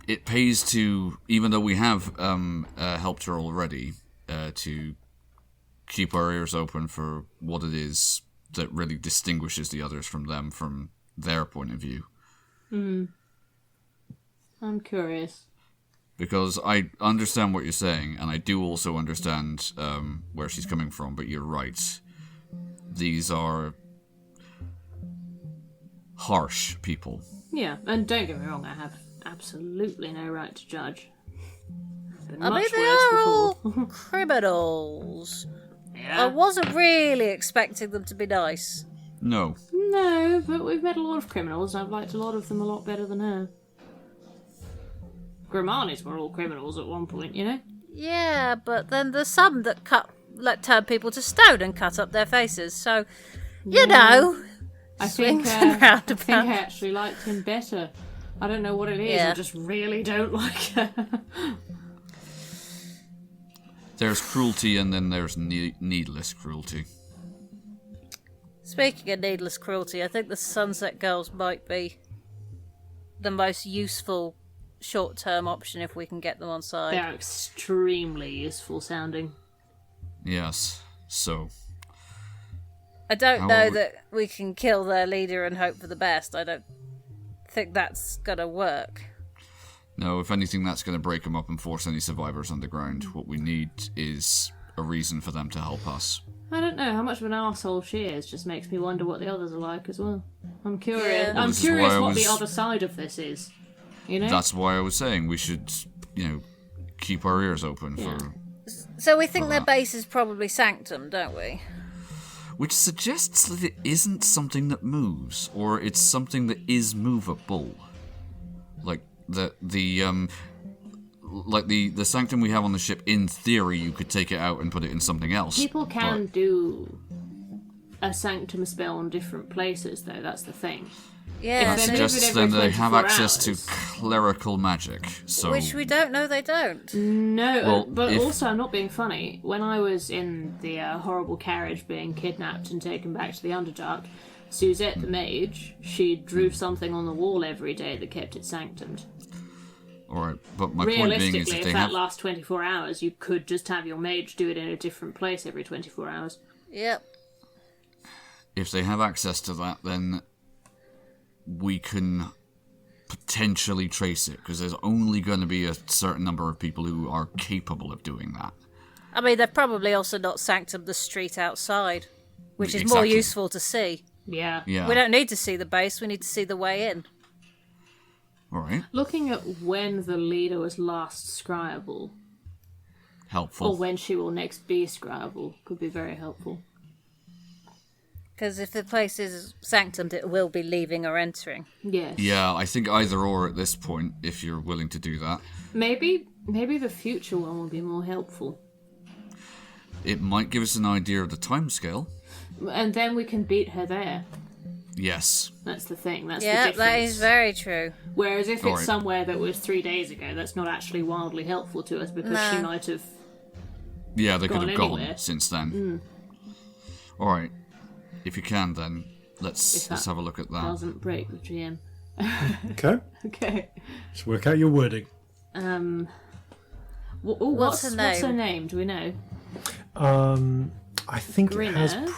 it pays to, even though we have helped her already, to keep our ears open for what it is that really distinguishes the others from them, from their point of view. I'm curious. Because I understand what you're saying, and I do also understand where she's coming from, but you're right. These are harsh people. Yeah, and don't get me wrong, I have absolutely no right to judge. I mean, they are all criminals. Yeah. I wasn't really expecting them to be nice. No. No, but we've met a lot of criminals, and I've liked a lot of them a lot better than her. Grimanis were all criminals at one point, you know? Yeah, but then there's some that turn people to stone and cut up their faces, so, you know, I think and I roundabouts. actually liked him better. I don't know what it is, Yeah. I just really don't like her. There's cruelty, and then there's needless cruelty. Speaking of needless cruelty, I think the Sunset Girls might be the most useful short-term option if we can get them on side. They're extremely useful sounding. Yes, so... I don't know However- that we can kill their leader and hope for the best. I don't think that's gonna work. No, if anything, that's going to break them up and force any survivors underground. What we need is a reason for them to help us. I don't know how much of an arsehole she is, just makes me wonder what the others are like as well. I'm curious. Yeah. Well, I'm this is curious why I what the was- other side of this is. You know? That's why I was saying we should, keep our ears open for... So we think For their that. base is probably Sanctum, don't we? Which suggests that it isn't something that moves, or it's something that is movable. Like, the sanctum we have on the ship, in theory, you could take it out and put it in something else. People can but- do a sanctum spell on different places, though. That's the thing. Yeah, If so- they move it Suggests every then they have 24 access to hours. clerical magic, so... which we don't know they don't. No, Well, but if- also, I'm not being funny. When I was in the horrible carriage being kidnapped and taken back to the Underdark, Suzette the mage, she drew something on the wall every day that kept it sanctumed. Alright, but my point being Realistically, is if if they that have... lasts 24 hours, you could just have your mage do it in a different place every 24 hours. Yep. If they have access to that, then we can potentially trace it, because there's only going to be a certain number of people who are capable of doing that. I mean, they've probably also not sanctumed the street outside, which is more Exactly. useful to see. Yeah. Yeah. We don't need to see the base, we need to see the way in. Alright. Looking at when the leader was last scryable, Helpful. or when she will next be scryable, could be very helpful. Because if the place is sanctumed, it will be leaving or entering. Yes. Yeah, I think either or at this point, if you're willing to do that. Maybe the future one will be more helpful. It might give us an idea of the timescale. And then we can beat her there. Yes. That's the thing. That's the Yeah, difference. that is very true. Whereas if it's Alright. somewhere that was 3 days ago, that's not actually wildly helpful to us because she might have... Yeah, they could have Gone gone anywhere. since then. Alright. If you can, then let's that have a look at that. Doesn't break the GM. Okay. Okay. Let's work out your wording. What's her What's her name? name? Do we know? I think it has Grinner.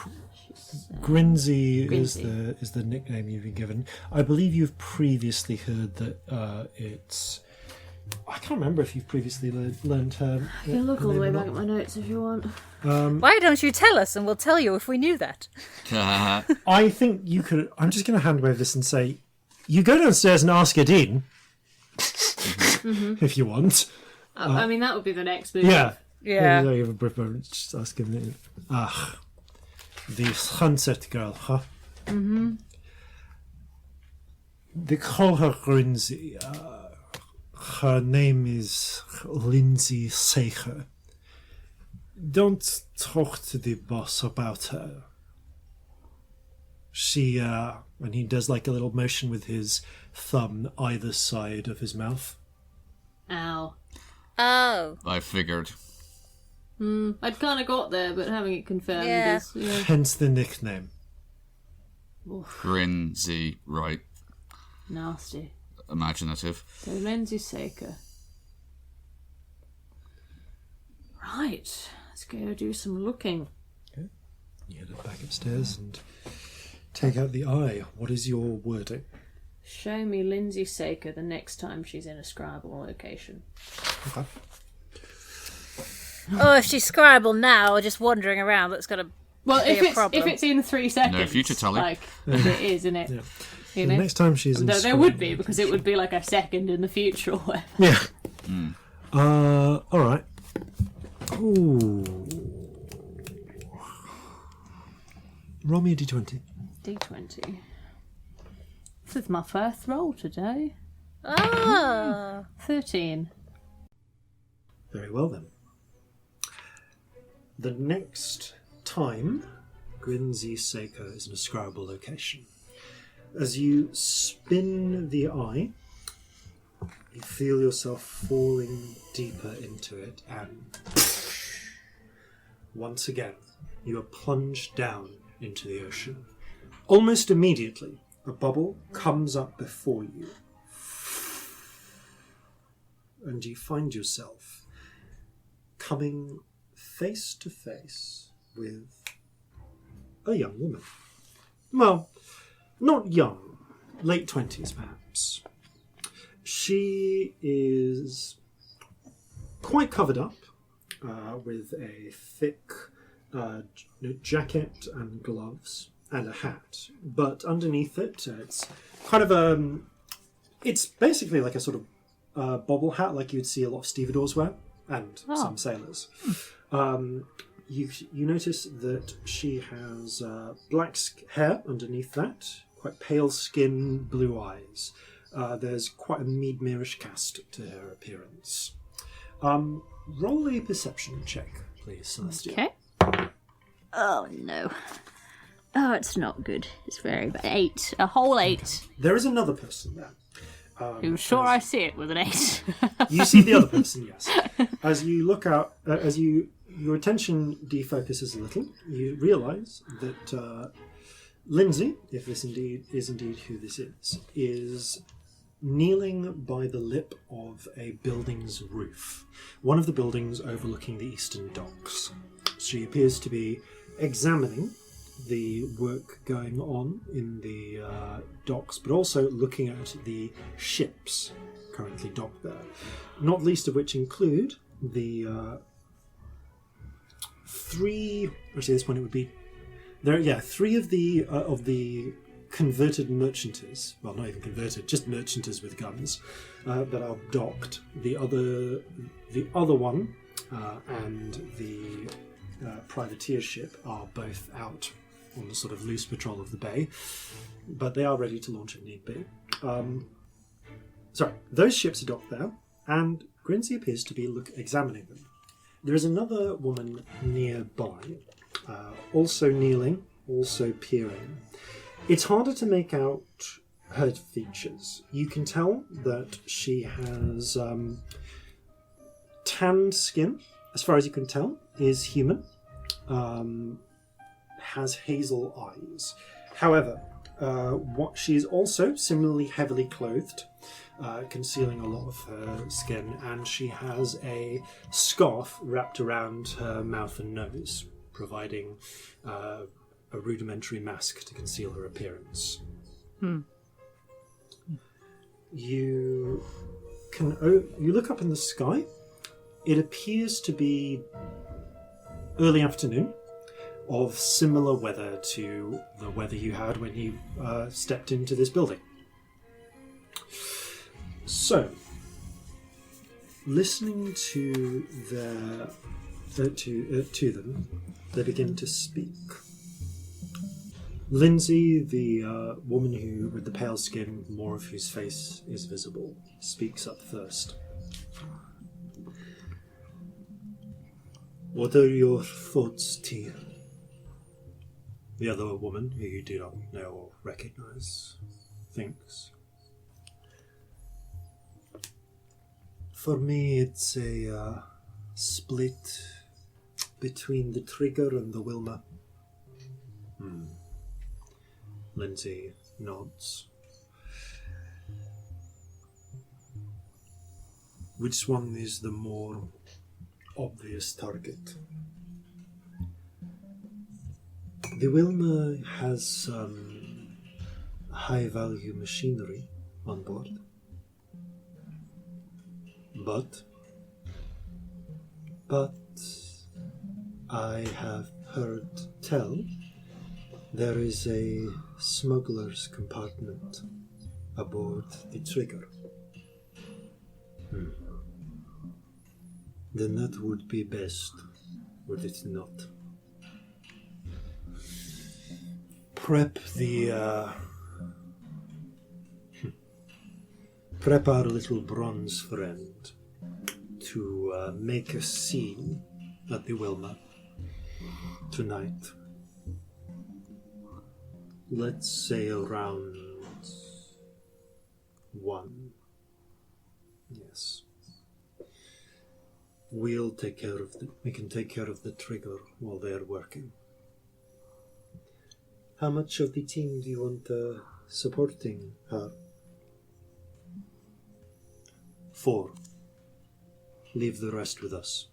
Grinsey Grinsey. is the nickname you've been given. I believe you've previously heard that it's. I can't remember if you've previously learned her. I can look all the way back at my notes if you want. Why don't you tell us and we'll tell you if we knew that? I think you could. I'm just going to hand wave this and say, you go downstairs and ask Adine if you want. I mean, that would be the next move. Yeah. Yeah. You have a brief moment. Just ask him. The sunset girl, huh? Mm-hmm. They call her Grinsey. Her name is Lindsay Sacher. Don't talk to the boss about her. She, and he does like a little motion with his thumb either side of his mouth. Ow. Oh. I figured. I'd kind of got there, but having it confirmed Yeah. is... Yeah. Hence the nickname. Grinsey, right. Nasty. Imaginative. So Lindsay Saker. Right. Let's go do some looking. You head back upstairs and take out the eye. What is your wording? Show me Lindsay Saker the next time she's in a scribal location. Okay. Oh, if she's scribble now or just wandering around, that's going to Well, be if a it's problem. if it's in 3 seconds, No future tally. like it is, isn't it? Yeah. You The know, next time she's in there would be because it would be like a second in the future or whatever. Yeah. All right. Ooh. Roll me a d20. D20. This is my first roll today. Ah. 13. Very well then. The next time Grinsey Seiko is in a scribal location, as you spin the eye, you feel yourself falling deeper into it, and once again, you are plunged down into the ocean. Almost immediately, a bubble comes up before you, and you find yourself coming face to face with a young woman. Well, not young, late 20s perhaps. She is quite covered up with a thick jacket and gloves and a hat, but underneath it, it's kind of it's basically like a sort of bobble hat, like you'd see a lot of stevedores wear, and some sailors. You notice that she has black hair underneath that, quite pale skin, blue eyes. There's quite a Meadmerish cast to her appearance. Roll a perception check, please, Celestia. Okay. Oh no. Oh, it's not good. It's very bad. 8. A whole 8. There is another person there. I'm sure I see it with an 8. You see the other person, yes. As you look out, your attention defocuses a little, you realise that Lindsay, if this is indeed who this is kneeling by the lip of a building's roof, one of the buildings overlooking the eastern docks. She appears to be examining the work going on in the docks, but also looking at the ships currently docked there, not least of which include the three. Actually, at this point it would be there. Yeah, 3 of the converted merchanters. Well, not even converted, just merchanters with guns that are docked. The other one and the privateer ship are both out on the sort of loose patrol of the bay, but they are ready to launch if need be. Sorry, those ships are docked there, and Grinzy appears to be examining them. There is another woman nearby, also kneeling, also peering. It's harder to make out her features. You can tell that she has tanned skin, as far as you can tell, is human, has hazel eyes. However, she is also similarly heavily clothed, concealing a lot of her skin, and she has a scarf wrapped around her mouth and nose, providing a rudimentary mask to conceal her appearance. You look up in the sky. It appears to be early afternoon, of similar weather to the weather you had when you stepped into this building. So, listening to to them, they begin to speak. Lindsay, the woman with the pale skin, more of whose face is visible, speaks up first. What are your thoughts, T? The other woman, who you do not know or recognize, thinks. For me, it's a split between the Trigger and the Wilma. Lindsay nods. Which one is the more obvious target? The Wilma has some high-value machinery on board. But I have heard tell there is a smuggler's compartment aboard the Trigger. Then that would be best, would it not? Prep our little bronze friend to make a scene at the Wilma tonight. Let's say around 1. Yes. We can take care of the Trigger while they're working. How much of the team do you want supporting her? 4. Leave the rest with us.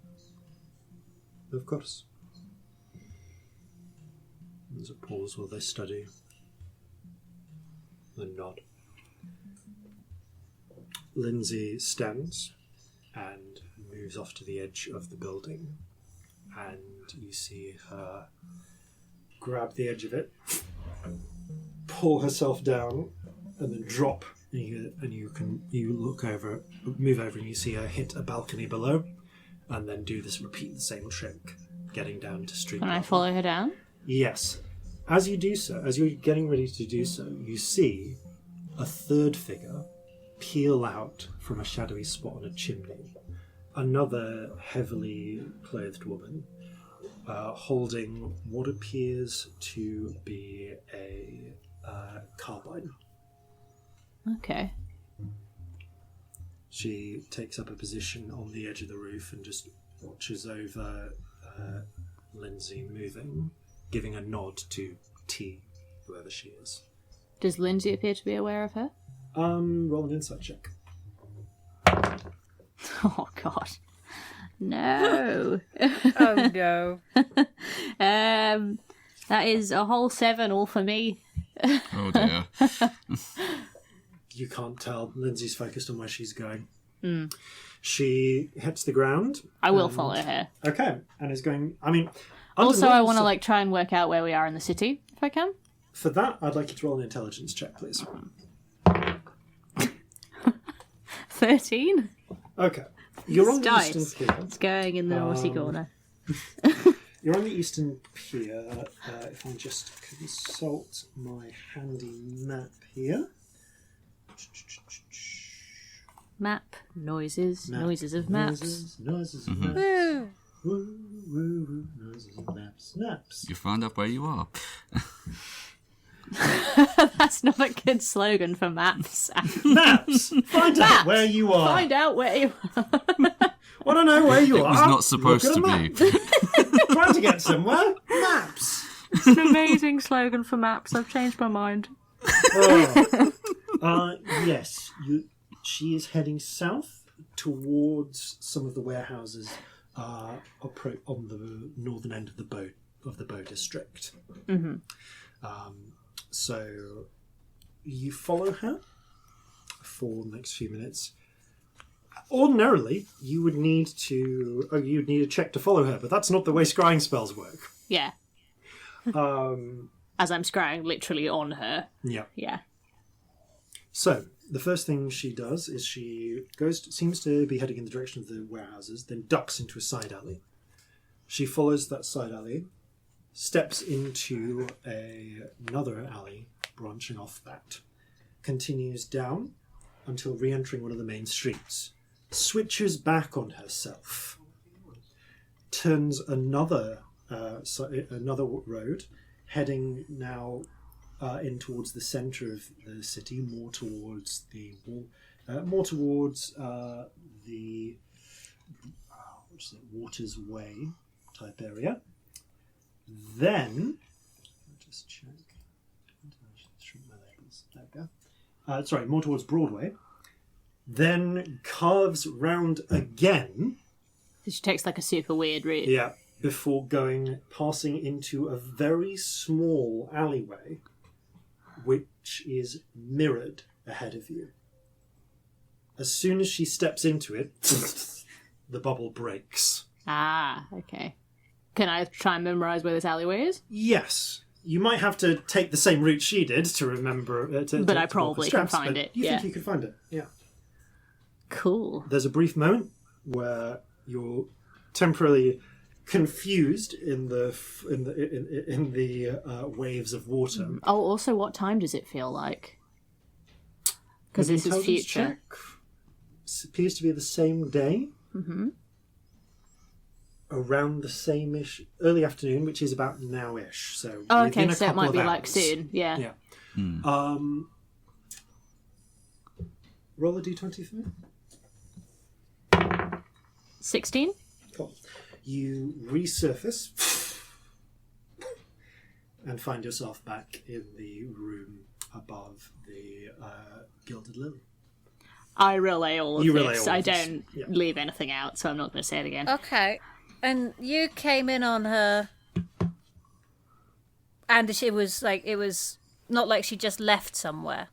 Of course. There's a pause while they study. Then nod. Lindsay stands and moves off to the edge of the building, and you see her grab the edge of it, pull herself down, and then drop. And you look over, move over, and you see her hit a balcony below, and then repeat the same trick, getting down to street level. Can I follow her down? Yes. As you do so, as you're getting ready to do so, you see a third figure peel out from a shadowy spot on a chimney. Another heavily clothed woman holding what appears to be a carbine. Okay. She takes up a position on the edge of the roof and just watches over Lindsay moving, giving a nod to T, whoever she is. Does Lindsay appear to be aware of her? Roll an insight check. Oh, God. No. Oh, no. That is a whole 7 all for me. Oh, dear. You can't tell. Lindsay's focused on where she's going. She hits the ground. I will follow her. Okay. And is going... Also, I want to try and work out where we are in the city, if I can. For that, I'd like you to roll an intelligence check, please. 13. Okay. You're on the Dice. distance here. It's going in the naughty corner. You're on the Eastern Pier. If I just consult my handy map here. Map, noises, noises of maps. Noises of maps. Woo. Woo, woo, woo, noises of maps. Naps. You find out where you are. That's not a good slogan for maps. Maps! Find out where you are. Find out where you are. Want to know where you It are? was not supposed Look to at a be. map. Trying to get somewhere? Maps! It's an amazing slogan for maps. I've changed my mind. Yes. She is heading south towards some of the warehouses on the northern end of the Bow district. Mm-hmm. So you follow her for the next few minutes. Ordinarily, you would need a check to follow her, but that's not the way scrying spells work. Yeah. As I'm scrying literally on her. Yeah. Yeah. So the first thing she does is she seems to be heading in the direction of the warehouses, then ducks into a side alley. She follows that side alley, steps into another alley branching off that, continues down until re-entering one of the main streets, switches back on herself, turns another road, heading now in towards the centre of the city, more towards the Waters Way type area. Then, just check. Shrink my labels. There we go. More towards Broadway. Then carves round again. She takes like a super weird route. Yeah, before passing into a very small alleyway, which is mirrored ahead of you. As soon as she steps into it, the bubble breaks. Ah, okay. Can I try and memorise where this alleyway is? Yes. You might have to take the same route she did to remember. But I probably can find it. You think you can find it? Yeah. Cool. There's a brief moment where you're temporarily confused in the waves of water. Oh, also, what time does it feel like? Because this is Intelligence future. check. Appears to be the same day. Mm-hmm. Around the same-ish early afternoon, which is about now-ish. So Oh, within okay, a so it couple might of be hours. like soon. Yeah. Yeah. Roll a d20 for me. 16? Cool. You resurface and find yourself back in the room above the Gilded Lily. I relay all of You this. relay all I of this. don't Yeah. leave anything out, so I'm not going to say it again. Okay. And you came in on her, and it was not like she just left somewhere.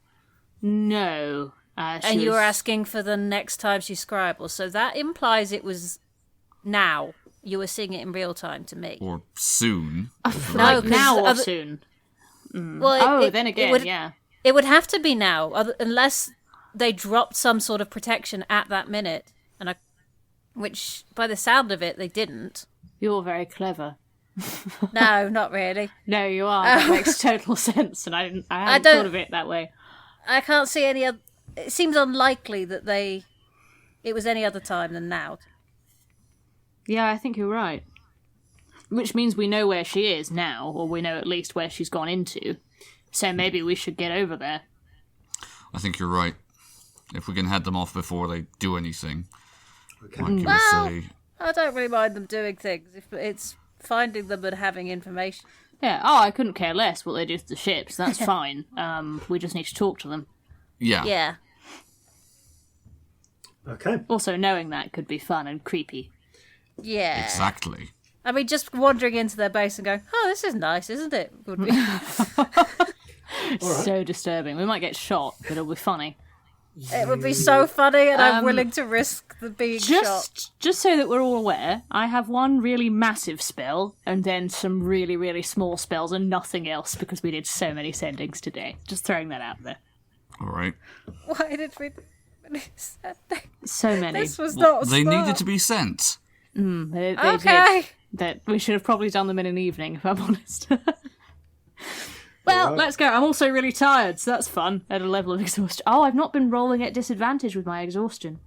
No. And you were asking for the next time she scribbles, so that implies it was now. You were seeing it in real time to me. Or soon. Like 'cause now or other- soon? Well, Then again, yeah. It would have to be now, unless they dropped some sort of protection at that minute, which, by the sound of it, they didn't. You're very clever. No, not really. No, you are. That makes total sense, and I hadn't don't- thought of it that way. I can't see any other... It seems unlikely that it was any other time than now. Yeah, I think you're right. Which means we know where she is now, or we know at least where she's gone into. So maybe we should get over there. I think you're right. If we can head them off before they do anything. Okay. Might give us I don't really mind them doing things. If it's finding them and having information. Yeah, I couldn't care less what they do to the ships. That's fine. We just need to talk to them. Yeah. Yeah. Okay. Also, knowing that could be fun and creepy. Yeah. Exactly. I mean, just wandering into their base and going, oh, this is nice, isn't it? Would be... So disturbing. We might get shot, but it'll be funny. It would be so funny, and I'm willing to risk the being shot. Just so that we're all aware, I have one really massive spell, and then some really, really small spells, and nothing else, because we did so many sendings today. Just throwing that out there. All right. Why did we... So many. This was not They smart. needed to be sent. They Okay. did. that we should have probably done them in an evening, if I'm honest. Well, let's go. I'm also really tired, so that's fun at a level of exhaustion. Oh, I've not been rolling at disadvantage with my exhaustion.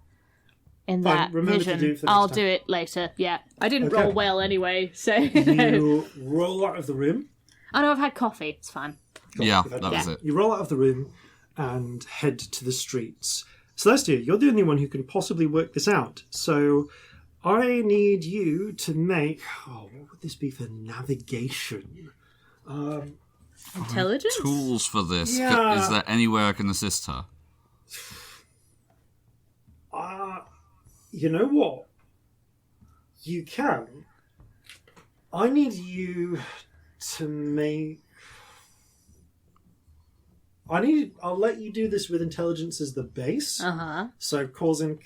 In that remember vision. to do it for next I'll time. do it later, yeah. I didn't Okay. roll well anyway, so... You roll out of the room. I know I've had coffee, it's fine. Yeah, You've had- that was it. You roll out of the room and head to the streets. Celestia, you're the only one who can possibly work this out. So I need you to make... Oh, what would this be for navigation? Intelligence? Tools for this. Yeah. Is there anywhere I can assist her? You know what? You can. I need you to make... I'll let you do this with intelligence as the base. Uh-huh. So Corzin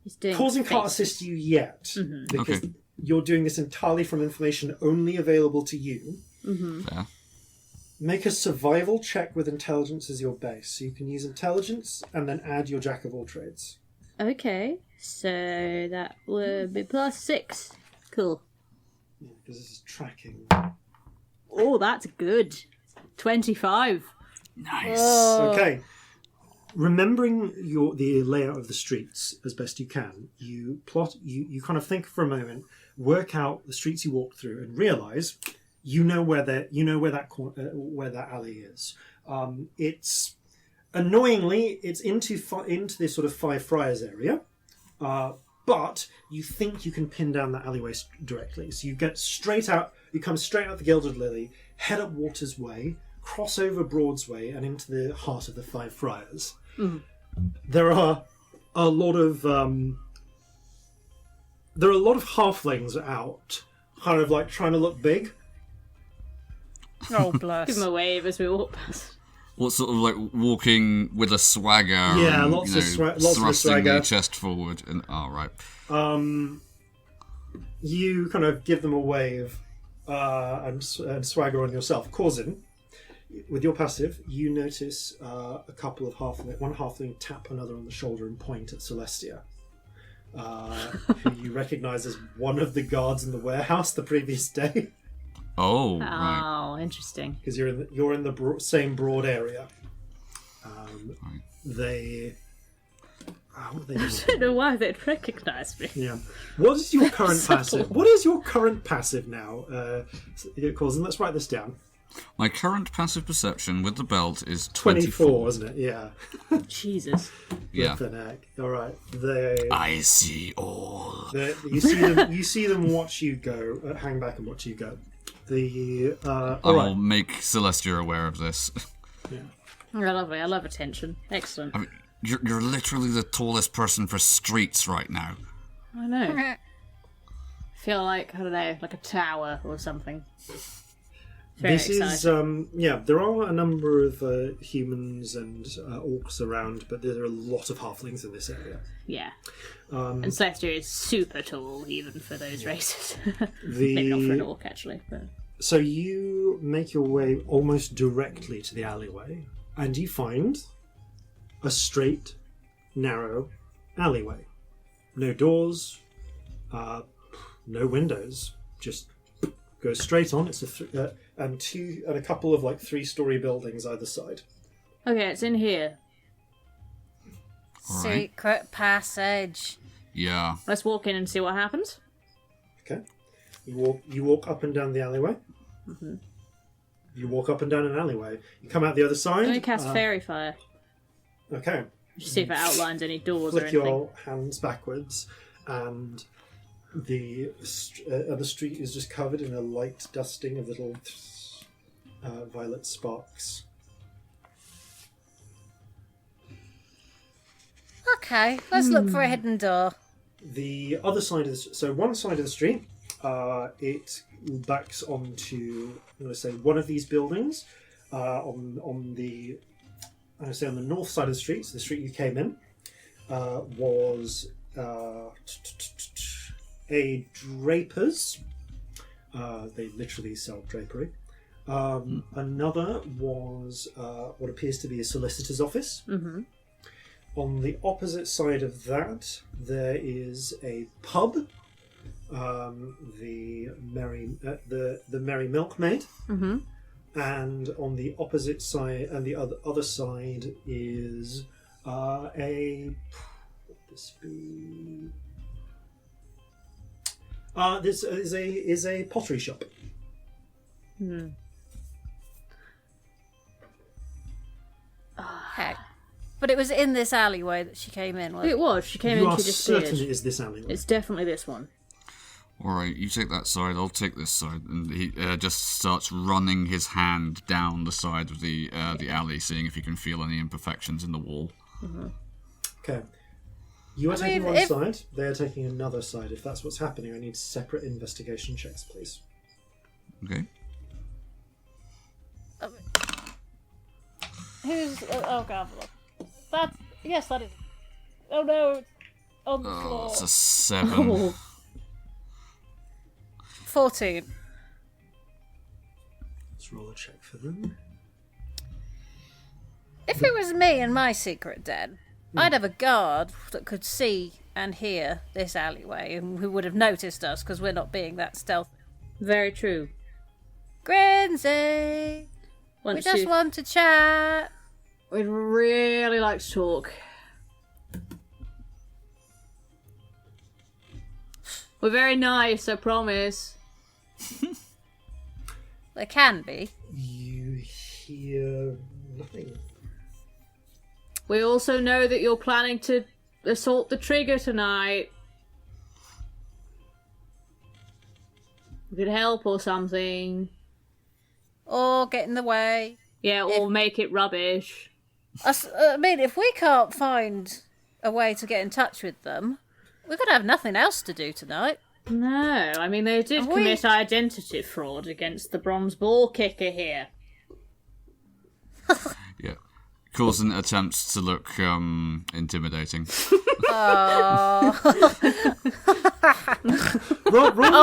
He's doing can't faces. assist you yet because Okay. you're doing this entirely from information only available to you. Fair. Make a survival check with intelligence as your base. So you can use intelligence and then add your jack of all trades. Okay, so that would be +6. Cool. Yeah, because this is tracking. Oh, that's good. 25. Nice. Okay. Remembering the layout of the streets as best you can, you kind of think for a moment, work out the streets you walk through, and realise where that alley is. It's annoyingly it's into this sort of Five Friars area, but you think you can pin down that alleyway directly. So you get straight out. You come straight out the Gilded Lily, head up Waters Way, cross over Broadsway, and into the heart of the Five Friars. There are a lot of halflings out, kind of like trying to look big. Oh, bless. Give him a wave as we walk past. What sort of like walking with a swagger? Yeah, and, lots of lots of thrusting swagger. the chest forward. And right. You kind of give them a wave and swagger on yourself. Corzin, with your passive, you notice a couple of one halfling tap another on the shoulder and point at Celestia, who you recognise as one of the guards in the warehouse the previous day, Oh, right. Oh, interesting. because you're in the same broad area. Right. They. What are they I doing? don't know why they'd recognise me. Yeah. What is your current Subtle. passive? What is your current passive now, Corzin? Let's write this down. My current passive perception with the belt is 24, isn't it? Yeah. Jesus. Yeah. Flippin' heck. All right. I see all. You see them watch you go. Hang back and watch you go. I All will right. make Celestia aware of this. I love it. I love attention. Excellent. I mean, you're literally the tallest person for streets right now. I know. I feel like, I don't know, like a tower or something. Very This exciting. is there are a number of humans and orcs around, but there are a lot of halflings in this area. Yeah. And Celestia is super tall, even for those races. The Maybe not for an orc, actually. But... So you make your way almost directly to the alleyway, and you find a straight, narrow alleyway. No doors, no windows. Just goes straight on. It's and a couple of like 3-story buildings either side. Okay, it's in here. Right. Secret passage. Yeah. Let's walk in and see what happens. Okay. You walk up and down the alleyway. Mm-hmm. You walk up and down an alleyway. You come out the other side. Let me cast Fairy Fire. Okay. Just see if it outlines any doors or Flick anything. your hands backwards, and the street is just covered in a light dusting of little violet sparks. Okay, let's look for a hidden door. The other side of one side of the street, it backs onto, I'm going to say, one of these buildings. On the north side of the street, so the street you came in, was a draper's. They literally sell drapery. Another was what appears to be a solicitor's office. Mm-hmm. On the opposite side of that, there is a pub. The Merry Milkmaid. Mm-hmm. And on the opposite side, and the other side is what would this be? This is a pottery shop. Heck. But it was in this alleyway that she came in, wasn't it? It was. She came You in, are she disappeared. certain it is this alleyway. It's definitely this one. Alright, you take that side, I'll take this side. And he just starts running his hand down the side of the alley, seeing if he can feel any imperfections in the wall. Okay. You are I taking mean, one if- side, they are taking another side. If that's what's happening, I need separate investigation checks, please. Okay. Who's... Oh, God. That... Yes, that is... Oh, no. It's on the Oh, floor. it's a 7. 14. Let's roll a check for them. If it was me in my secret den, I'd have a guard that could see and hear this alleyway and who would have noticed us because we're not being that stealthy. Very true. Grinzy! We Once just you- want to chat. We'd really like to talk. We're very nice, I promise. There can be. You hear nothing. We also know that you're planning to assault the trigger tonight. We could help or something. Or get in the way. Yeah, or make it rubbish. I mean, if we can't find a way to get in touch with them, we're going to have nothing else to do tonight. No, I mean, they did And we- commit identity fraud against the bronze ball kicker here. Yeah. Corzin attempts to look intimidating. Roll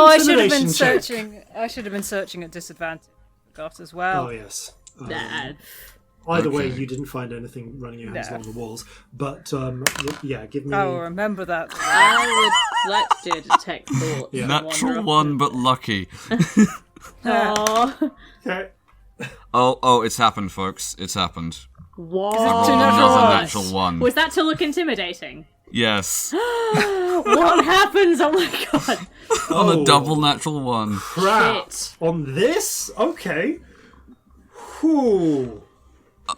I should have been intimidation check. searching. I should have been searching at disadvantage. Got as well. Oh, yes. Nah. Either way, Okay. you didn't find anything running your hands No. along the walls. But, yeah, give me... I will remember that. I would like to do a detect thought. Yeah. Natural 1, but lucky. Aww. Okay. Oh, it's happened, folks. It's happened. What? Another natural 1. Was that to look intimidating? Yes. What happens? Oh my god. On a double natural 1. Crap. Shit. On this? Okay. Whew.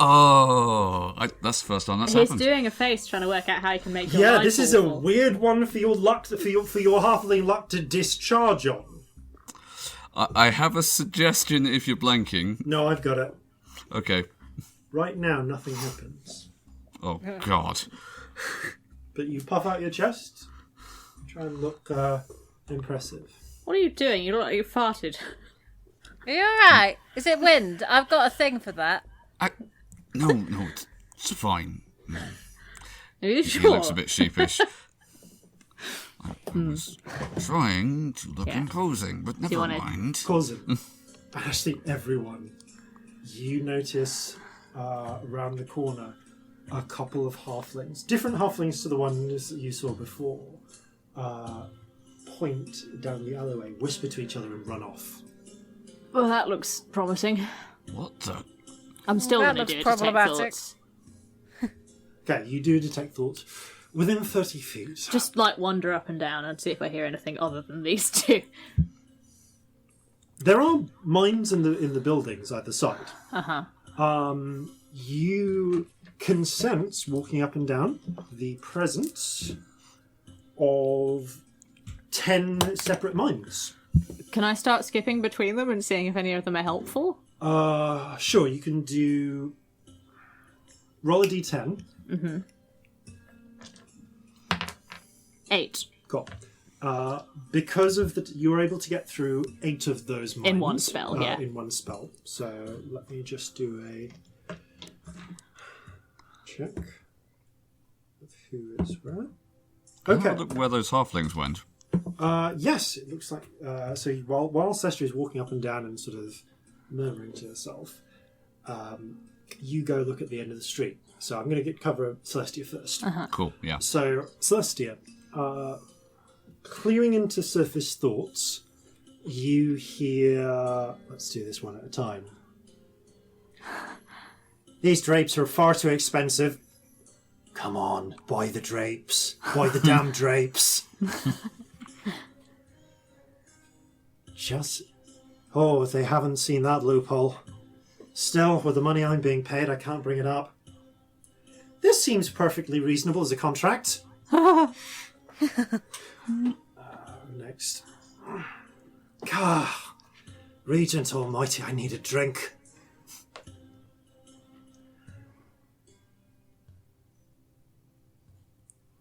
Oh, that's the first time that's He's happened. doing a face trying to work out how he can make your Yeah, life this is a awful. weird one for your luck, for your halfling luck to discharge on. I have a suggestion if you're blanking. No, I've got it. Okay. Right now, nothing happens. Oh, God. But you puff out your chest, try and look impressive. What are you doing? You look like you farted. Are you alright? Is it wind? I've got a thing for that. No, it's fine. No. Are you He sure? looks a bit sheepish. I was trying to look Yeah. imposing, but never wanna- mind. Corzin, actually everyone, you notice around the corner a couple of halflings, different halflings to the ones that you saw before, point down the alleyway, whisper to each other and run off. Well, that looks promising. What the? I'm still That going to looks do a detect problematic. thoughts. Okay, you do detect thoughts within 30 feet. Just like wander up and down and see if I hear anything other than these two. There are mines in the buildings either side. Uh-huh. You can sense, walking up and down, the presence of 10 separate mines. Can I start skipping between them and seeing if any of them are helpful? Sure, you can do... Roll a d10. 8. Cool. Because of that, you were able to get through 8 of those mines. In one spell, yeah. In one spell. So let me just do a check with who is where. Okay. Look where those halflings went. Yes, it looks like... so while Celestia is walking up and down and sort of murmuring to herself, you go look at the end of the street. So I'm going to cover Celestia first. Cool, yeah. So, Celestia, clearing into surface thoughts, you hear... Let's do this one at a time. These drapes are far too expensive. Come on, buy the drapes. Buy the damn drapes. Just... Oh, if they haven't seen that loophole. Still, with the money I'm being paid, I can't bring it up. This seems perfectly reasonable as a contract. Next. God, Regent Almighty, I need a drink.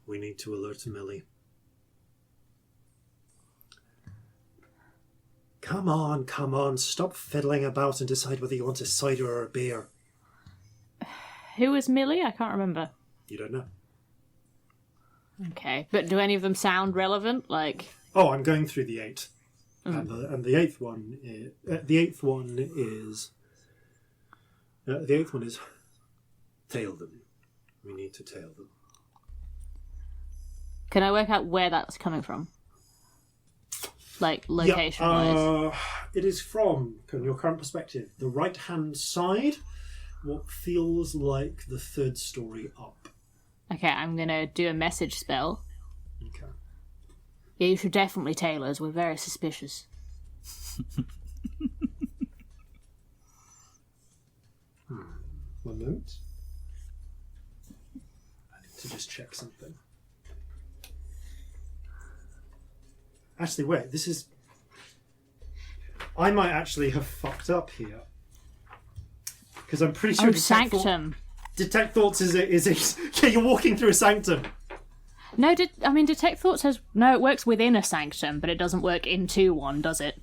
We need to alert Millie. Come on, stop fiddling about and decide whether you want a cider or a beer. Who is Millie? I can't remember. You don't know. Okay, but do any of them sound relevant? Like, Oh, I'm going through the 8. And the eighth one is... the eighth one is... Tail them. We need to tail them. can I work out where that's coming from? Like, location-wise? It is from your current perspective, the right-hand side, what feels like the third story up. Okay, I'm gonna do a message spell. Okay. Yeah, you should definitely tail us. We're very suspicious. One moment. I need to just check something. Actually, wait, this is... I might actually have fucked up here. Because I'm pretty sure... Oh, Sanctum. Detect Thoughts is a... Yeah, you're walking through a sanctum. No, Detect Thoughts has... No, it works within a sanctum, but it doesn't work into one, does it?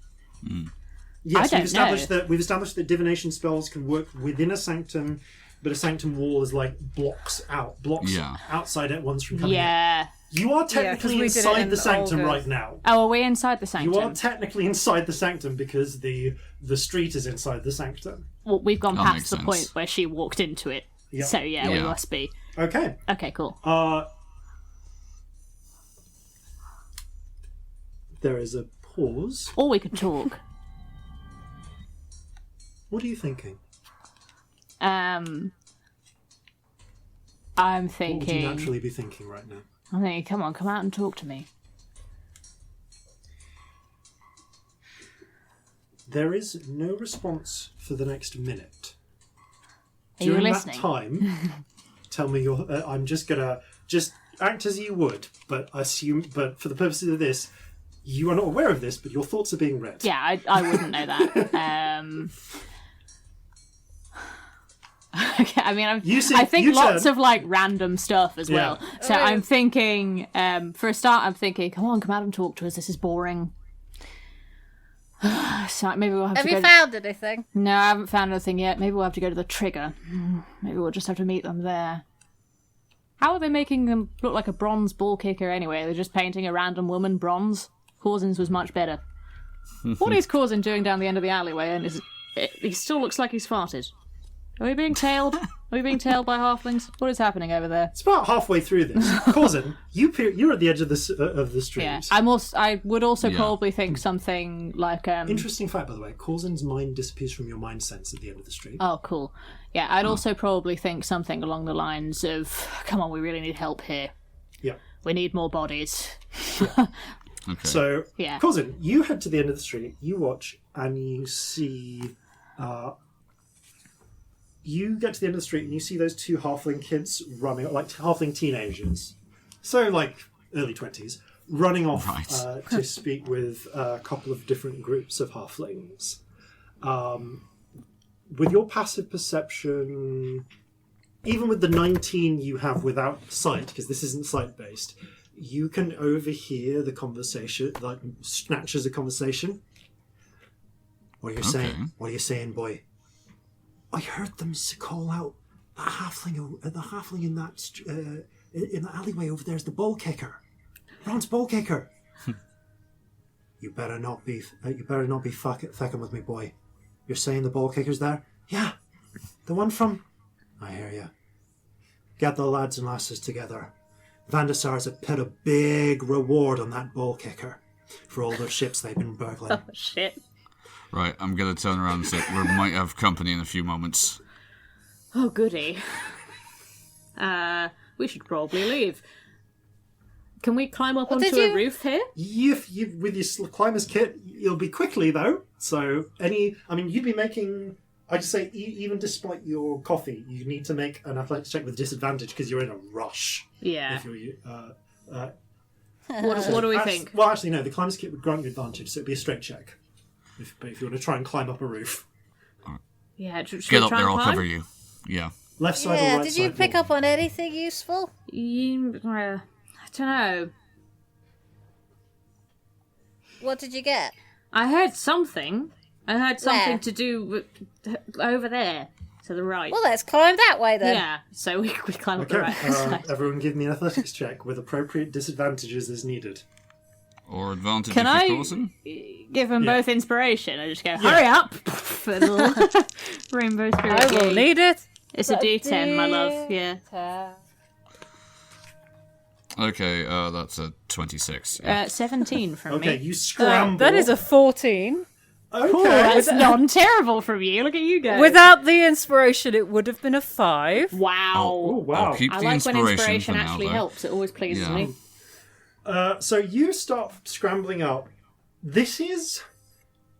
Yes, I we've established that divination spells can work within a sanctum, but a sanctum wall is like blocks outside at once from coming in. Yeah. You are technically we did it inside in the sanctum Olga's. right now. Oh, are we inside the sanctum? You are technically inside the sanctum because the street is inside the sanctum. Well, we've gone That past makes the sense. point where she walked into it. Yep. So, yeah, we Yeah. must be. Okay. Okay, cool. There is a pause. Or we could talk. What are you thinking? I'm What would you thinking... naturally be thinking right now? I'm thinking, come on, come out and talk to me. There is no response for the next minute. Are you During listening? that time, tell me your... I'm just gonna... Just act as you would, but for the purposes of this, you are not aware of this, but your thoughts are being read. Yeah, I wouldn't know that. Okay, I mean, I think lots of like random stuff as well. Yeah. So I'm thinking, for a start, I'm thinking, come on, come out and talk to us. This is boring. So maybe we'll have Have to you go. found anything? No, I haven't found anything yet. Maybe we'll have to go to the trigger. Maybe we'll just have to meet them there. How are they making them look like a bronze ball kicker anyway? They're just painting a random woman bronze. Corzin's was much better. What is Corzin doing down the end of the alleyway? And he still looks like he's farted. Are we being tailed? Are we being tailed by halflings? What is happening over there? It's about halfway through this. Corzin, you're at the edge of the street. Yeah, I would also probably think something like Interesting fact, by the way, Corzin's mind disappears from your mind sense at the end of the street. Oh, cool. Yeah, I'd also probably think something along the lines of, come on, we really need help here. Yeah. We need more bodies. Okay. So, Yeah. Corzin, you head to the end of the street, you watch, and you see... you get to the end of the street and you see those two halfling kids running, like halfling teenagers. So, like, early 20s. Running off Right. to speak with a couple of different groups of halflings. With your passive perception, even with the 19 you have without sight, because this isn't sight-based, you can overhear the conversation, like snatches of conversation. What are you saying? What are you saying, boy? I heard them call out the halfling in that in the alleyway over there is the ball kicker. Ron's ball kicker. You better not be fucking with me, boy. You're saying the ball kicker's there? Yeah, the one from I hear you. Get the lads and lasses together. Vandasars have put a big reward on that Ballkicker for all those ships they've been burgling. Oh, shit. Right, I'm going to turn around and say we might have company in a few moments. Oh, goody. We should probably leave. Can we climb up onto a roof here? With your climber's kit, you'll be quickly, though. So, you'd be making... I'd just say, even despite your coffee, you need to make an athletics check with disadvantage because you're in a rush. Yeah. If you're, What do we think? Well, actually, no. The climber's kit would grant you advantage, so it'd be a straight check. But if you want to try and climb up a roof. Yeah, should Get we up try there, and I'll climb? cover you. Yeah. Left side or right side? Did you pick up on anything useful? I don't know. What did you get? I heard something. I heard something Where? to do with over there, to the right. Well, let's climb that way then. Yeah, so we climb up Okay, the right side. everyone give me an athletics check with appropriate disadvantages as needed. Or advantage Can if I you're Corzin. give them Yeah. both inspiration? I just go, hurry up! For the little rainbow spirit. I will yay. need it. It's a D10, my love. Yeah. Okay, that's a 26. Yeah. 17 from Okay, me. you scramble. That is a 14. Okay. Oh, that's non-terrible from you. Look at you go. Without the inspiration, it would have been a 5. Wow. Oh, wow. I'll keep I the like when inspiration inspiration for now, actually though. helps. It always pleases Yeah. me. So you start scrambling up. This is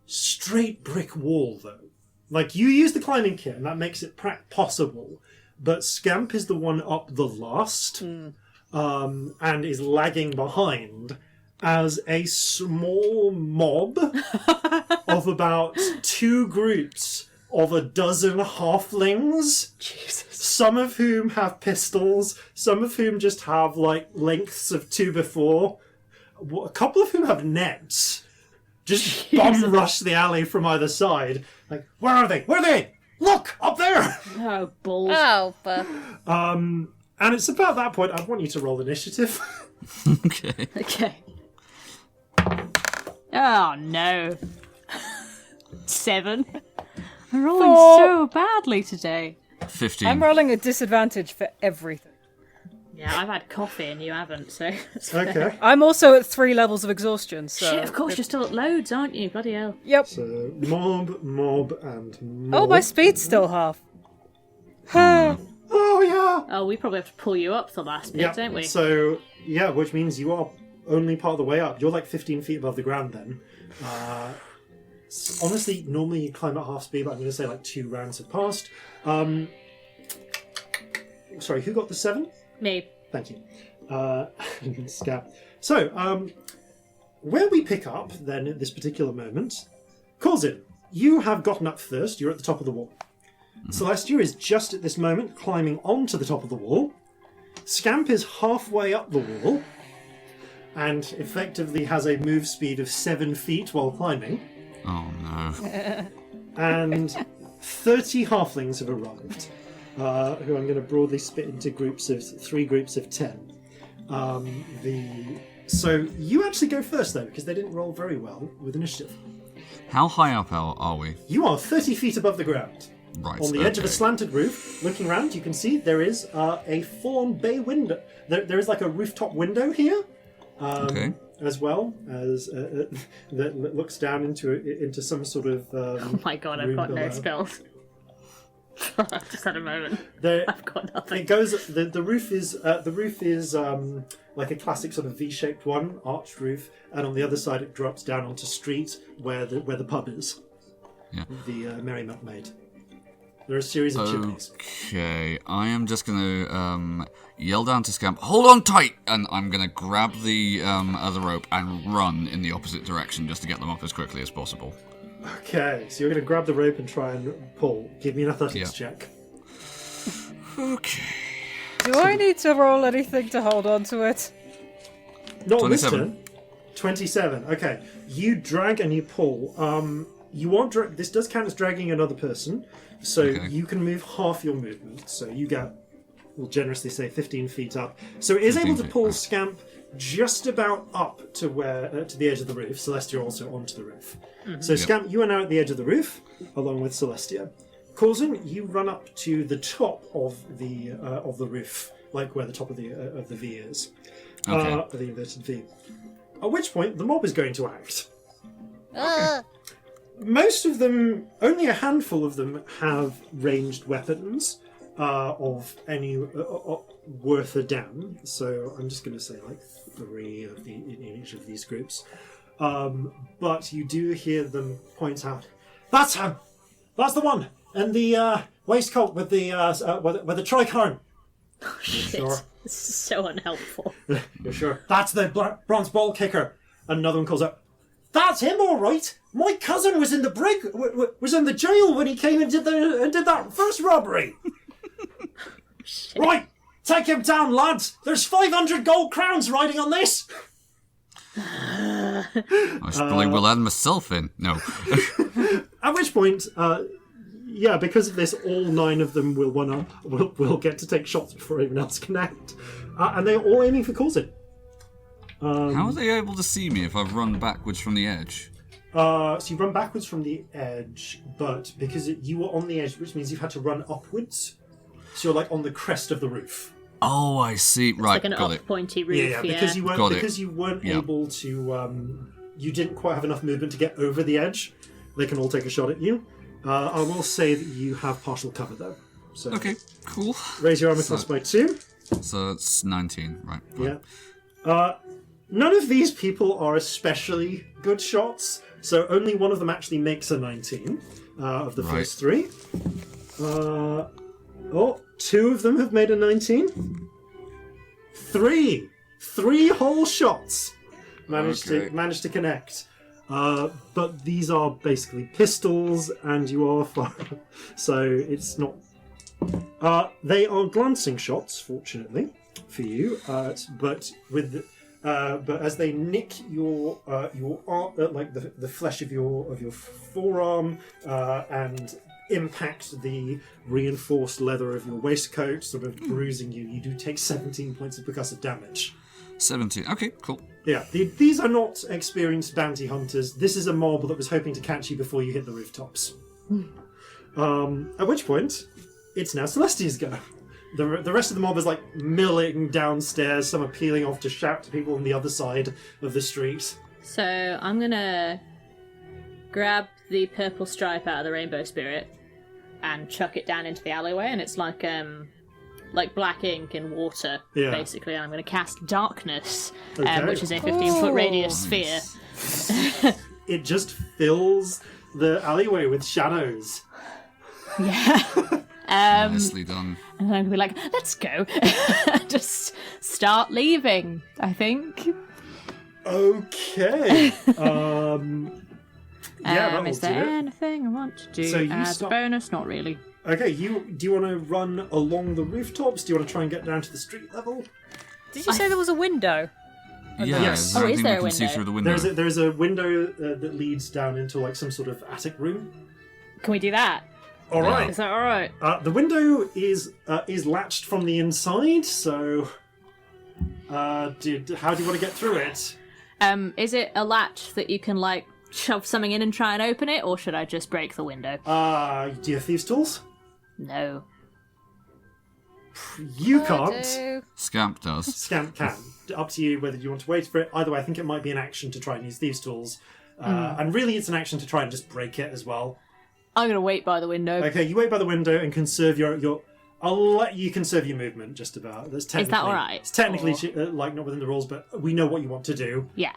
straight brick wall, though. Like, you use the climbing kit, and that makes it possible. But Scamp is the one up the last, and is lagging behind as a small mob of about 2 groups of a dozen halflings. Jesus. Some of whom have pistols, some of whom just have, like, lengths of 2x4. A couple of whom have nets. Just bum rush the alley from either side. Like, where are they? Where are they? Look! Up there! Oh, balls. Oh, but... And it's about that point, I want you to roll initiative. Okay. Okay. Oh, no. 7. I'm rolling 4. so badly today. 15. I'm rolling a disadvantage for everything. Yeah, I've had coffee and you haven't, so... Okay. I'm also at 3 levels of exhaustion, so... Shit, of course, you're still at loads, aren't you? Bloody hell. Yep. So, mob, and mob. Oh, my speed's still half. Oh, yeah! Oh, we probably have to pull you up the last bit, Yeah, don't we? so, yeah, which means you are only part of the way up. You're like 15 feet above the ground then. Honestly, normally you climb at half speed, but I'm going to say like 2 rounds have passed. Sorry, who got the 7? Me. Thank you. Scamp. So, where we pick up then at this particular moment, Corzin, you have gotten up first. You're at the top of the wall. Celestia is just at this moment climbing onto the top of the wall. Scamp is halfway up the wall and effectively has a move speed of 7 feet while climbing. Oh, no. And 30 halflings have arrived, who I'm going to broadly split into 3 groups of 10. So you actually go first, though, because they didn't roll very well with initiative. How high up are we? You are 30 feet above the ground. Right. On the edge of a okay. slanted roof, looking around, you can see there is a full-on bay window. There is like a rooftop window here, Okay. as well as that looks down into some sort of. Oh my god, I've room got no below. spells. I've just had a moment. There, I've got nothing. it goes. The roof is like a classic sort of V-shaped one, arched roof, and on the other side it drops down onto street where the pub is. Yeah. The Merry Milkmaid. There are a series of chimneys. Okay, I am just going to yell down to Scamp, hold on tight! And I'm going to grab the other rope and run in the opposite direction just to get them up as quickly as possible. Okay, so you're going to grab the rope and try and pull. Give me an athletics check. Okay. Do I need to roll anything to hold on to it? Not on this 27. turn. 27. Okay, you drag and you pull. You aren't. This does count as dragging another person, so Okay. you can move half your movement. So you get, we'll generously say, 15 feet up. So it is able 15 to feet, pull right. Scamp just about up to where to the edge of the roof. Celestia also onto the roof. So Scamp, you are now at the edge of the roof, along with Celestia. Corzin, you run up to the top of the roof, like where the top of the V is, Okay. the inverted V. At which point, the mob is going to act. Most of them, only a handful of them, have ranged weapons of any worth a damn. So I'm just going to say like 3 of in each of these groups. But you do hear them point out, "That's him! That's the one! And the waistcoat with the tricorn." Shit. Sure. This is so unhelpful. You're sure? "That's the bronze ball kicker." Another one calls out, "That's him, all right. My cousin was in the brig, was in the jail when he came and did that first robbery." "Right, take him down, lads. There's 500 gold crowns riding on this." I should probably will add myself in. No. At which point, because of this, all 9 of them will get to take shots before anyone else can act, and they're all aiming for Corzin. How are they able to see me if I've run backwards from the edge? So you run backwards from the edge, but because you were on the edge, which means you've had to run upwards, so you're like on the crest of the roof. Oh, I see. Right, Like an got up it. pointy roof. Yeah, because you weren't Got it. Yeah. able to. You didn't quite have enough movement to get over the edge. They can all take a shot at you. I will say that you have partial cover though. So Okay, cool. raise your armor class by 2. So it's 19, right? Yeah. None of these people are especially good shots, so only one of them actually makes a 19 of the first 3. 2 of them have made a 19. 3 whole shots managed to connect. But these are basically pistols, and you are far, so it's not. They are glancing shots, fortunately for you. But as they nick your arm, like the flesh of your forearm, and impact the reinforced leather of your waistcoat, sort of bruising you, you do take 17 points of percussive damage. 17. Okay, cool. Yeah, these are not experienced bounty hunters. This is a mob that was hoping to catch you before you hit the rooftops. At which point, it's now Celestia's go. The rest of the mob is like milling downstairs. Some are peeling off to shout to people on the other side of the street. So I'm gonna grab the purple stripe out of the rainbow spirit and chuck it down into the alleyway, and it's like black ink in water, basically. And I'm going to cast darkness, which is a 15-foot radius sphere. It just fills the alleyway with shadows. Yeah. Nicely done. And I'm going to be like, let's go. Just start leaving, I think. Okay. That will is do there it. anything I want to do So you as start- a bonus? Not really. Okay, do you want to run along the rooftops? Do you want to try and get down to the street level? Did you say there was a window? Yeah, Yes. is there Oh, is anything there we a can see window? through the window? There's a window that leads down into like some sort of attic room. Can we do that? All right. Is that all right? The window is latched from the inside, so how do you want to get through it? Is it a latch that you can like shove something in and try and open it, or should I just break the window? Do you have thieves' tools? No. You can't. Scamp does. Scamp can. Up to you whether you want to wait for it. Either way, I think it might be an action to try and use thieves' tools. And really, it's an action to try and just break it as well. I'm going to wait by the window. Okay, you wait by the window and conserve your. I'll let you conserve your movement, just about. That's technically, Is that all right? It's technically like not within the rules, but we know what you want to do. Yeah.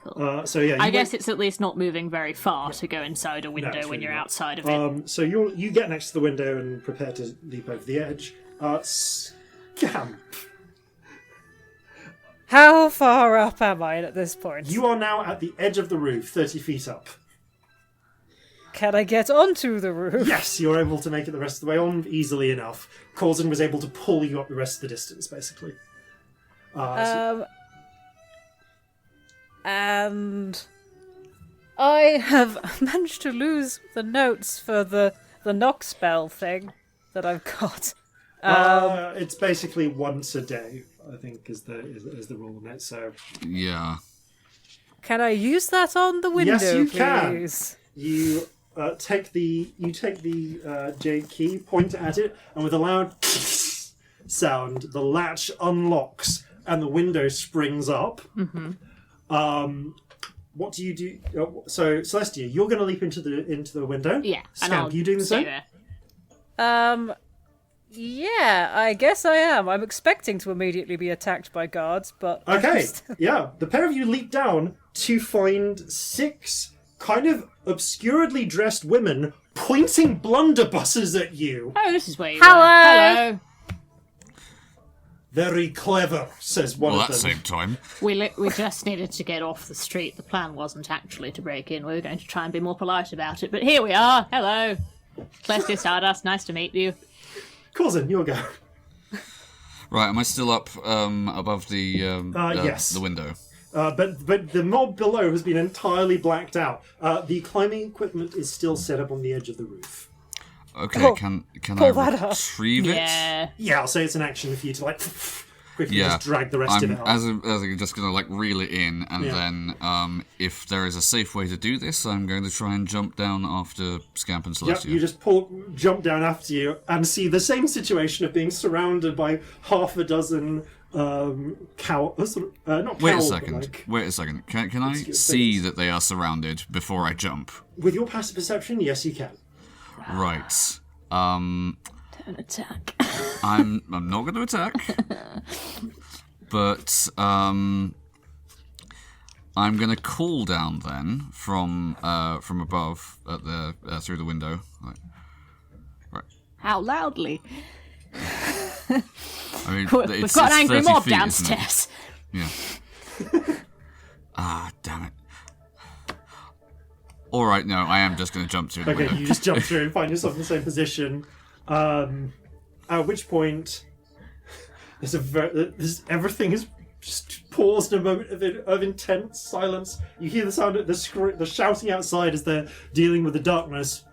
Cool. So yeah, I guess it's at least not moving very far to go inside a window it's when really you're not. outside of it. So you get next to the window and prepare to leap over the edge. Scamp, How far up am I at this point? you are now at the edge of the roof, 30 feet up. Can I get onto the roof? Yes, you're able to make it the rest of the way on easily enough. Corzin was able to pull you up the rest of the distance, basically. And I have managed to lose the notes for the knock spell thing that I've got. It's basically once a day, I think, is the rule on it. So Yeah. Can I use that on the window, yes, you can. please? You take the jade key, point it at it, and with a loud sound, the latch unlocks and the window springs up. Mm-hmm. What do you do? So, Celestia, you're going to leap into the window. Yeah. Scamp, you doing the same? Yeah, I guess I am. I'm expecting to immediately be attacked by guards, but... Okay, yeah. The pair of you leap down to find 6 kind of obscuredly dressed women pointing blunderbusses at you. Oh, this is where you Hello. are. Hello. Very clever, says one Well, of that them. saved time. We just needed to get off the street. The plan wasn't actually to break in. We were going to try and be more polite about it. But here we are. Hello. Celestia Stardust, nice to meet you. Corzin, your go. Right, am I still up above the yes. the window? But the mob below has been entirely blacked out. The climbing equipment is still set up on the edge of the roof. Okay, can I retrieve it? Yeah. Yeah, I'll say it's an action for you to quickly Yeah, just drag the rest of it up. as I'm just gonna reel it in, and then if there is a safe way to do this, I'm going to try and jump down after Scamp and Yep, Celestia. you just jump down after you and see the same situation of being surrounded by half a dozen not Wait a cows, second. but Wait a second. Can I see that they are surrounded before I jump? with your passive perception, yes, you can. Right. Don't attack. I'm not going to attack, but I'm going to call down then from above at the through the window. Right. How loudly? I mean, We've got an angry 30 mob feet, downstairs. Yeah. Damn it. All right, no, I am just going to jump through the Okay, window. you just jump through and find yourself in the same position. At which point, everything is just paused in a moment of intense silence. You hear the sound of the shouting outside as they're dealing with the darkness.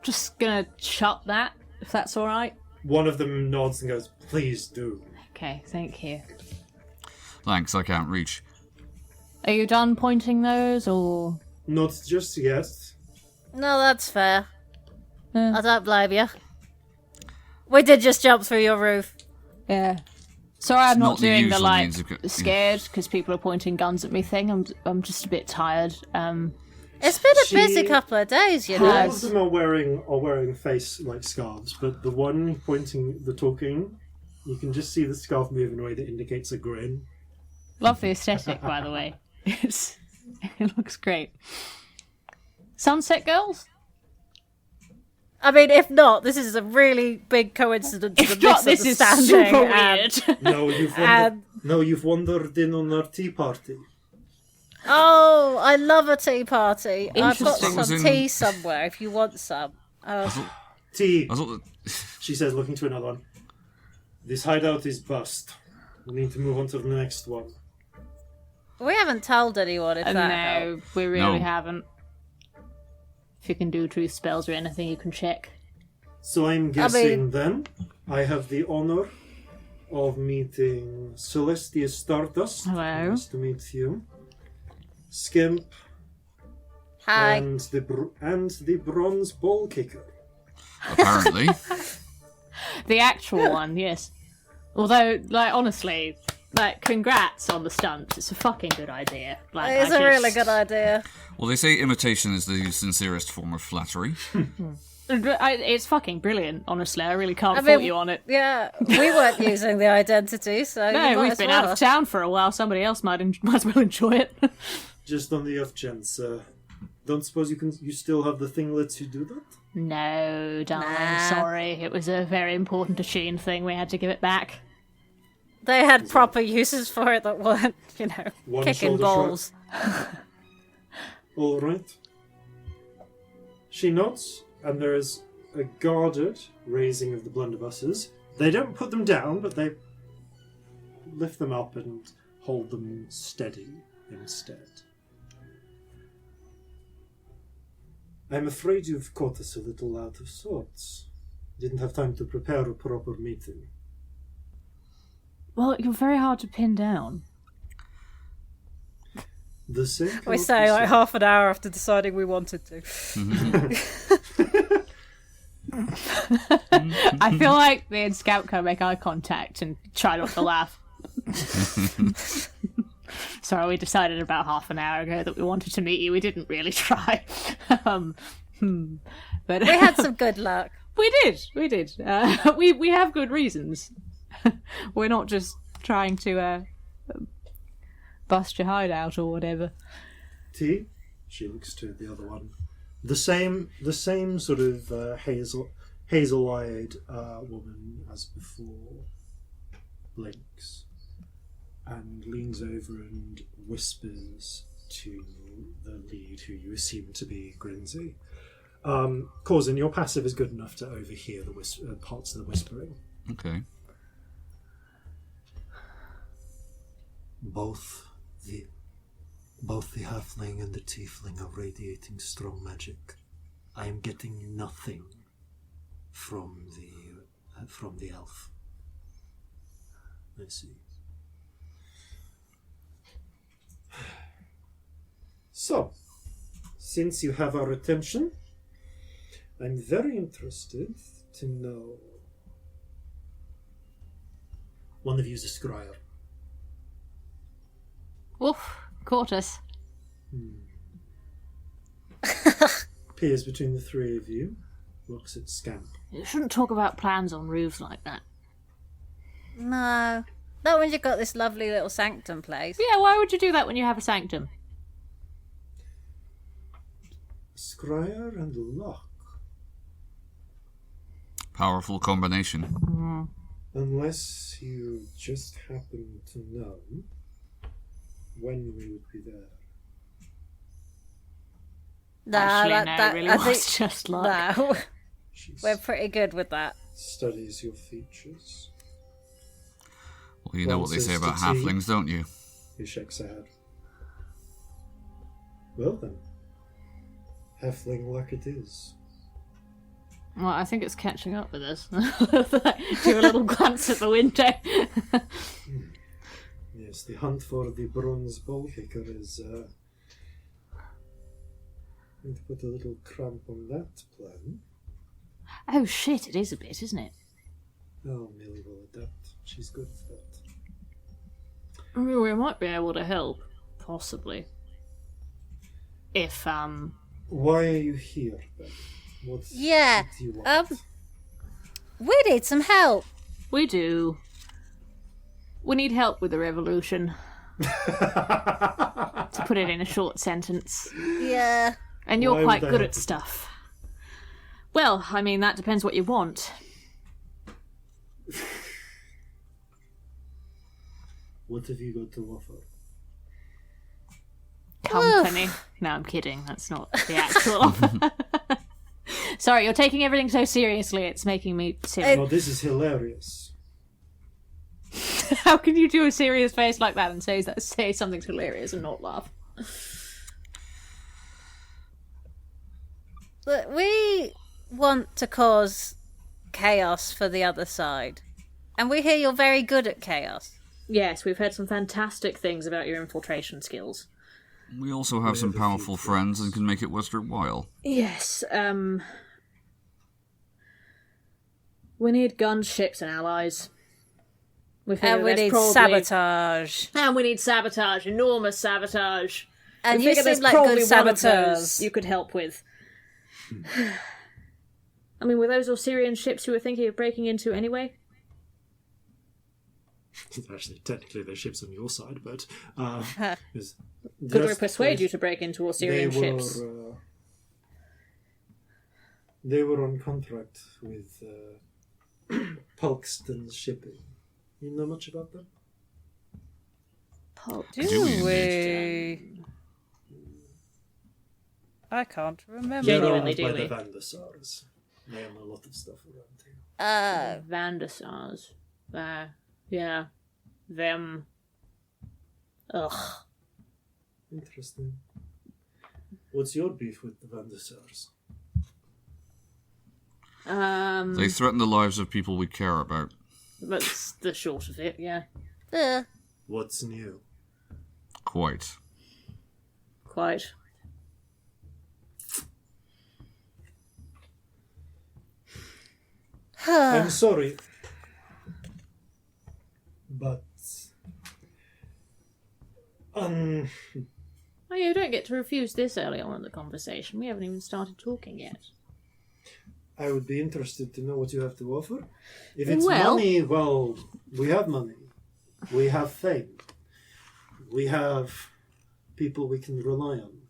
Just gonna shut that, if that's all right. One of them nods and goes, "Please do." Okay, thank you. Thanks, I can't reach. Are you done pointing those, or...? Not just yet. No, that's fair. I don't blame you. We did just jump through your roof. Yeah. Sorry, I'm not not the doing the usual means of scared because people are pointing guns at me thing. I'm just a bit tired. It's been a busy couple of days, you know. All of them are wearing face scarves, but the one talking, you can just see the scarf move in a way that indicates a grin. Love the aesthetic, by the way. It looks great. Sunset Girls? I mean, if not, this is a really big coincidence. If not, this is super weird. No, you've wandered in on our tea party. Oh, I love a tea party. I've got Interesting. some tea somewhere if you want some. Tea, I thought that... she says, looking to another one. This hideout is bust. We need to move on to the next one. We haven't told anyone if that No, helps. we really No. haven't. If you can do truth spells or anything, you can check. So I'm guessing then I have the honor of meeting Celestia Stardust. Hello. Nice to meet you. Scamp Hi. and the bronze Ballkicker. Apparently. The actual one, yes. Although, honestly, congrats on the stunt. It's a fucking good idea. It's a really good idea. Well, they say imitation is the sincerest form of flattery. It's fucking brilliant, honestly. I really can't fault you on it. Yeah, we weren't using the identity, so No, you might we've as been well. out of town for a while. Somebody else might as well enjoy it. Just on the off chance, don't suppose you still have the thing lets you do that? No, darling, Nah. sorry. It was a very important Asheen thing. We had to give it back. They had proper uses for it that weren't, One kicking shoulder balls. All right. She nods, and there is a guarded raising of the blunderbusses. They don't put them down, but they lift them up and hold them steady instead. I'm afraid you've caught us a little out of sorts. Didn't have time to prepare a proper meeting. Well, you're very hard to pin down. The same. We say like half an hour after deciding we wanted to. I feel like me and Scamp can make eye contact and try not to laugh. Sorry, we decided about half an hour ago that we wanted to meet you. We didn't really try. But We had some good luck. We did. We have good reasons. We're not just trying to bust your hideout or whatever. T. She looks to the other one. The same sort of hazel-eyed woman as before blinks and leans over and whispers to the lead, who you assume to be Grinzy. Corzin, your passive is good enough to overhear the parts of the whispering. Okay. Both the halfling and the tiefling are radiating strong magic. I am getting nothing from the elf. I see. So, since you have our attention, I'm very interested to know. One of you is a scryer. Oof, caught us. Peers between the three of you, looks at Scamp. You shouldn't talk about plans on roofs like that. No. Not when you've got this lovely little sanctum place. Yeah, why would you do that when you have a sanctum? Scryer and lock. Powerful combination. Unless you just happen to know when we would be there. No, Actually, no, it really I was think, just luck. no. She We're pretty good with that. studies your features. Well, you know what they say about halflings, don't you? He shakes her head. Well then, halfling like it is. Well, I think it's catching up with us. Do a little glance at the window. Yes, the hunt for the bronze Ballkicker is going to put a little cramp on that plan. Oh shit, it is a bit, isn't it? Oh, Millie will adapt. She's good at that. I mean, we might be able to help. Possibly. If, Why are you here, then? What do you want? We need some help. we do. We need help with the revolution. To put it in a short sentence. Yeah. And you're Why would quite they good help at you? stuff. Well, I mean, that depends what you want. What have you got to offer? Company. No, I'm kidding. That's not the actual offer. Sorry, you're taking everything so seriously. It's making me silly. Oh, this is hilarious. How can you do a serious face like that and say something hilarious and not laugh? Look, we want to cause chaos for the other side. And we hear you're very good at chaos. Yes, we've heard some fantastic things about your infiltration skills. We also have some powerful friends and can make it worth your while. Yes, we need guns, ships, and allies. And we need sabotage. And we need sabotage, enormous sabotage. And We you figure there's seem like probably good one of saboteurs. those you could help with. I mean, were those Osirian ships you were thinking of breaking into anyway? Actually, technically, they're ships on your side, but Could we persuade you to break into Osirian ships? They were on contract with Pulkston's shipping. You know much about them? Do we? I can't remember. Genuinely, They're do owned by we? the Vandersars. They own a lot of stuff around here. Vandersars. Yeah. Them. Ugh. Interesting. What's your beef with the Vandersars? They threaten the lives of people we care about. That's the short of it, yeah. What's new? Quite. quite. I'm sorry, but Oh, you don't get to refuse this early on in the conversation. We haven't even started talking yet. I would be interested to know what you have to offer. If it's Well- money, well, we have money. We have fame. We have people we can rely on.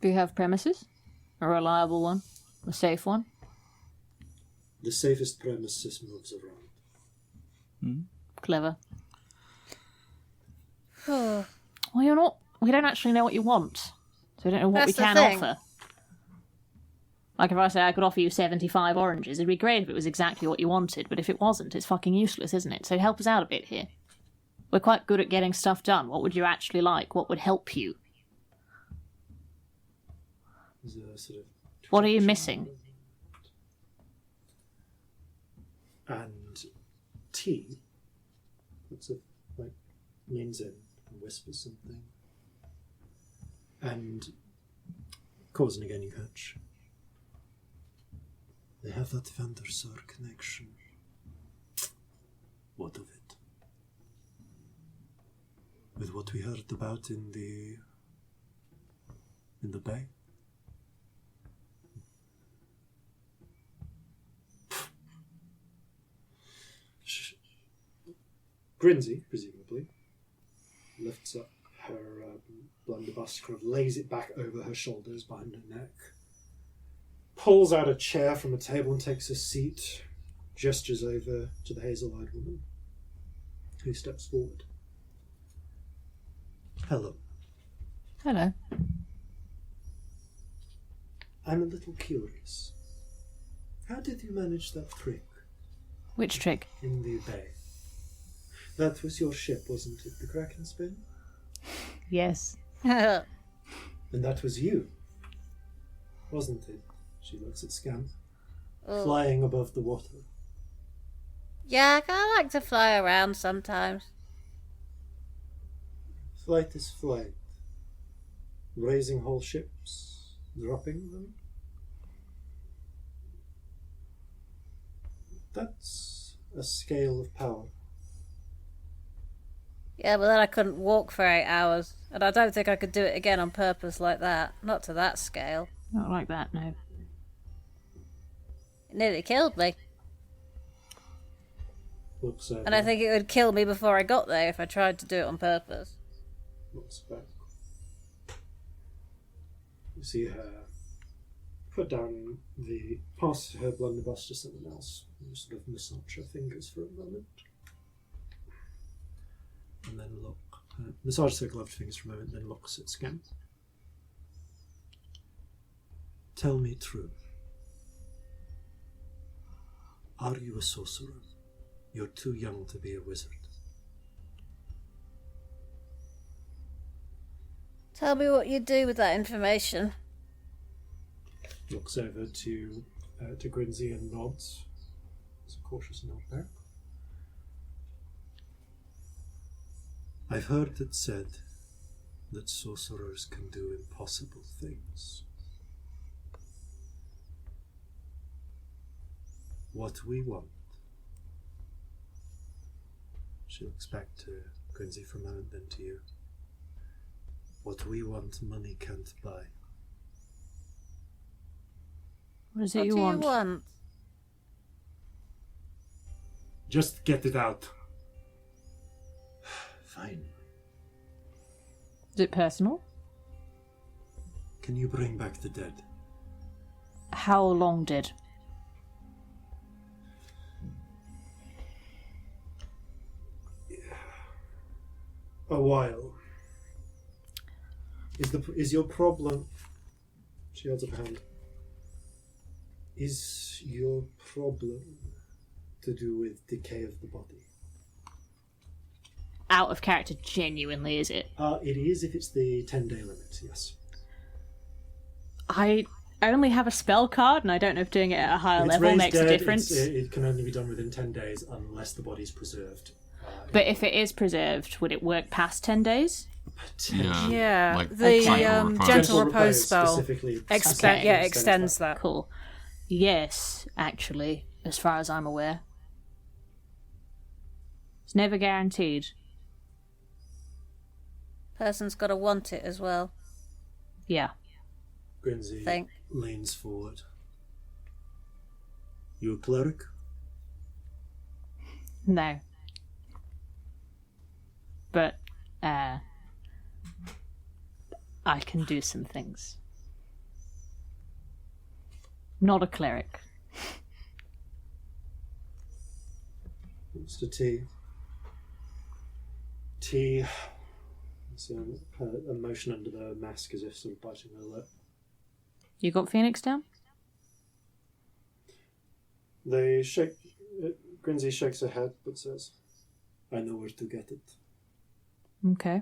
Do you have premises? A reliable one? A safe one? The safest premises moves around. Clever. Well, you're not... We don't actually know what you want. So we don't know what That's we the can thing. offer. Like if I say I could offer you 75 oranges, it'd be great if it was exactly what you wanted, but if it wasn't, it's fucking useless, isn't it? So help us out a bit here. We're quite good at getting stuff done. What would you actually like? What would help you? There's a sort of What are you missing? And tea. Looks like leans in and whispers something. And Corzin again you catch. They have that Vandersar connection. What of it? With what we heard about in the bay? Grinsey, presumably, lifts up her blunderbuss, kind of lays it back over her shoulders behind her neck, pulls out a chair from a table and takes a seat, gestures over to the hazel-eyed woman, who steps forward. Hello. Hello. I'm a little curious. How did you manage that trick Which trick? in the bay? That was your ship, wasn't it? The Kraken Spin? Yes. And that was you, wasn't it? She looks at Scamp, flying above the water. Yeah, I like to fly around sometimes. Flight is flight. Raising whole ships, dropping them. That's a scale of power. Yeah, but then I couldn't walk for 8 hours, and I don't think I could do it again on purpose like that. Not to that scale. Not like that, no. It nearly killed me, Looks over. and I think it would kill me before I got there if I tried to do it on purpose. Looks back. You see her put down pass her blunderbuss to someone else. You sort of massage her fingers for a moment. And then massages her gloved fingers for a moment, then looks at Scamp. Tell me true. Are you a sorcerer? You're too young to be a wizard. Tell me what you do with that information. Looks over to Grinsey and nods. It's a cautious nod back. I've heard it said that sorcerers can do impossible things. What we want. She looks back to Grinsey for a moment, then to you. What we want, money can't buy. What is it What you do want? you want? Just get it out. Fine. Is it personal? Can you bring back the dead? How long did? A while. Is your problem? She holds up a hand. Is your problem to do with decay of the body? Out of character, genuinely, is it? It is if it's the 10-day limit, yes. I only have a spell card, and I don't know if doing it at a higher If it's level raised makes a dead, difference. it can only be done within 10 days unless the body's preserved. But if it is preserved, would it work past 10 days? Yeah, Like the gentle repose. gentle repose spell specifically extends that. Cool. Yes, actually, as far as I'm aware. It's never guaranteed. Person's got to want it as well. Yeah. Grinzy leans forward. You a cleric? No. But, I can do some things. Not a cleric. It's the tea. Tea. See a motion under the mask as if sort of biting her lip. You got Phoenix down? They shake. Grinzy shakes her head but says, I know where to get it. Okay.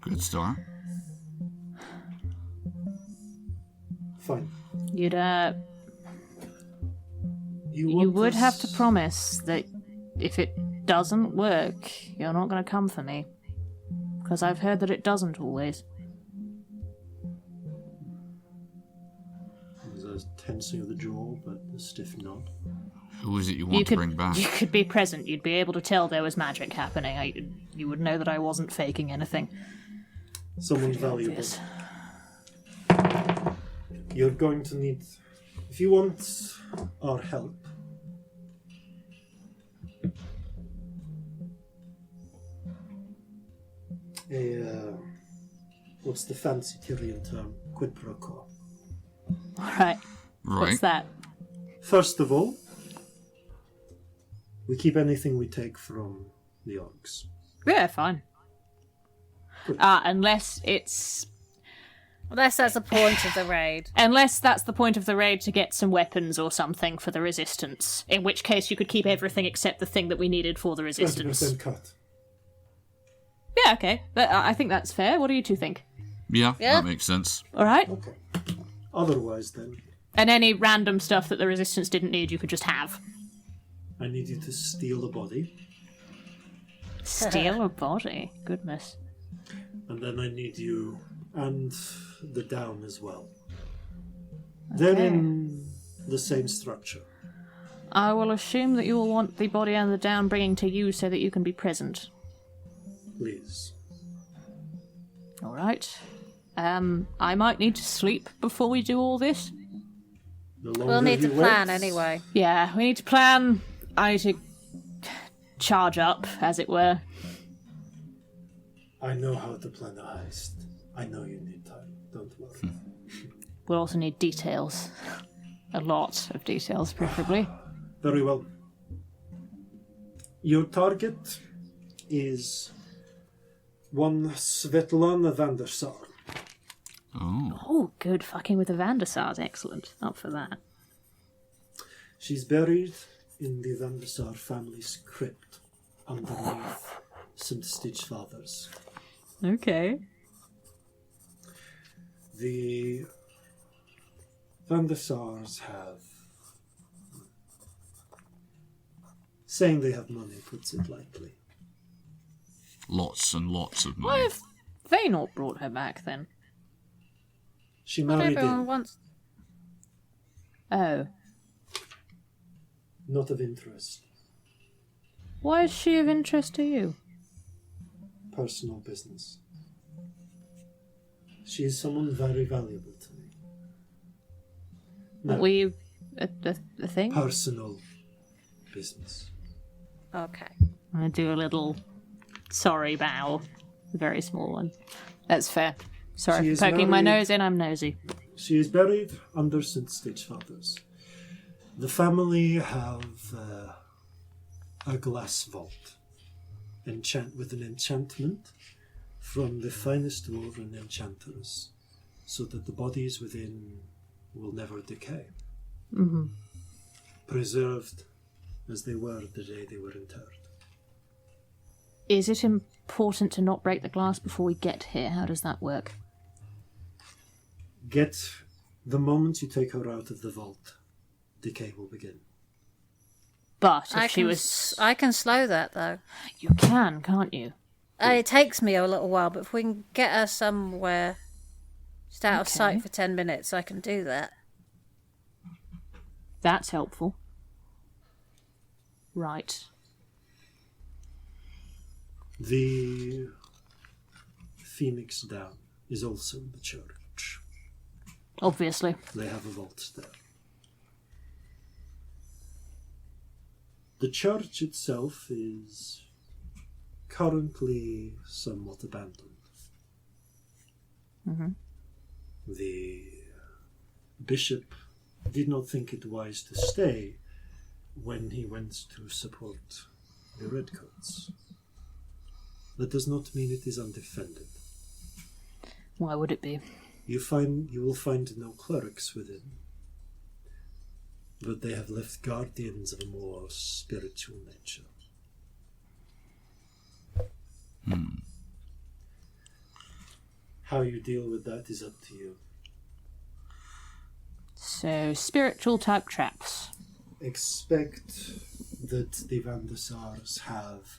Good start. Fine. You'd, You you want would us- have to promise that if it doesn't work, you're not going to come for me. Because I've heard that it doesn't always. There's a tensing of the jaw, but a stiff nod. Who is it you want to bring back? You could be present. You'd be able to tell there was magic happening. You would know that I wasn't faking anything. Someone valuable. Obvious. You're going to need... If you want our help... what's the fancy Tyrian term? Quid pro quo. Alright. Right. What's that? First of all, we keep anything we take from the orcs. Yeah, fine. Unless it's... Unless that's the point of the raid. Unless that's the point of the raid, to get some weapons or something for the resistance. In which case you could keep everything except the thing that we needed for the resistance. 20% cut. Yeah, okay. But I think that's fair. What do you two think? Yeah, Yeah. that makes sense. Alright? Okay. Otherwise then, And any random stuff that the resistance didn't need, you could just have. I need you to steal a body, Steal a body? Goodness. and then I need you and the down as well. They're Okay. in the same structure. I will assume that you will want the body and the down bringing to you so that you can be present. Please. Alright. I might need to sleep before we do all this. The longer We'll need to you plan wait, anyway. Yeah, we need to plan. I need to charge up, as it were. I know how to plan a heist. I know you need time. Don't worry. We'll also need details. A lot of details, preferably. Very well. Your target is one Svetlana Vandersar. Oh. Oh, good. Fucking with the Vandersars. Excellent. Up for that. She's buried in the Vandersar family's crypt underneath St. Stitch Fathers. Okay. The Vandersars have... Saying they have money puts it lightly. Lots and lots of Why money. have they not brought her back, then? She Not married everyone in, wants. Oh. not of interest. Why is she of interest to you? Personal business. She is someone very valuable to me. No, Were you a thing? personal business. Okay. I'm going to do a little sorry bow. A very small one. That's fair. She Sorry is for poking my married- nose in, I'm nosy. She is buried under St. Stitch Fathers. The family have a glass vault with an enchantment from the finest dwarven enchanters, so that the bodies within will never decay. Mm-hmm. Preserved as they were the day they were interred. Is it important to not break the glass before we get here? How does that work? The moment you take her out of the vault, decay will begin. But if she was... I can slow that, though. You can, can't you? It takes me a little while, but if we can get her somewhere just out of sight for 10 minutes, I can do that. That's helpful. Right. The Phoenix Down is also in the church. Obviously. They have a vault there. The church itself is currently somewhat abandoned. Mm-hmm. The bishop did not think it wise to stay when he went to support the Redcoats. That does not mean it is undefended. Why would it be? You will find no clerics within, but they have left guardians of a more spiritual nature. How you deal with that is up to you. So, spiritual type traps. Expect that the Vandasars have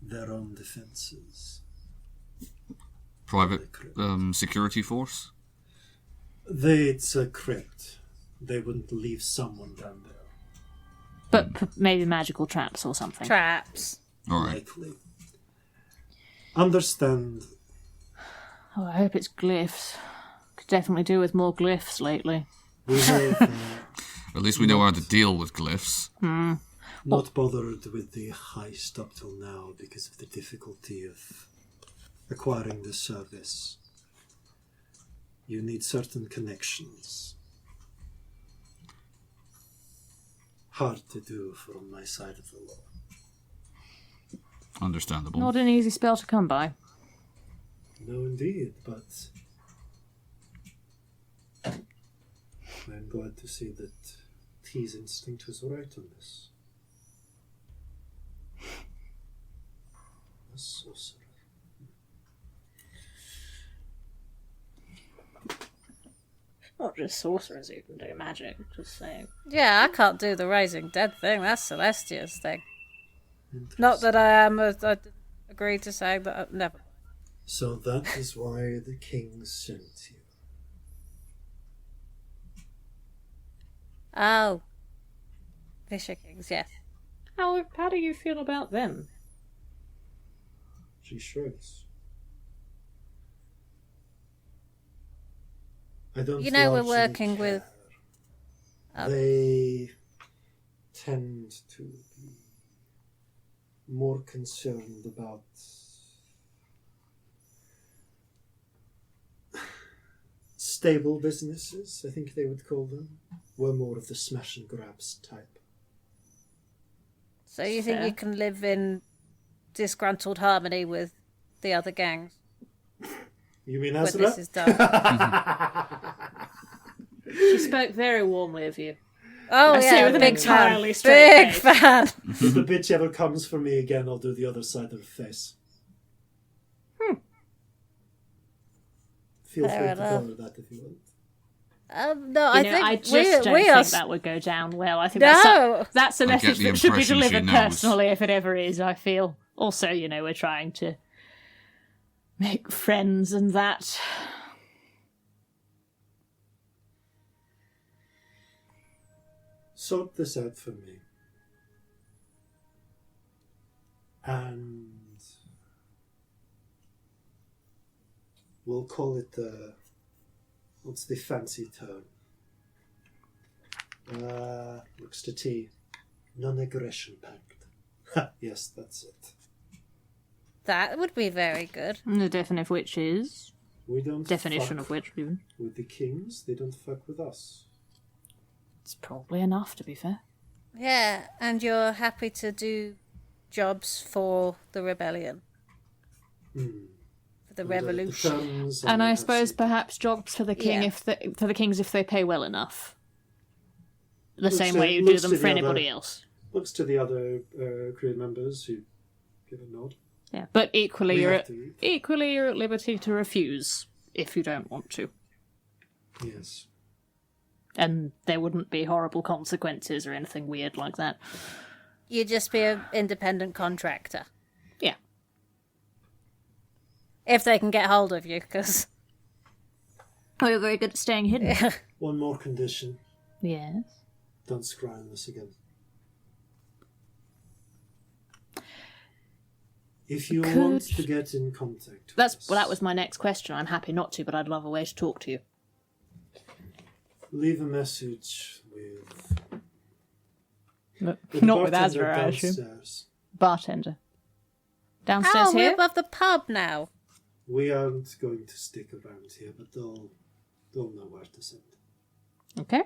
their own defenses. Private security force? It's a crypt. They wouldn't leave someone down there. But maybe magical traps or something. Traps. All right. Likely. Understand. Oh, I hope it's glyphs. Could definitely do with more glyphs lately. We have At least we know how to deal with glyphs. not bothered with the heist up till now because of the difficulty of acquiring the service. You need certain connections. Hard to do from my side of the law. Understandable. Not an easy spell to come by. No, indeed, but I'm glad to see that T's instinct was right on this. A sorcerer. Not just sorcerers who can do magic, just saying. Yeah, I can't do the raising dead thing. That's Celestia's thing. Not that I am. I agreed to say that. Never. So that is why the king sent you. Oh. Fisher Kings, yes. How do you feel about them? She shrugs. I don't You know, we're largely working care. with- Oh. They tend to be more concerned about stable businesses, I think they would call them. We're more of the smash and grabs type. So you think Fair. you can live in disgruntled harmony with the other gangs You mean when Ezra? this is done? She spoke very warmly of you. Oh I say yeah, with an big entirely fan. straight Big face. fan. If the bitch ever comes for me again, I'll do the other side of the face. Feel Fair free to enough. tell her that if you want. No, I think I just we don't are. think that would go down well. I think No. that's a I get message the that should be impression she delivered knows. personally, if it ever is, I feel. Also, we're trying to make friends and that. Sort this out for me. And we'll call it what's the fancy term? Looks to T. Non-aggression pact. Yes, that's it. That would be very good. And the definition of which is... We don't Definition fuck of which, even. with the kings, they don't fuck with us. It's probably enough, to be fair. Yeah, and you're happy to do jobs for the rebellion, for the revolution. And I suppose perhaps jobs for the king Yeah. for the kings if they pay well enough. The Looks same to- way you do looks them to for the anybody other- else. Looks to the other crew members who give a nod. Yeah, but equally We you're have at, to eat. equally you're at liberty to refuse if you don't want to. Yes. And there wouldn't be horrible consequences or anything weird like that. you'd just be an independent contractor. Yeah. If they can get hold of you, because... Oh, you're very good at staying hidden. One more condition. Yes. Don't scry on this again. If you want to get in contact with us, That was my next question. I'm happy not to, but I'd love a way to talk to you. leave a message with... Not the with bartender Azra, I assume. downstairs. Bartender. Downstairs we're here? above the pub now. We aren't going to stick around here, but they'll know where to send. Okay.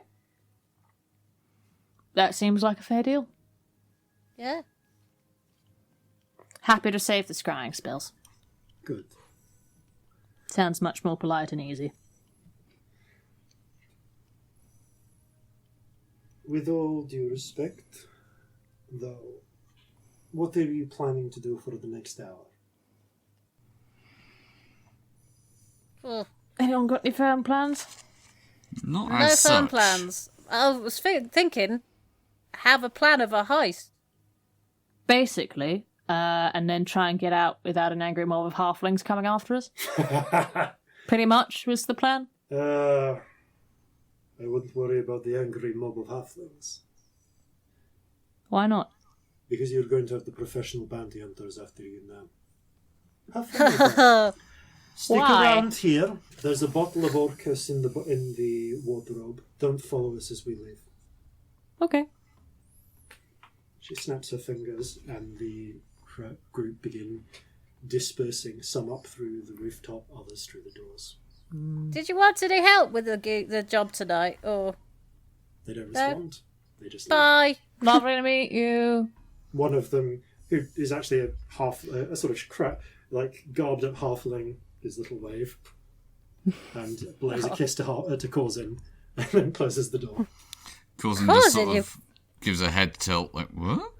That seems like a fair deal. Yeah. Happy to save the scrying spells. Good. Sounds much more polite and easy. With all due respect, though, what are you planning to do for the next hour? Oh, Anyone got any firm plans? Not no as firm such. plans. I was thinking, have a plan of a heist. Basically, and then try and get out without an angry mob of halflings coming after us. Pretty much was the plan. I wouldn't worry about the angry mob of halflings, Why not? because you're going to have the professional bounty hunters after you now. Have fun with that. Stick Why? around here. There's a bottle of Orcus in the wardrobe. Don't follow us as we leave. Okay. She snaps her fingers, and the group begin dispersing, some up through the rooftop, others through the doors. Did you want any help with the job tonight, or They don't respond. They just leave. bye? Lovely to meet you. One of them, who is actually a sort of garbed up halfling, his little wave, and blows a kiss to Corzin, and then closes the door. Corzin just Corzin, sort of gives a head tilt, like, what?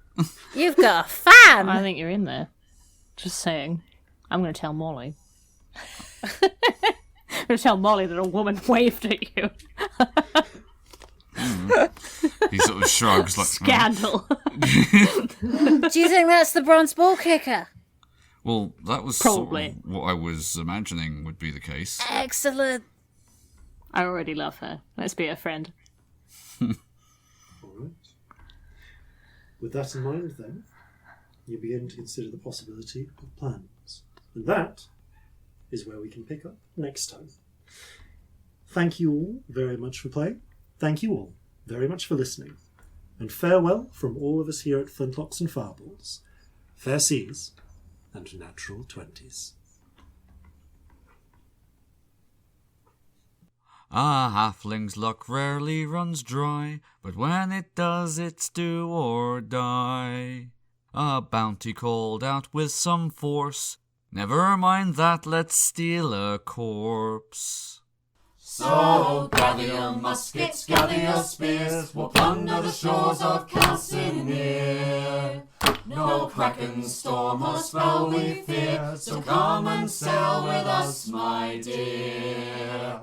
You've got a fan. I think you're in there. Just saying. I'm going to tell Molly. I'm going to tell Molly that a woman waved at you. He sort of shrugs, like, Scandal. Do you think that's the bronze ball kicker? Well, that was Probably. sort of what I was imagining would be the case. Excellent. I already love her. Let's be a friend. All right. With that in mind, then, you begin to consider the possibility of plans. And that is where we can pick up next time. Thank you all very much for playing. Thank you all very much for listening. And farewell from all of us here at Flintlocks and Fireballs. Fair seas and natural 20s. A halfling's luck rarely runs dry, but when it does, it's do or die. A bounty called out with some force. Never mind that, let's steal a corpse. So gather your muskets, gather your spears, we'll plunder the shores of Calcinea. No kraken, storm or spell we fear, so come and sail with us, my dear.